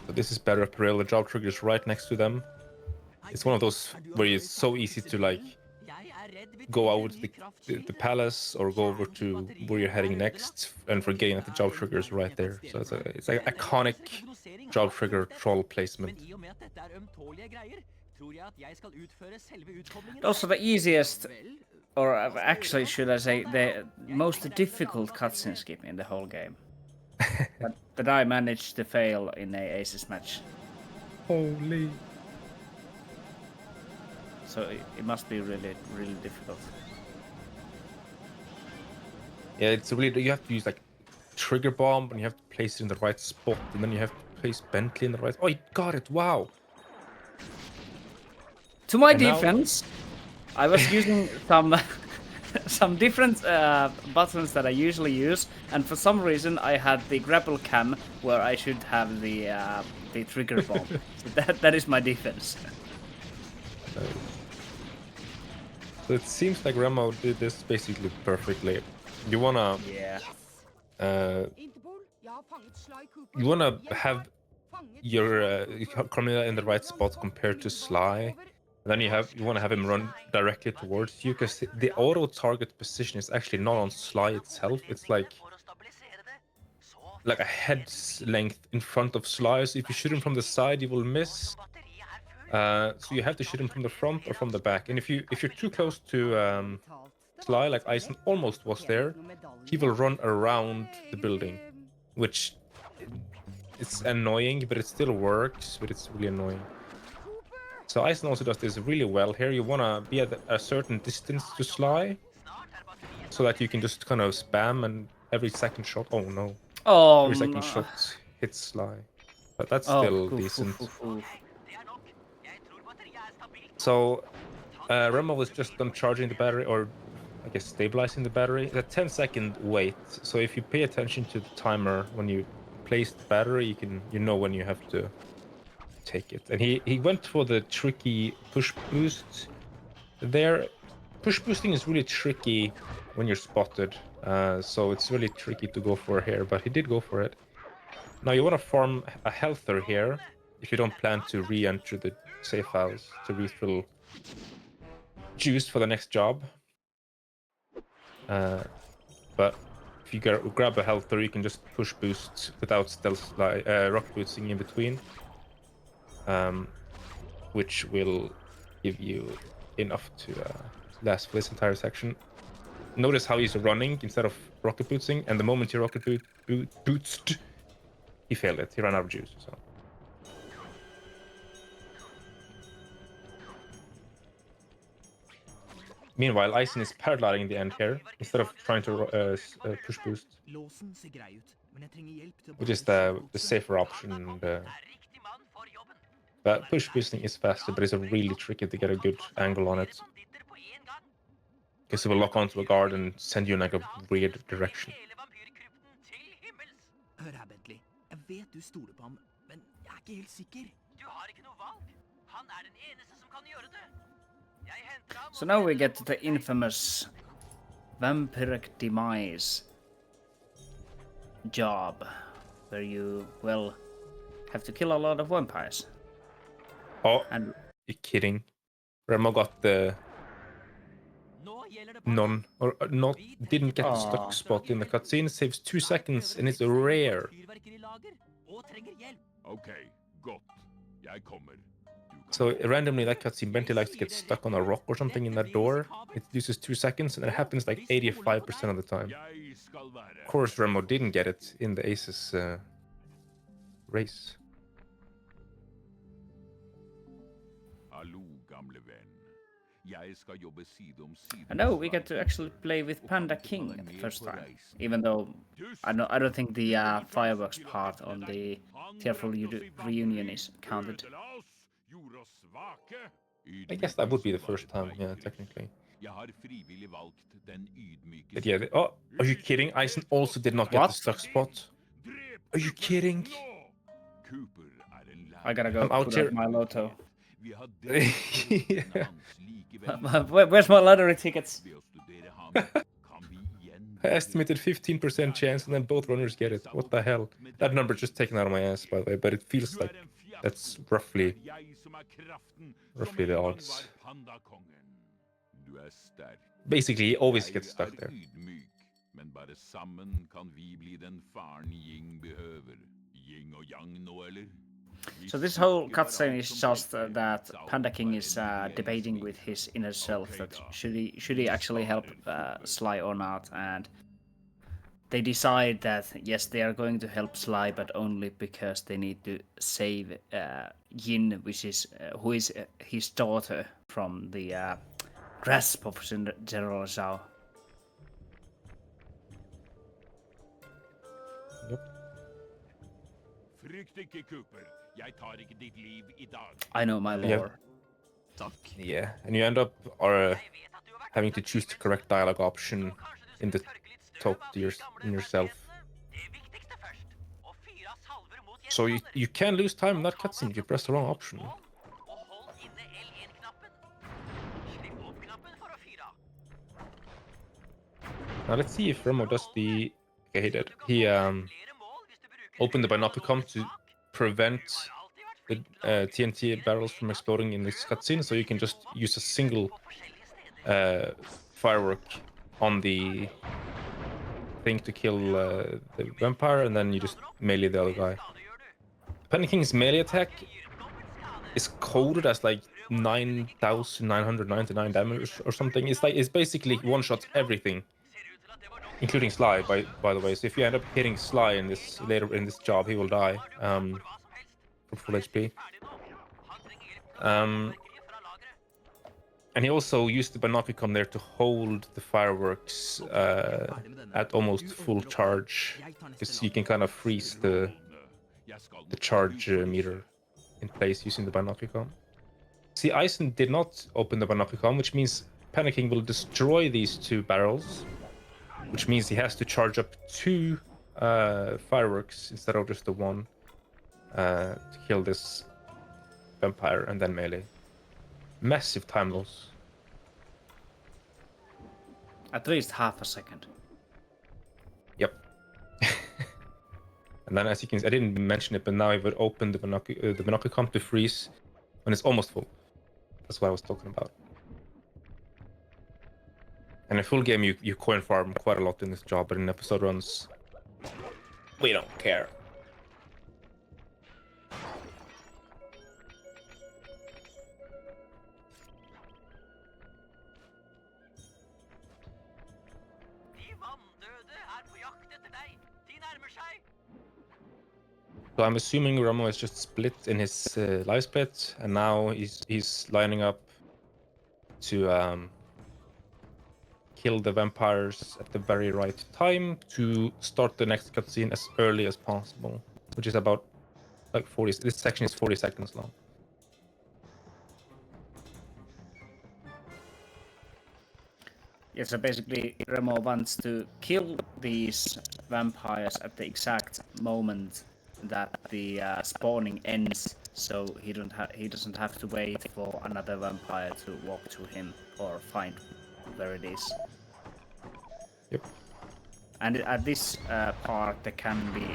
Speaker 1: But this is better apparel. The job trigger is right next to them. It's one of those where it's so easy to like go out the palace or go over to where you're heading next and forgetting that the job trigger is right there. So it's an iconic job trigger troll placement.
Speaker 2: Also the easiest, or actually should I say the most difficult cutscene skip in the whole game. that I managed to fail in a ACES match.
Speaker 1: Holy.
Speaker 2: So it must be really, really difficult.
Speaker 1: Yeah, it's really, you have to use like trigger bomb, and you have to place it in the right spot, and then you have to place Bentley in the right. Oh, you got it! Wow.
Speaker 2: To my defense, I was using some different buttons that I usually use, and for some reason I had the grapple cam where I should have the trigger bomb. So that is my defense.
Speaker 1: So it seems like Remo did this basically perfectly. You wanna
Speaker 2: Yeah.
Speaker 1: you wanna have your Carmilla in the right spot compared to Sly. And then you want to have him run directly towards you, because the auto target position is actually not on Sly itself. It's like a head's length in front of Sly. So if you shoot him from the side, you will miss. So you have to shoot him from the front or from the back. And if you're too close to Sly, like Eisen almost was there, he will run around the building, which it's annoying, but it still works. But it's really annoying. So Eisen also does this really well here. You want to be at a certain distance to Sly, so that you can just kind of spam, and every second shot, oh no, every second shot hits Sly. But that's still decent. So Remo was just done charging the battery, or I guess stabilizing the battery. It's a 10-second wait. So if you pay attention to the timer when you place the battery, you know when you have to take it. And he went for the tricky push boost there. Push boosting is really tricky when you're spotted, so it's really tricky to go for here, but he did go for it. Now you want to farm a healther here if you don't plan to re-enter the safe house to refill juice for the next job. But if you grab a healther, you can just push boost without stealth rock boosting in between. Which will give you enough to last for this entire section. Notice how he's running instead of rocket bootsing, and the moment he rocket bootsed, he failed it. He ran out of juice. So. Meanwhile, Eisen is paragliding in the end here instead of trying to push boost, which is the safer option. But push boosting is faster, but it's really tricky to get a good angle on it, because it will lock onto a guard and send you in like a weird direction.
Speaker 4: Hør her, Bentley. Jeg vet du stoler på ham, men jeg er ikke helt sikker.
Speaker 3: Du har ikke noe valg. Han den eneste som kan gjøre det.
Speaker 2: So now we get to the infamous vampiric demise job, where you, well, have to kill a lot of vampires.
Speaker 1: Oh, and you're kidding. Remo got the none, or not, didn't get the stuck spot in the cutscene. Saves 2 seconds, and it's rare.
Speaker 9: Okay, godt. Jeg kommer.
Speaker 1: So randomly that cutscene, Bentley likes to get stuck on a rock or something in that door. It uses 2 seconds, and it happens like 85% of the time. Of course, Remo didn't get it in the ACES race.
Speaker 9: Hallo, gamle venn. Jeg skal jobbe side om side.
Speaker 2: I know we get to actually play with Panda King the first time, even though I don't think the fireworks part on the Tearful Reunion is counted.
Speaker 1: I guess that would be the first time, yeah, technically. But yeah, oh, are you kidding? Eisen also did not get the stuck spot. Are you kidding?
Speaker 2: I gotta go
Speaker 1: out
Speaker 2: put
Speaker 1: here.
Speaker 2: Up my lotto.
Speaker 1: Yeah.
Speaker 2: Where's my lottery tickets?
Speaker 1: I estimated 15% chance, and then both runners get it. What the hell? That number just taken out of my ass, by the way, but it feels like that's roughly the odds. Basically, he always gets stuck there.
Speaker 9: Men bare sammen kan vi bli den faren Ying behøver. Ying og Yang nå, eller?
Speaker 2: So this whole cutscene is just that Panda King is debating with his inner self that should he actually help Sly or not, and they decide that yes, they are going to help Sly, but only because they need to save Yin, which is who is his daughter, from the grasp of General Zhao.
Speaker 1: Yep.
Speaker 9: Frykt ikke, Cooper. Jeg tar ikke ditt liv I dag.
Speaker 2: I know my lore.
Speaker 1: Yeah, and you end up having to choose the correct dialogue option in the top in yourself. So you can lose time in that cutscene if you press the wrong option.
Speaker 3: Slipp opp knappen for å fyre.
Speaker 1: Now let's see if Remo does the... Okay, he did. He opened the binoculum to prevent the TNT barrels from exploding in this cutscene, so you can just use a single firework on the thing to kill the vampire, and then you just melee the other guy. Penny King's melee attack is coded as like 9,999 damage or something. It's basically one-shots everything, including Sly, by the way. So if you end up hitting Sly in this later in this job, he will die for full HP. And he also used the binoculum there to hold the fireworks at almost full charge, because you can kind of freeze the charge meter in place using the binoculum. See, Eisen did not open the binoculum, which means Panicking will destroy these 2 barrels, which means he has to charge up 2 fireworks instead of just the 1 to kill this vampire and then melee. Massive time loss.
Speaker 2: At least half a second.
Speaker 1: Yep. And then, as you can see, I didn't mention it, but now I would open the binoculum to freeze when it's almost full. That's what I was talking about. And in full game, you coin farm quite a lot in this job, but in episode runs, we don't care. So I'm assuming Ramo is just split in his life split, and now he's lining up to kill the vampires at the very right time to start the next cutscene as early as possible, which is about like 40. This section is 40 seconds long.
Speaker 2: Yeah, so basically Remo wants to kill these vampires at the exact moment that the spawning ends, so he doesn't have to wait for another vampire to walk to him or find where it is.
Speaker 1: Yep.
Speaker 2: And at this part there can be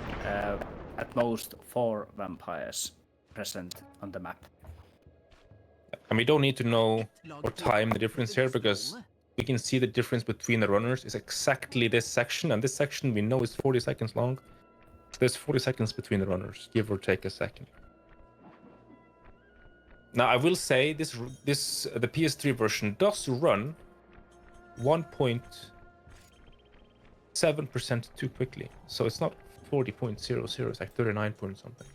Speaker 2: at most 4 vampires present on the map.
Speaker 1: And we don't need to know or time the difference here, because we can see the difference between the runners is exactly this section, and this section we know is 40 seconds long. So there's 40 seconds between the runners, give or take a second. Now I will say the PS3 version does run 1.7% too quickly, so it's not 40.00, it's like 39 point something.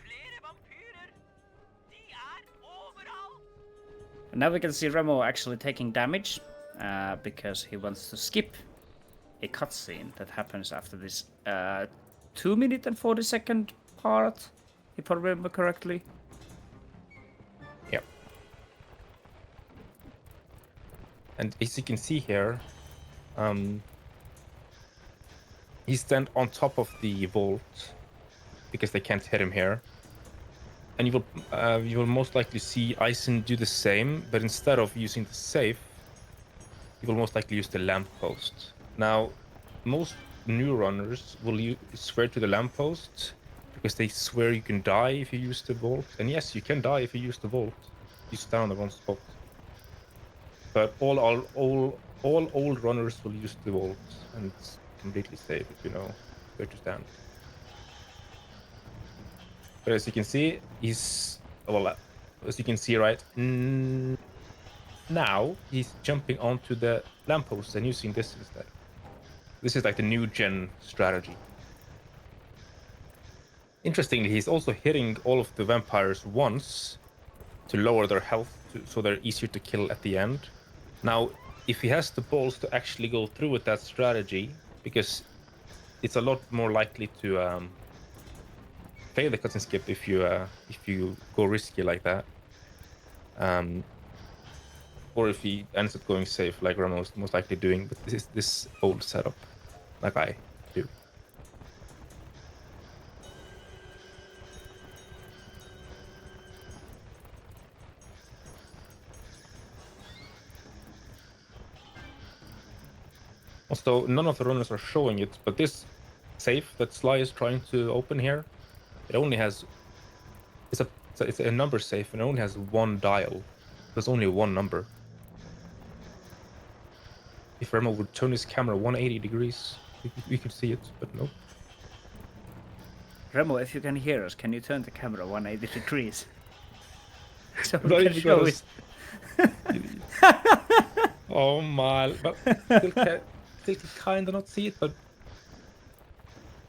Speaker 2: And now we can see Remo actually taking damage because he wants to skip a cutscene that happens after this 2 minute and 40 second part, if I remember correctly.
Speaker 1: Yep. And as you can see here, he's then on top of the vault because they can't hit him here. And you will most likely see Eisen do the same, but instead of using the safe, you will most likely use the lamppost. Now, most new runners will swear to the lamppost because they swear you can die if you use the vault. And yes, you can die if you use the vault. You stand on the wrong spot. But all old runners will use the vault, and it's completely safe if you know where to stand. But as you can see, as you can see right now, he's jumping onto the lamppost and using this instead. This is like the new gen strategy. Interestingly, he's also hitting all of the vampires once to lower their health, so they're easier to kill at the end. Now, if he has the balls to actually go through with that strategy, because it's a lot more likely to fail the cutscene skip if you go risky like that, or if he ends up going safe like Ramos most likely doing with this old setup, like I do. Also, none of the runners are showing it, but this safe that Sly is trying to open here, it only has it's a number safe and it only has one dial. There's only one number. If Remo would turn his camera 180 degrees, we could see it, but no.
Speaker 2: Remo, if you can hear us, can you turn the camera 180 degrees? So we
Speaker 1: Right,
Speaker 2: can
Speaker 1: you
Speaker 2: show
Speaker 1: gotta
Speaker 2: it.
Speaker 1: Oh my! But still can kinda not see it, but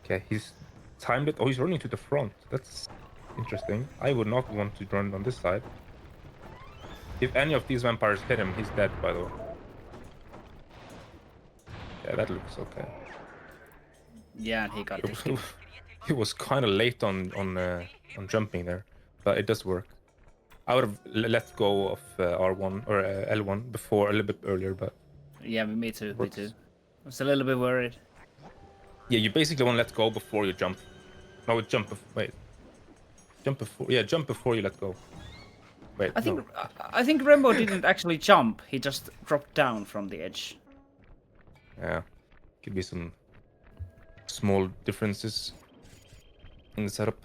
Speaker 1: okay, he's timed it. Oh, he's running to the front. That's interesting. I would not want to run on this side. If any of these vampires hit him, he's dead, by the way. Yeah, that looks okay.
Speaker 2: Yeah, and he got
Speaker 1: It was, he was kind of late on jumping there, but it does work. I would have let go of R1 or L1 before a little bit earlier, but
Speaker 2: Yeah, me too.
Speaker 1: works.
Speaker 2: Me too. I was a little bit worried.
Speaker 1: Yeah, you basically want to let go before you jump. No, jump. Wait, jump before. Yeah, jump before you let go. Wait, no.
Speaker 2: I think Remo didn't actually jump. He just dropped down from the edge.
Speaker 1: Yeah, could be some small differences in the setup.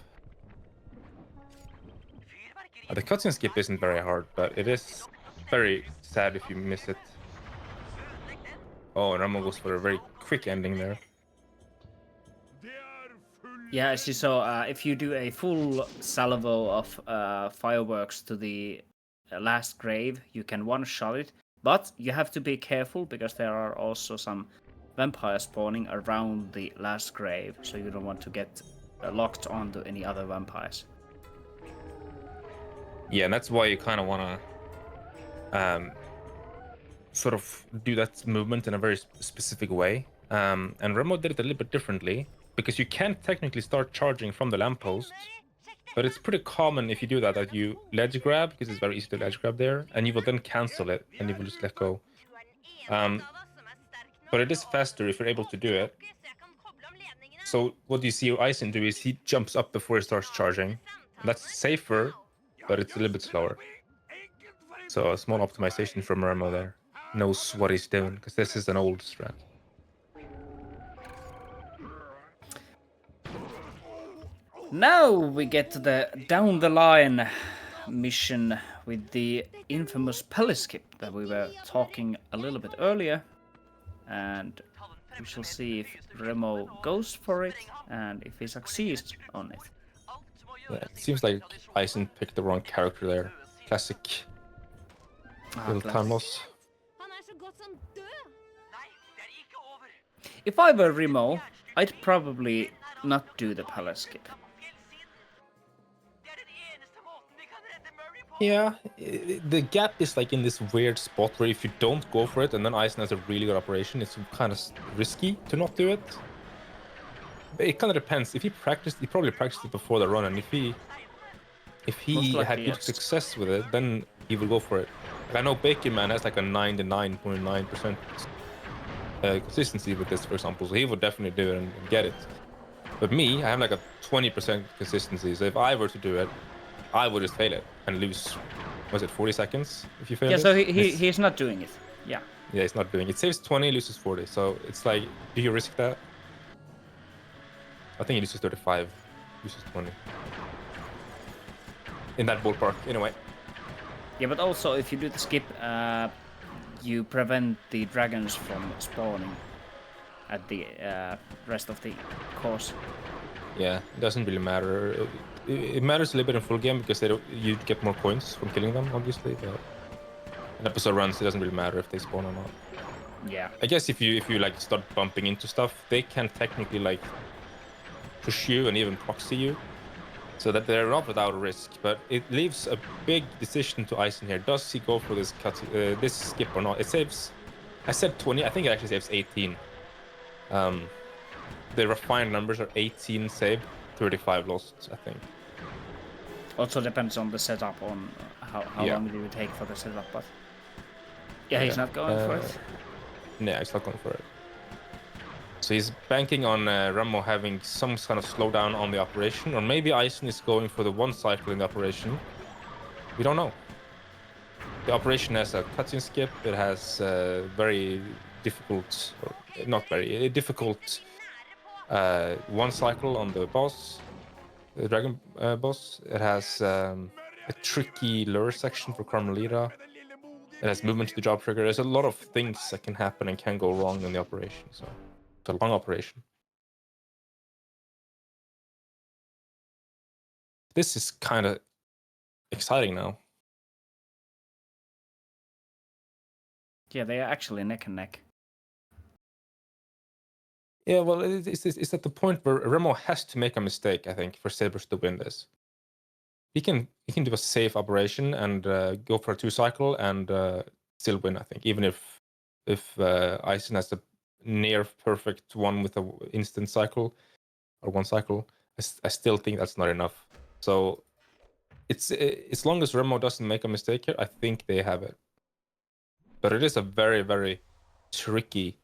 Speaker 1: The cutscene skip isn't very hard, but it is very sad if you miss it. Oh, Ramo goes for a very quick ending there.
Speaker 2: Yeah, as you saw, if you do a full salvo of fireworks to the last grave, you can one-shot it. But you have to be careful because there are also some vampires spawning around the last grave, so you don't want to get locked onto any other vampires.
Speaker 1: Yeah, and that's why you kind of want to sort of do that movement in a very specific way. And Remo did it a little bit differently, because you can technically start charging from the lamppost, but it's pretty common if you do that you ledge grab, because it's very easy to ledge grab there, and you will then cancel it, and you will just let go. But it is faster if you're able to do it. So what you see Eisen do is he jumps up before he starts charging. That's safer, but it's a little bit slower. So a small optimization from Remo there. Knows what he's doing, because this is an old strat.
Speaker 2: Now we get to the down the line mission with the infamous skip that we were talking a little bit earlier, and we shall see if Remo goes for it and if he succeeds on it.
Speaker 1: Yeah, it seems like Eisen picked the wrong character there. Classic little time loss.
Speaker 2: If I were Remo, I'd probably not do the skip.
Speaker 1: Yeah, the gap is like in this weird spot where if you don't go for it and then Eisen has a really good operation, it's kind of risky to not do it. But it kind of depends. If he probably practiced it before the run, and if he had good success with it, then he will go for it. Like I know Bacon Man has like a 99.9% consistency with this, for example, so he would definitely do it and get it. But me, I have like a 20% consistency, so if I were to do it, I would just fail it and lose, was it 40 seconds if you fail
Speaker 2: Yeah,
Speaker 1: it?
Speaker 2: so he's not doing it. Yeah.
Speaker 1: Yeah, he's not doing it. It saves 20, loses 40. So it's like, do you risk that? I think he loses 35, loses 20. In that ballpark, anyway.
Speaker 2: Yeah, but also if you do the skip, you prevent the dragons from spawning at the rest of the course.
Speaker 1: Yeah, it doesn't really matter. It matters a little bit in full game because you get more coins from killing them, obviously. But in episode runs, it doesn't really matter if they spawn or not.
Speaker 2: Yeah.
Speaker 1: I guess if you like start bumping into stuff, they can technically like push you and even proxy you, so that they're not without risk. But it leaves a big decision to Eisen here. Does he go for this this skip or not? It saves. I said 20. I think it actually saves 18. The refined numbers are 18 saved, 35 lost, I think.
Speaker 2: Also depends on the setup, on how long do you take for the setup, but yeah, he's not going for it.
Speaker 1: Yeah, he's not going for it. So he's banking on Remo having some kind of slowdown on the operation, or maybe Eisen is going for the one cycle in the operation. We don't know. The operation has a cutscene skip, it has very difficult, or not very difficult one cycle on the boss, the dragon boss. It has a tricky lure section for Carmelita. It has movement to the job trigger. There's a lot of things that can happen and can go wrong in the operation. So it's a long operation. This is kind of exciting now.
Speaker 2: Yeah, they are actually neck and neck.
Speaker 1: Yeah, well, it's at the point where Remo has to make a mistake, I think, for Sabres to win this. He can do a safe operation and go for a 2-cycle and still win, I think, even if Eisen has a near perfect one with a instant cycle or 1 cycle. I still think that's not enough. So it's as long as Remo doesn't make a mistake here, I think they have it. But it is a very, very tricky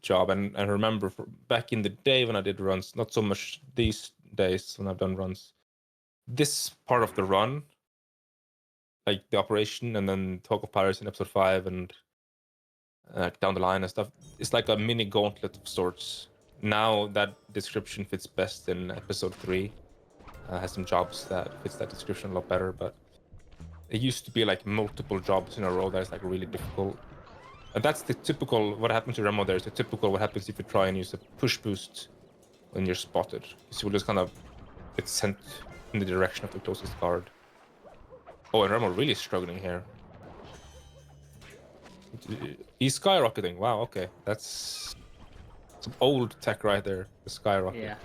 Speaker 1: job. And I remember back in the day when I did runs, not so much these days when I've done runs, this part of the run, like the operation and then Talk of Pirates in episode 5 and down the line and stuff, it's like a mini gauntlet of sorts. Now that description fits best in episode 3. Has some jobs that fits that description a lot better, but it used to be like multiple jobs in a row that's like really difficult. And that's the typical, what happened to Remo there is the typical what happens if you try and use a push boost when you're spotted. So you'll just kind of get sent in the direction of the closest guard. Oh, and Remo really struggling here. He's skyrocketing. Wow, okay. That's some old tech right there. The skyrocket.
Speaker 2: Yeah.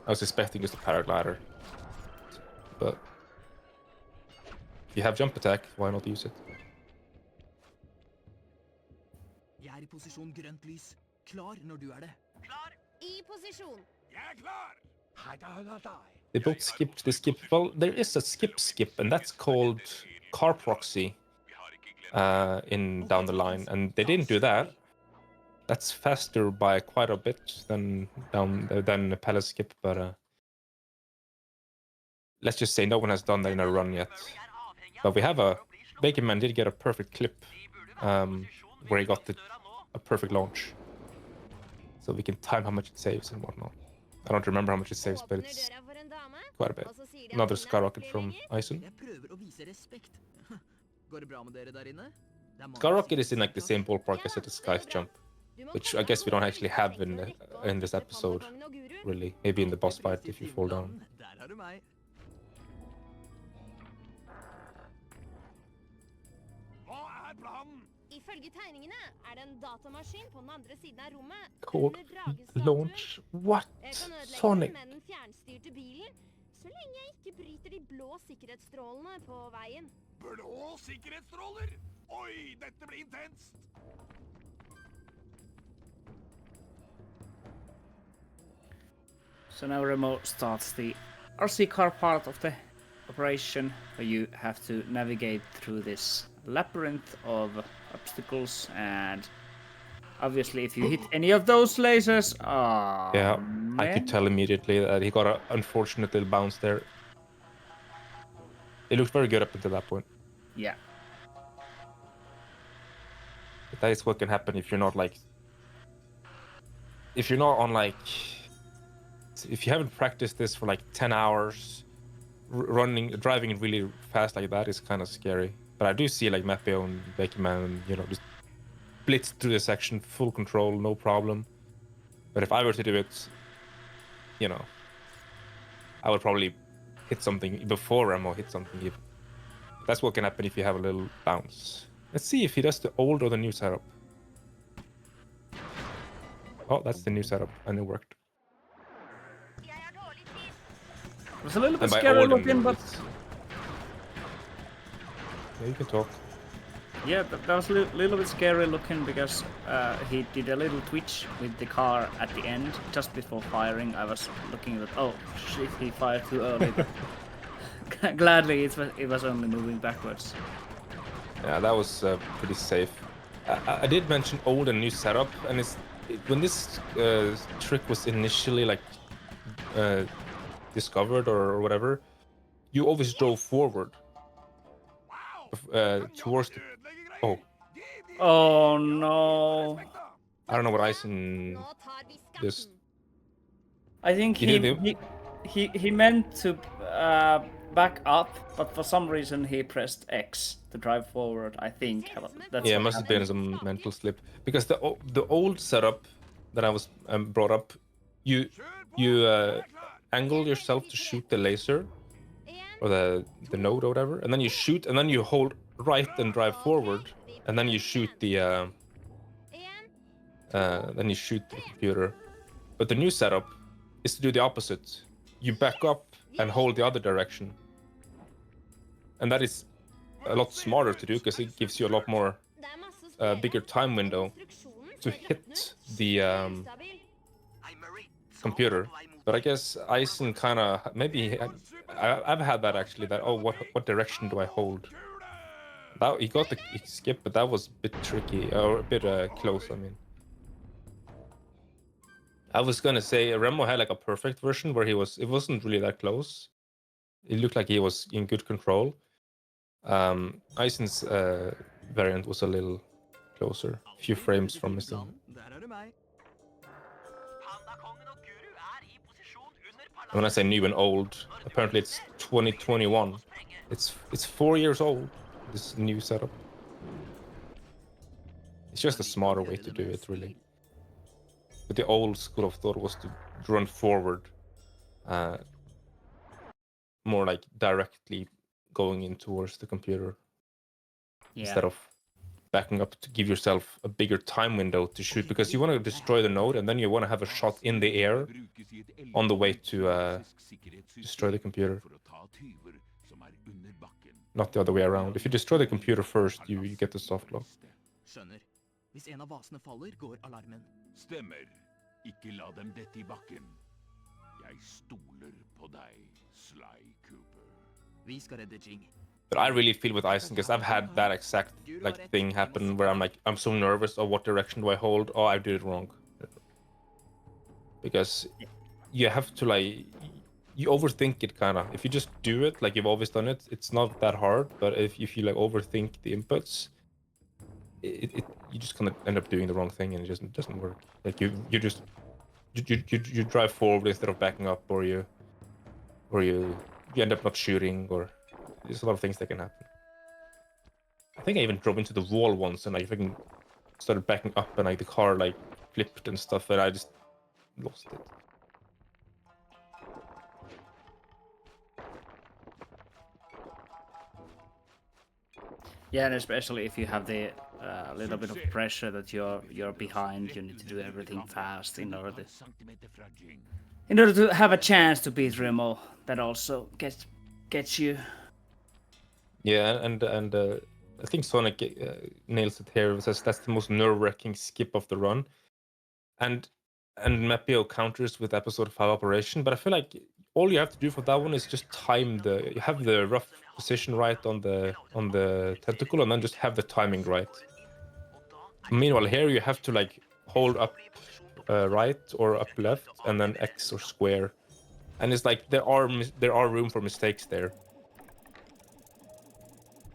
Speaker 1: I was expecting just a paraglider. But if you have jump attack, why not use it?
Speaker 4: Jeg er i posisjon grønt lys. Klar når du er det.
Speaker 7: I posisjon.
Speaker 1: They both skipped the skip. Well, there is a skip, and that's called car proxy in down the line, and they didn't do that. That's faster by quite a bit than a palace skip, but let's just say no one has done that in a run yet. But we have Bacon Man did get a perfect clip where he got a perfect launch, so we can time how much it saves and whatnot. I don't remember how much it saves, but it's quite a bit. Another skyrocket from Eisen.
Speaker 4: Jeg prøver å vise respekt. Går det bra med dere der inne? Det er mange
Speaker 1: Skyrocket is
Speaker 4: som
Speaker 1: in like the same ballpark as the Sky's jump, which I guess we don't actually have in this episode, really. Maybe in the boss fight if you fall down.
Speaker 4: Der har du meg.
Speaker 7: Ifølge tegningene er det en datamaskin på den andre siden av rommet.
Speaker 1: Called
Speaker 7: under dragestatuen.
Speaker 1: launch. What?
Speaker 7: Jeg kan ødelegge
Speaker 1: Sonic.
Speaker 7: den med den fjernstyrte bilen, så lenge jeg ikke bryter de blå sikkerhetsstrålene på veien.
Speaker 8: Blå sikkerhetsstråler? Oi, dette blir intenst!
Speaker 2: So now Remo starts the RC car part of the operation, where you have to navigate through this labyrinth of obstacles, and obviously if you hit any of those lasers,
Speaker 1: Yeah,
Speaker 2: man.
Speaker 1: I could tell immediately that he got an unfortunate little bounce there. It looked very good up until that point.
Speaker 2: Yeah.
Speaker 1: But that is what can happen if you're not like... If you're not on like... If you haven't practiced this for like 10 hours, driving really fast like that is kind of scary. But I do see like Mapio and Beckman, you know, just blitz through the section, full control, no problem. But if I were to do it, you know, I would probably hit something before Remo hit something even. That's what can happen if you have a little bounce. Let's see if he does the old or the new setup. Oh, that's the new setup, and it worked.
Speaker 2: It was a little bit
Speaker 1: And by
Speaker 2: scary
Speaker 1: old, I
Speaker 2: looking,
Speaker 1: mean
Speaker 2: but
Speaker 1: it's- Yeah, you can talk.
Speaker 2: yeah, that was a little bit scary looking because he did a little twitch with the car at the end, just before firing. I was looking at, oh shit, he fired too early. But gladly, it was only moving backwards.
Speaker 1: Yeah, that was pretty safe. I did mention old and new setup, and when this trick was initially like discovered or whatever, you always drove forward. towards the... Oh,
Speaker 2: Oh no.
Speaker 1: I don't know what Eisen just...
Speaker 2: I think
Speaker 1: He did
Speaker 2: he meant to back up, but for some reason he pressed X to drive forward. I think that's
Speaker 1: Yeah, it
Speaker 2: what
Speaker 1: must have
Speaker 2: happened.
Speaker 1: been some mental slip. Because the old setup that I was brought up, you angle yourself to shoot the laser or the node or whatever, and then you shoot, and then you hold right and drive forward, and then you shoot the computer. But the new setup is to do the opposite. You back up and hold the other direction, and that is a lot smarter to do because it gives you a lot more bigger time window to hit the computer. But I guess Eisen kind of maybe I've had that actually. That what direction do I hold? That he got the skip, but that was a bit tricky or a bit close. I mean, I was gonna say Remo had like a perfect version where it wasn't really that close. It looked like he was in good control. Eisen's variant was a little closer, a few frames from missing. When I say new and old, apparently it's 2021. It's 4 years old, this new setup. It's just a smarter way to do it, really. But the old school of thought was to run forward, more like directly going in towards the computer, instead of backing up to give yourself a bigger time window to shoot, because you want to destroy the node and then you want to have a shot in the air on the way to destroy the computer. Not the other way around. If you destroy the computer first, you get the soft lock.
Speaker 4: Skjønner. Hvis en av vasene faller, går alarmen.
Speaker 9: Stemmer. Ikke la dem dette I bakken. Jeg stoler på deg, Sly Cooper.
Speaker 4: Vi skal redde Jing.
Speaker 1: But I really feel with Eisen, because I've had that exact thing happen where I'm so nervous. Oh, what direction do I hold? Oh, I did it wrong. Because you have to you overthink it kind of. If you just do it like you've always done it, it's not that hard. But if you overthink the inputs, you just kind of end up doing the wrong thing and it just doesn't work. Like you drive forward instead of backing up, or you end up not shooting, or there's a lot of things that can happen. I think I even drove into the wall once and I freaking started backing up and the car flipped and stuff, and I just lost it.
Speaker 2: Yeah, and especially if you have the little bit of pressure that you're behind, you need to do everything fast in order to have a chance to beat Remo. That also gets you.
Speaker 1: Yeah, and I think Sonic nails it here. Says that's the most nerve-wracking skip of the run, and Mapio counters with episode 5 operation. But I feel like all you have to do for that one is just time you have the rough position right on the tentacle, and then just have the timing right. Meanwhile, here you have to hold up right or up left, and then X or square, and it's there are room for mistakes there.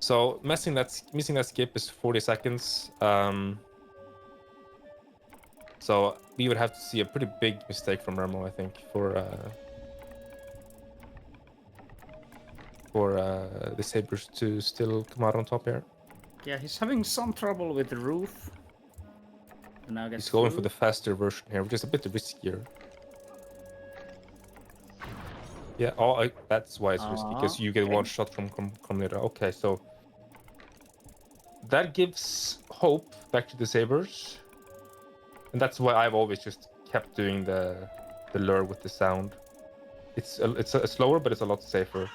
Speaker 1: So missing that skip is 40 seconds. So we would have to see a pretty big mistake from Remo, I think, for the Sabres to still come out on top here.
Speaker 2: Yeah, he's having some trouble with the roof. And now
Speaker 1: he's going for the faster version here, which is a bit riskier. Yeah, that's why it's risky, because you get one shot from Commentator. Okay, so that gives hope back to the Sabres, and that's why I've always just kept doing the lure with the sound. It's slower, but it's a lot safer,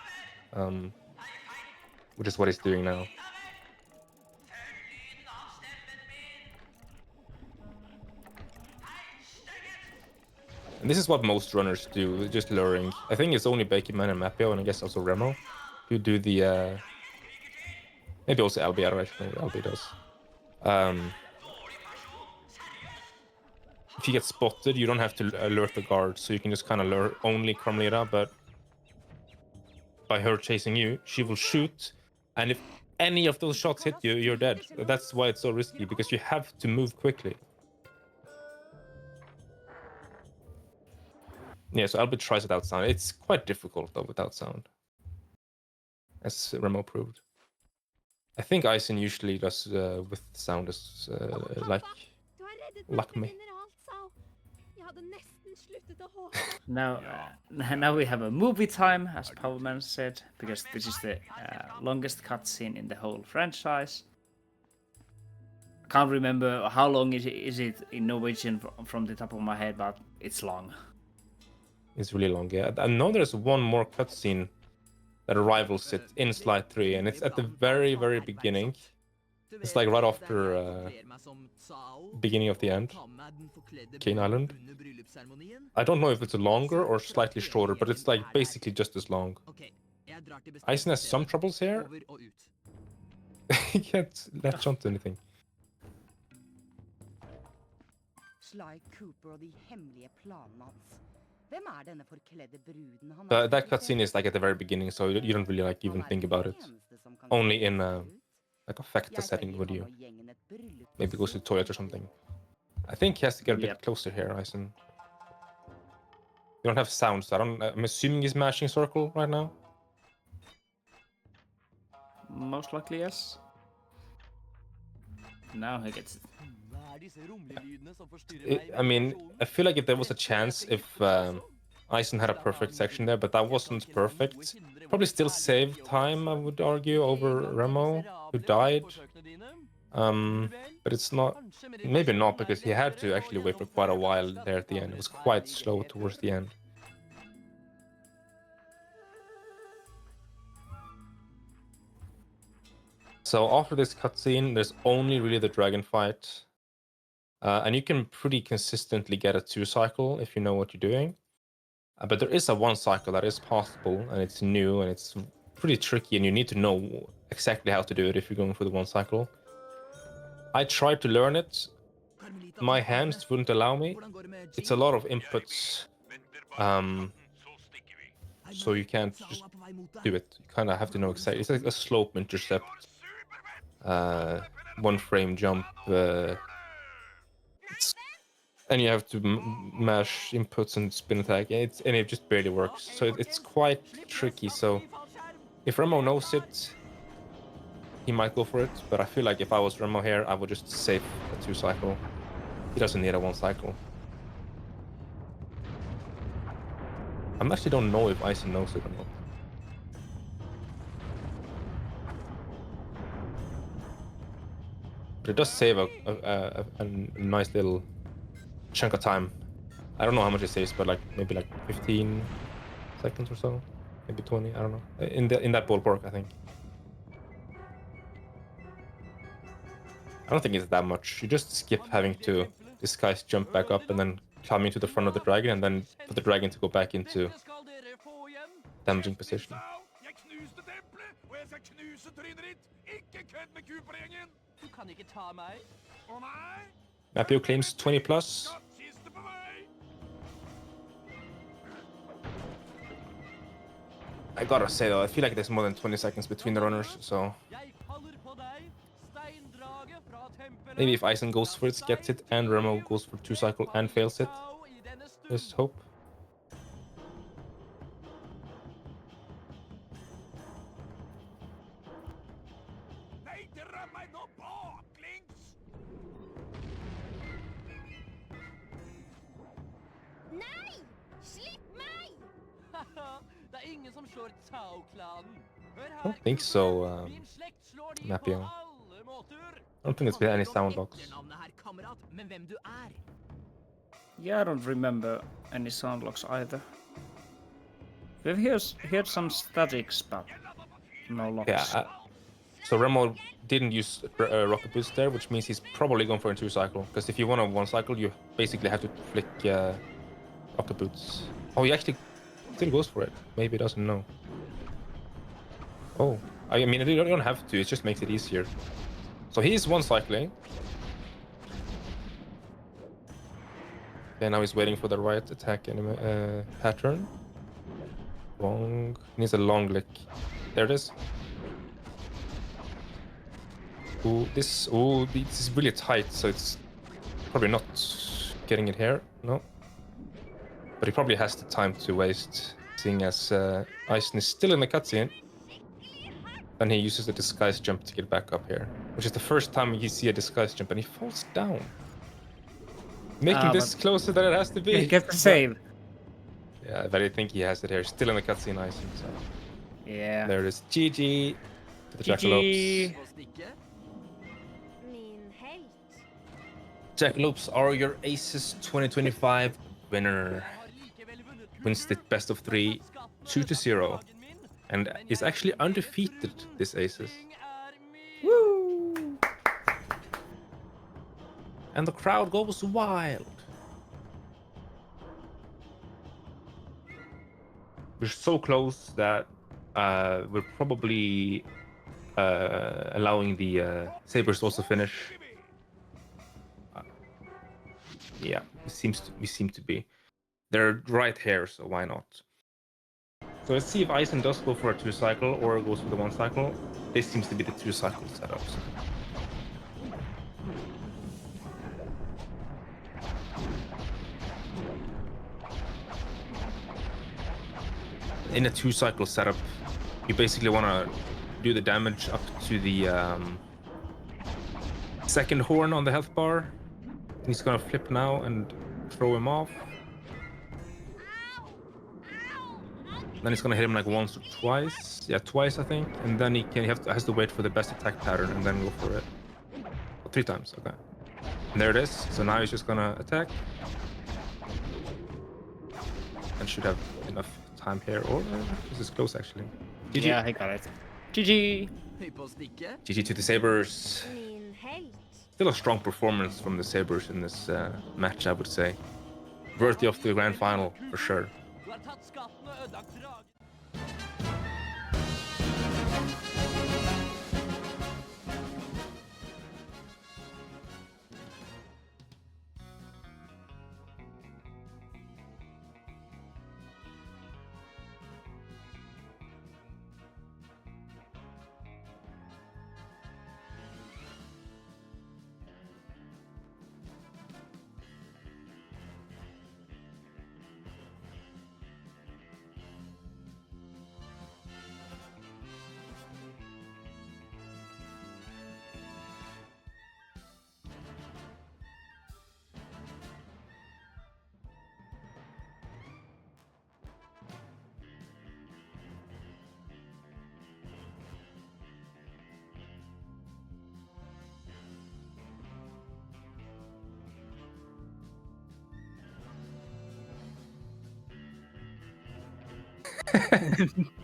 Speaker 1: which is what he's doing now. And this is what most runners do, just luring. I think it's only Bakeman and Mapio, and I guess also Remo, who do the... maybe also LB, I don't actually know what LB does. If you get spotted, you don't have to alert the guard, so you can just kind of lure only Carmelita, but by her chasing you, she will shoot, and if any of those shots hit you, you're dead. That's why it's so risky, because you have to move quickly. Yeah, so Albert tries without sound. It's quite difficult though without sound, as Remo proved. I think Eisen usually does with sound as like me.
Speaker 2: Now, now we have a movie time, as Powerman said, because this is the longest cutscene in the whole franchise. Can't remember how long is it in Norwegian from the top of my head, but it's long.
Speaker 1: It's really long, yeah. I know there's one more cutscene that rivals it in Slide 3, and it's at the very, very beginning. It's like right after beginning of the end, Kane Island. I don't know if it's longer or slightly shorter, but it's like basically just as long. Eisen has some troubles here. He can't latch onto anything. That cutscene is like at the very beginning, so you don't really like even think about it. Only in like a factor setting would you maybe goes to the toilet or something. I think he has to get a bit closer here, Eisen. You don't have sound, so I'm assuming he's mashing circle right now.
Speaker 2: Most likely, yes. Now he gets it.
Speaker 1: I mean, I feel like if there was a chance, if Eisen had a perfect section there, but that wasn't perfect. Probably still saved time, I would argue, over Remo, who died. But it's not, maybe not, because he had to actually wait for quite a while there at the end. It was quite slow towards the end. So after this cutscene, there's only really the dragon fight. And you can pretty consistently get a 2-cycle if you know what you're doing. But there is a 1-cycle that is possible, and it's new, and it's pretty tricky, and you need to know exactly how to do it if you're going for the 1-cycle. I tried to learn it. My hands wouldn't allow me. It's a lot of inputs. So you can't just do it. You kind of have to know exactly. It's like a slope intercept. 1-frame jump. And you have to mash inputs and spin attack, and it just barely works. So it's quite tricky. So if Remo knows it, he might go for it. But I feel like if I was Remo here, I would just save a 2-cycle. He doesn't need a 1-cycle. I actually don't know if Eisen knows it or not. But it does save a nice little chunk of time. I don't know how much it saves, but like maybe like 15 seconds or so, maybe 20. I don't know. In that ballpark, I think. I don't think it's that much. You just skip having to disguise jump back up and then climbing to the front of the dragon, and then for the dragon to go back into damaging position. Mapio claims 20 plus. I gotta say though, I feel like there's more than 20 seconds between the runners, so maybe if Eisen goes for it, gets it, and Remo goes for 2-cycle and fails it, there's hope. I don't think so, Mapio. I don't think it's been any sound locks.
Speaker 2: Yeah, I don't remember any sound locks either. We've heard some statics, but no locks.
Speaker 1: Yeah, so Remo didn't use rocket boost there, which means he's probably going for a 2-cycle. Because if you want a 1-cycle, you basically have to flick rocket boots. Oh, he actually still goes for it. Maybe he doesn't know. Oh, I mean, you don't have to. It just makes it easier. So he's 1-cycling. Okay, now he's waiting for the right attack pattern. Long. He needs a long lick. There it is. This is really tight, so it's probably not getting it here. No. But he probably has the time to waste, seeing as Eisen is still in the cutscene. Then he uses the disguise jump to get back up here, which is the first time you see a disguise jump, and he falls down, making this closer than it has to be.
Speaker 2: He gets the save.
Speaker 1: Yeah, but I think he has it here, still in the cutscene, Eisen. So
Speaker 2: Yeah.
Speaker 1: there it is. GG to the
Speaker 2: GG.
Speaker 1: Jackalopes.
Speaker 7: Mean hate.
Speaker 1: Jackalopes are your ACES 2025 winner. Wins the best of 3, 2-0, and is actually undefeated this ACES.
Speaker 2: Woo!
Speaker 1: And the crowd goes wild. We're so close that we're probably allowing the Sabres to also finish. Yeah, we seem to be. They're right here, so why not? So let's see if Eisen does go for a 2-cycle or goes for the 1-cycle. This seems to be the 2-cycle setups. In a 2-cycle setup, you basically want to do the damage up to the second horn on the health bar. He's gonna flip now and throw him off. Then he's gonna hit him like once or twice. Yeah, twice I think. And then he has to wait for the best attack pattern and then go for it. 3 times, okay. And there it is. So now he's just gonna attack. And should have enough time here. Or this is close actually. GG.
Speaker 2: Yeah, he got it. GG.
Speaker 1: GG to the Sabres.
Speaker 7: Mean hate.
Speaker 1: Still a strong performance from the Sabres in this match, I would say. Worthy of the grand final, for sure.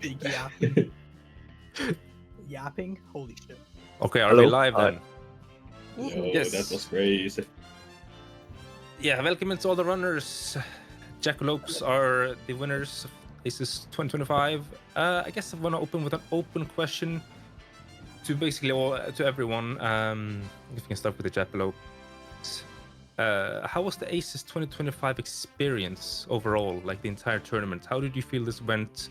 Speaker 10: Big yapping. Yapping? Holy shit.
Speaker 1: Okay, are we live then?
Speaker 11: Oh,
Speaker 1: Yes.
Speaker 11: that was crazy.
Speaker 1: Yeah, welcome to all the runners. Jackalopes are the winners of ACES 2025. I guess I want to open with an open question to basically to everyone. If we can start with the Jackalopes. How was the ACES 2025 experience overall, like the entire tournament? How did you feel this went,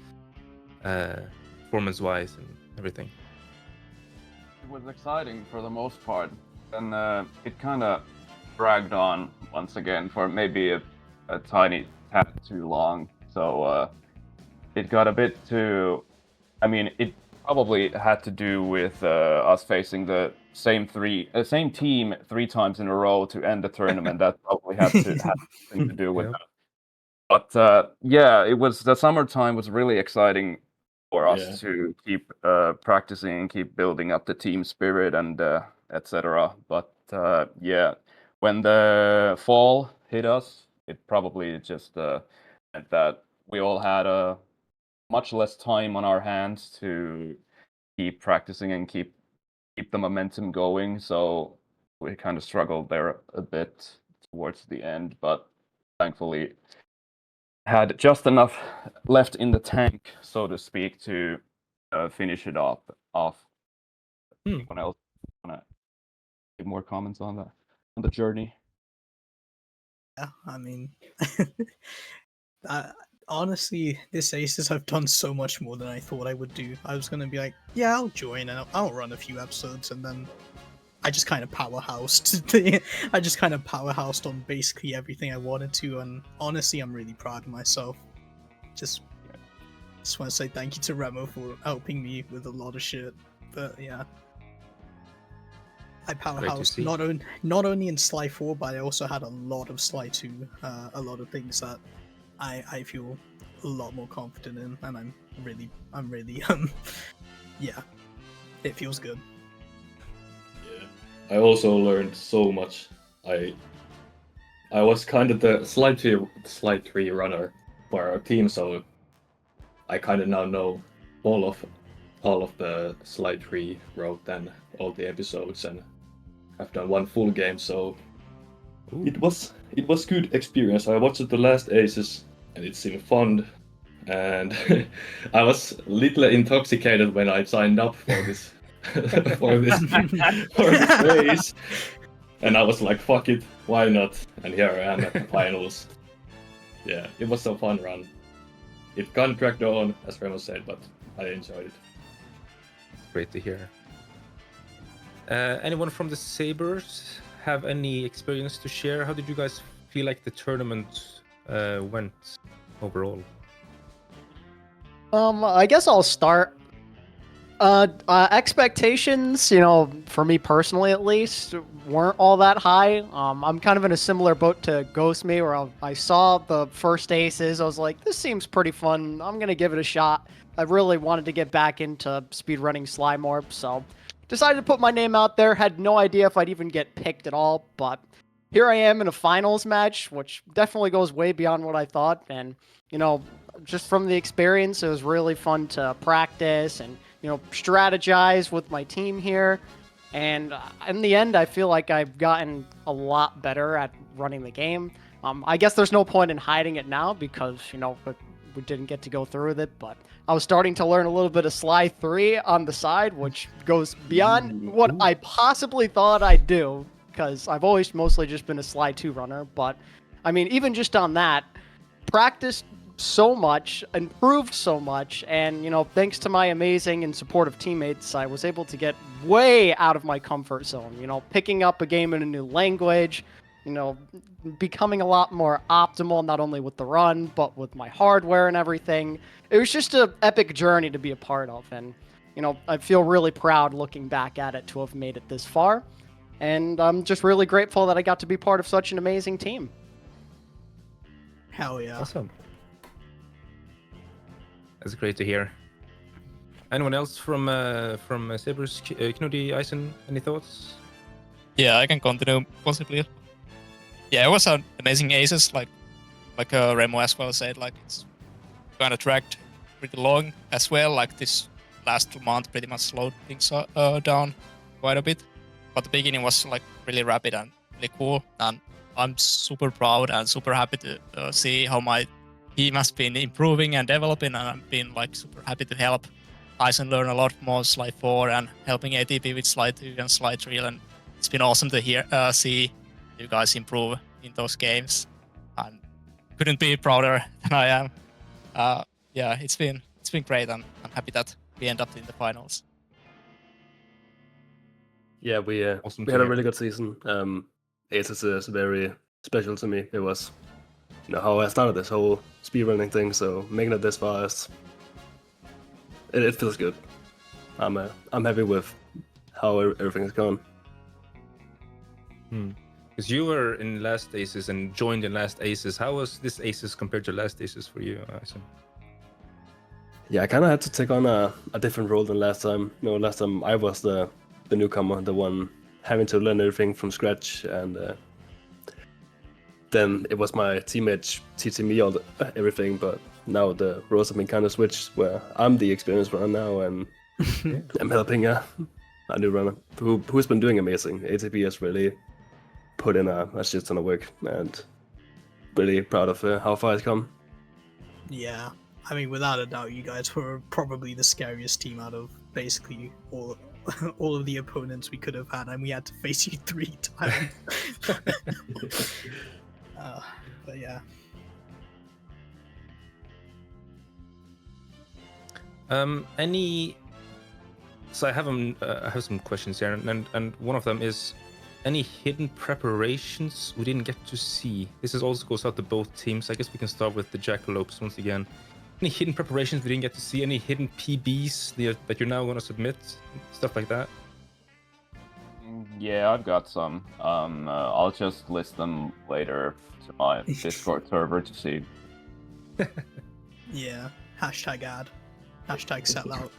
Speaker 1: performance-wise and everything?
Speaker 12: It was exciting for the most part, and it kind of dragged on once again for maybe a tiny tad too long. So it got a bit too. I mean, it probably had to do with us facing the same team 3 times in a row to end the tournament. That probably had something to do with that. But yeah, it was the summertime was really exciting for us to keep practicing and keep building up the team spirit and etc. But yeah, when the fall hit us, it probably just meant that we all had much less time on our hands to keep practicing and keep the momentum going. So we kind of struggled there a bit towards the end, but thankfully had just enough left in the tank, so to speak, to finish it off. Anyone else want to give more comments on that, on the journey?
Speaker 10: Yeah, I mean, honestly, this ACES I've done so much more than I thought I would do. I was gonna be like, yeah, I'll join and I'll run a few episodes, and then I just kind of powerhoused. I just kind of powerhoused on basically everything I wanted to, and honestly, I'm really proud of myself. Just want to say thank you to Remo for helping me with a lot of shit. But yeah, I powerhoused not only in Sly 4, but I also had a lot of Sly 2. A lot of things that I feel a lot more confident in, and I'm really yeah, it feels good.
Speaker 11: I also learned so much. I was kind of the Slide 3 runner for our team, so I kind of now know all of the Slide 3 route and all the episodes, and I've done one full game, so it was good experience. I watched the last ACES, and it seemed fun, and I was a little intoxicated when I signed up for this for this race, and I was like, "Fuck it, why not?" And here I am at the finals. Yeah, it was a fun run. It kind of dragged on, as Remo said, but I enjoyed it.
Speaker 1: Great to hear. Anyone from the Sabres have any experience to share? How did you guys feel like the tournament went overall?
Speaker 13: I guess I'll start. Expectations, for me personally at least, weren't all that high. I'm kind of in a similar boat to Ghostme, where I saw the first ACES. I was like, this seems pretty fun. I'm gonna give it a shot. I really wanted to get back into speedrunning Sly more, so decided to put my name out there. Had no idea if I'd even get picked at all, but here I am in a finals match, which definitely goes way beyond what I thought. And, just from the experience, it was really fun to practice and, strategize with my team here. And in the end, I feel like I've gotten a lot better at running the game. I guess there's no point in hiding it now because, we didn't get to go through with it, but I was starting to learn a little bit of Sly 3 on the side, which goes beyond what I possibly thought I'd do, because I've always mostly just been a Sly 2 runner. But, I mean, even just on that, practiced so much, improved so much, and, thanks to my amazing and supportive teammates, I was able to get way out of my comfort zone, picking up a game in a new language, becoming a lot more optimal, not only with the run, but with my hardware and everything. It was just an epic journey to be a part of, and, I feel really proud looking back at it to have made it this far, and I'm just really grateful that I got to be part of such an amazing team.
Speaker 10: Hell yeah.
Speaker 1: Awesome. That's great to hear. Anyone else from Sabres? Knudi, Eisen, any thoughts?
Speaker 14: Yeah, I can continue possibly. Yeah, it was an amazing ACES, like Remo as well said, like it's kind of dragged pretty long as well. Like this last month pretty much slowed things down quite a bit. But the beginning was like really rapid and really cool, and I'm super proud and super happy to see how my team has been improving and developing, and I've been like super happy to help Eisen learn a lot more Sly 4 and helping ATP with Sly 2 and Sly 3, and it's been awesome to see you guys improve in those games. I couldn't be prouder than I am. Yeah, it's been great, and I'm happy that we end up in the finals.
Speaker 15: Yeah, we had a really good season. ACES is very special to me. It was how I started this whole speedrunning thing, so making it this far it feels good. I'm happy with how everything has gone.
Speaker 1: Because you were in last ACES and joined in last ACES. How was this ACES compared to last ACES for you, Eisen?
Speaker 15: Yeah, I kind of had to take on a different role than last time. Last time I was the newcomer, the one having to learn everything from scratch, and then it was my teammates teaching me everything. But now the roles have been kind of switched, where I'm the experienced runner now, and I'm helping a new runner who's been doing amazing. ATP has really put in a shit ton of work, and really proud of how far it's come.
Speaker 10: Yeah, I mean, without a doubt, you guys were probably the scariest team out of basically all of the opponents we could have had, and we had to face you 3 times. But yeah.
Speaker 1: So I have some questions here, and one of them is any hidden preparations we didn't get to see. This also goes out to both teams. I guess we can start with the Jackalopes once again. Any hidden preparations we didn't get to see? Any hidden PBs that you're now going to submit? Stuff like that?
Speaker 12: Yeah, I've got some. I'll just list them later to my Discord server to see.
Speaker 10: Yeah, hashtag ad, hashtag sellout.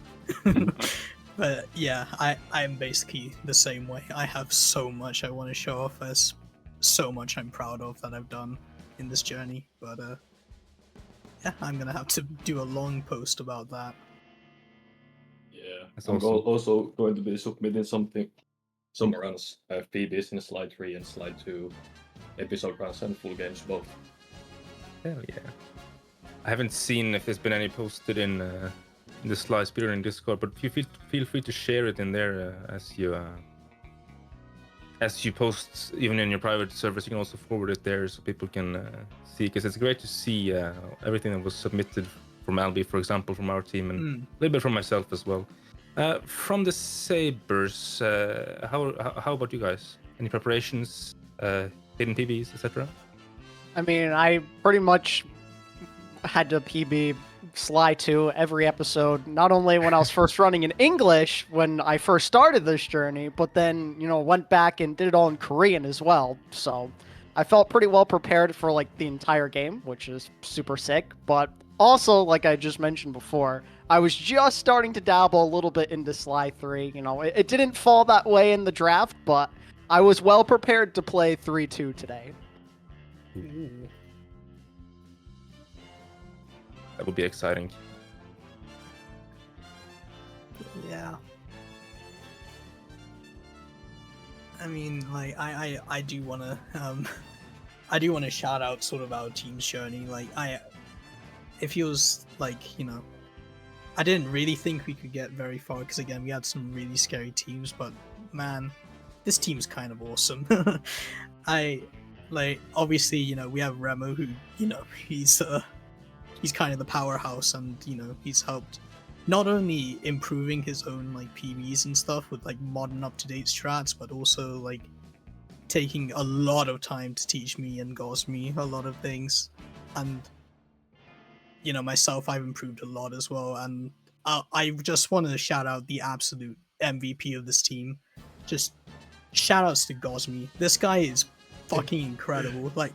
Speaker 10: But yeah, I'm basically the same way. I have so much I want to show off. There's so much I'm proud of that I've done in this journey. But yeah, I'm gonna have to do a long post about that.
Speaker 11: Yeah,
Speaker 1: That's
Speaker 11: I'm
Speaker 1: awesome.
Speaker 11: also going to be submitting some runs. I have PBs in slide 3 and slide 2, episode runs and full games both.
Speaker 1: Hell yeah. I haven't seen if there's been any posted in the Sly Speeder in Discord, but you feel free to share it in there as you post, even in your private servers. You can also forward it there so people can see, because it's great to see everything that was submitted from Albi, for example, from our team, and a little bit from myself as well. From the Sabres, how about you guys? Any preparations, hidden PBs, etc.?
Speaker 13: I mean, I pretty much had to PB Sly 2 every episode, not only when I was first running in English when I first started this journey, but then, went back and did it all in Korean as well. So I felt pretty well prepared for like the entire game, which is super sick. But also, like I just mentioned before, I was just starting to dabble a little bit into Sly 3. It didn't fall that way in the draft, but I was well prepared to play 3-2 today.
Speaker 1: Ooh. That would be exciting.
Speaker 10: Yeah. I mean, like, I do wanna shout out sort of our team's journey. Like, it feels like, I didn't really think we could get very far because again we had some really scary teams, but man, this team's kind of awesome. Obviously, we have Remo who, he's kind of the powerhouse, and he's helped not only improving his own like PBs and stuff with like modern up-to-date strats, but also like taking a lot of time to teach me and Gosme a lot of things. And myself, I've improved a lot as well, and I just want to shout out the absolute MVP of this team. Just shout outs to Gosme. This guy is fucking incredible. Like,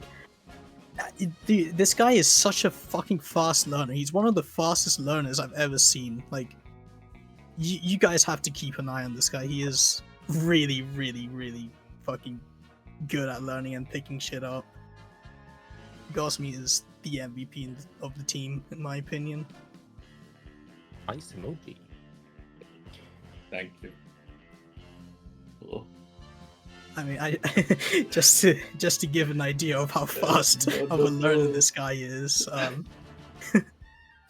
Speaker 10: this guy is such a fucking fast learner. He's one of the fastest learners I've ever seen. Like, you guys have to keep an eye on this guy. He is really, really, really fucking good at learning and picking shit up. Gosme is the MVP of the team, in my opinion.
Speaker 1: Nice emoji.
Speaker 11: Thank you. Oh.
Speaker 10: I mean, I just to give an idea of how fast of a learner this guy is.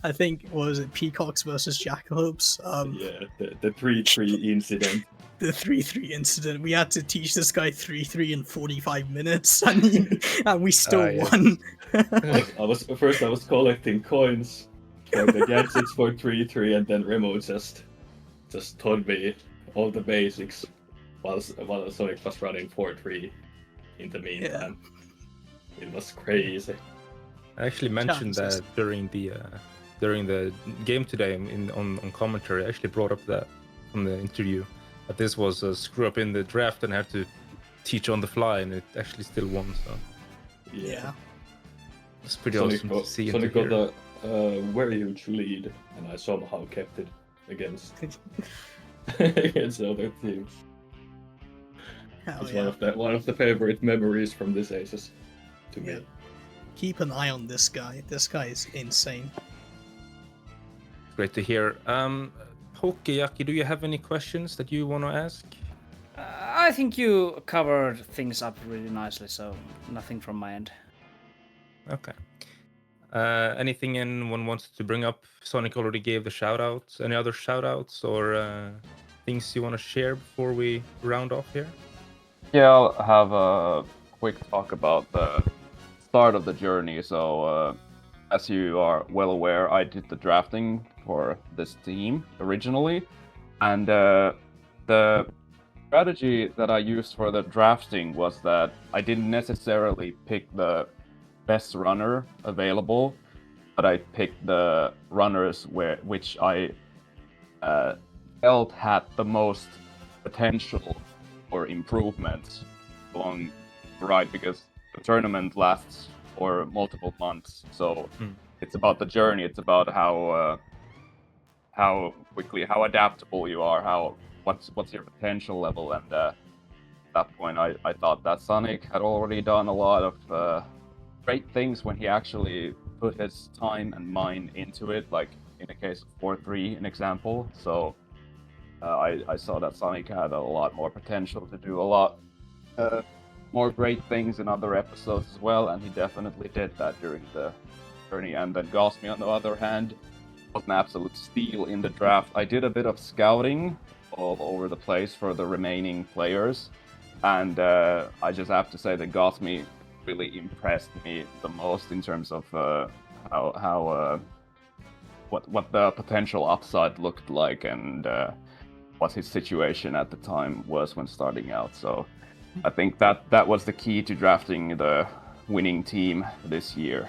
Speaker 10: I think, what was it, Peacocks versus Jackalopes?
Speaker 11: Yeah, the 3-3 incident.
Speaker 10: The 3-3 incident. We had to teach this guy 3-3 in 45 minutes, and we still won.
Speaker 11: I was collecting coins for the gadgets for 3-3, and then Remo just taught me all the basics while Sonic was running 4-3 in the meantime. Yeah. It was crazy.
Speaker 1: I actually mentioned that during the game today on commentary. I actually brought up that from the interview, that this was a screw up in the draft and I had to teach on the fly, and it actually still won. So
Speaker 10: yeah,
Speaker 1: it's pretty awesome to see.
Speaker 11: Sonic got a very huge lead, and I somehow kept it against the other teams. It's one of the favorite memories from this ACES to me.
Speaker 10: Keep an eye on this guy. This guy is insane.
Speaker 1: Great to hear. Pokeyaki, do you have any questions that you want to ask?
Speaker 2: I think you covered things up really nicely, so nothing from my end.
Speaker 1: Okay. Anything anyone wants to bring up? Sonic already gave the shout-outs. Any other shout-outs or things you want to share before we round off here?
Speaker 12: Yeah, I'll have a quick talk about the start of the journey. So, as you are well aware, I did the drafting for this team originally, And the strategy that I used for the drafting was that I didn't necessarily pick the best runner available, but I picked the runners which I felt had the most potential for improvements along the ride, because the tournament lasts for multiple months, so it's about the journey. It's about how quickly, how adaptable you are, what's your potential level. And at that point, I thought that Sonic had already done a lot of great things when he actually put his time and mind into it, like in the case of 4-3, an example. So I saw that Sonic had a lot more potential to do a lot more great things in other episodes as well, and he definitely did that during the journey. And then Gosmi, on the other hand, was an absolute steal in the draft. I did a bit of scouting all over the place for the remaining players, and I just have to say that Gosmi really impressed me the most in terms of what the potential upside looked like, and what his situation at the time was when starting out. So I think that was the key to drafting the winning team this year.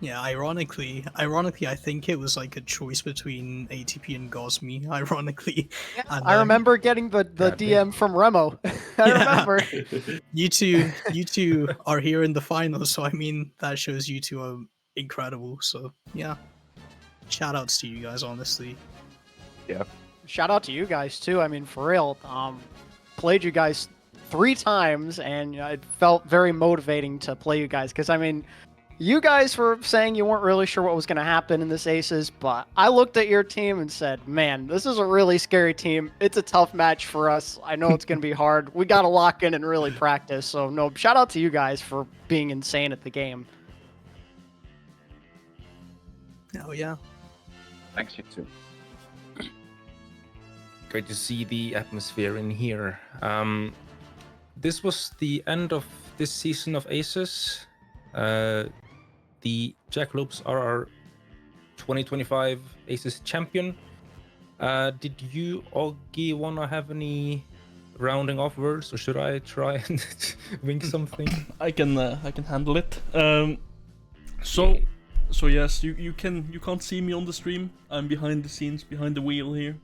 Speaker 10: Yeah, ironically, I think it was like a choice between ATP and Gosmi. Ironically,
Speaker 13: Yeah,
Speaker 10: and,
Speaker 13: I remember getting the DM from Remo. I remember.
Speaker 10: You two are here in the finals, so I mean that shows you two are incredible. So yeah, shout outs to you guys, honestly.
Speaker 12: Yeah.
Speaker 13: Shout out to you guys too. I mean, for real. Played you guys 3 times, and it felt very motivating to play you guys, because I mean, you guys were saying you weren't really sure what was going to happen in this ACES, but I looked at your team and said, man, this is a really scary team. It's a tough match for us. I know it's going to be hard. We got to lock in and really practice. So no, shout out to you guys for being insane at the game.
Speaker 10: Oh yeah.
Speaker 12: Thanks, you too.
Speaker 1: Great to see the atmosphere in here. This was the end of this season of ACES. The Jackalopes are our 2025 ACES champion. Did you, Augie, wanna have any rounding off words, or should I try and wink something?
Speaker 16: I can handle it. So yes, you can't see me on the stream. I'm behind the scenes, behind the wheel here.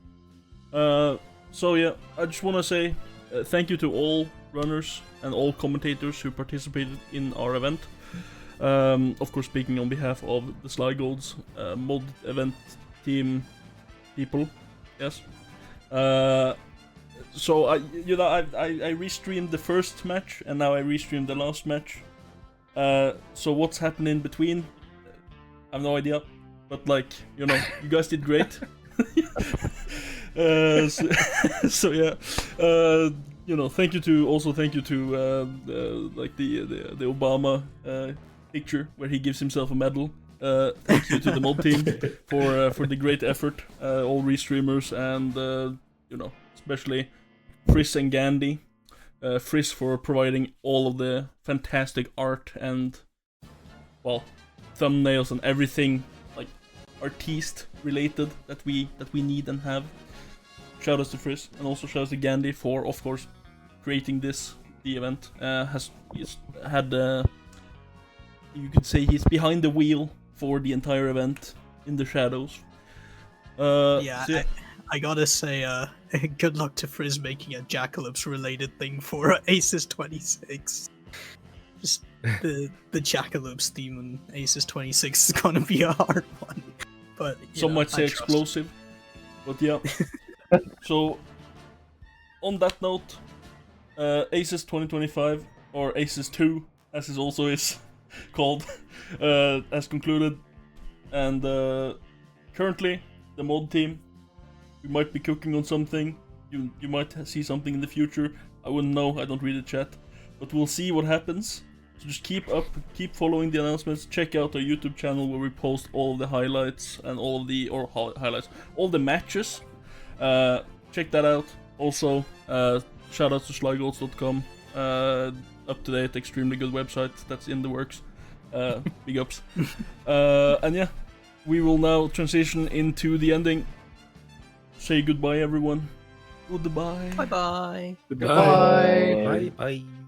Speaker 16: So yeah, I just want to say thank you to all runners and all commentators who participated in our event. Of course, speaking on behalf of the Sly Golds mod event team people, yes. So I restreamed the first match, and now I restreamed the last match. So what's happened in between, I have no idea, but like, you know, you guys did great. So yeah, you know, thank you to like the Obama picture where he gives himself a medal. Thank you to the mod team for the great effort, all restreamers, and you know, especially Friss and Gandhi. Friss for providing all of the fantastic art and, well, thumbnails and everything like artiste related that we need and have. Shout outs to Friss, and also shout outs to Gandhi for, of course, creating the event. He's had you could say he's behind the wheel for the entire event in the shadows.
Speaker 10: Yeah,
Speaker 16: so
Speaker 10: I gotta say, good luck to Frizz making a Jackalopes related thing for ACES 26. Just the Jackalopes theme on ACES 26 is gonna be a hard one. But
Speaker 16: some might say explosive, but yeah. So, on that note, ACES 2025, or ACES 2, as it also is called, has concluded, and currently the mod team, we might be cooking on something. You might see something in the future. I wouldn't know. I don't read the chat, but we'll see what happens. So just keep following the announcements. Check out our YouTube channel where we post all of the highlights and all of the all the matches. Check that out. Also, shout out to slygolds.com. Up to date, extremely good website that's in the works. Big ups. And yeah, we will now transition into the ending. say goodbye, everyone. Goodbye.
Speaker 10: Bye bye.
Speaker 15: Goodbye.
Speaker 1: Bye bye.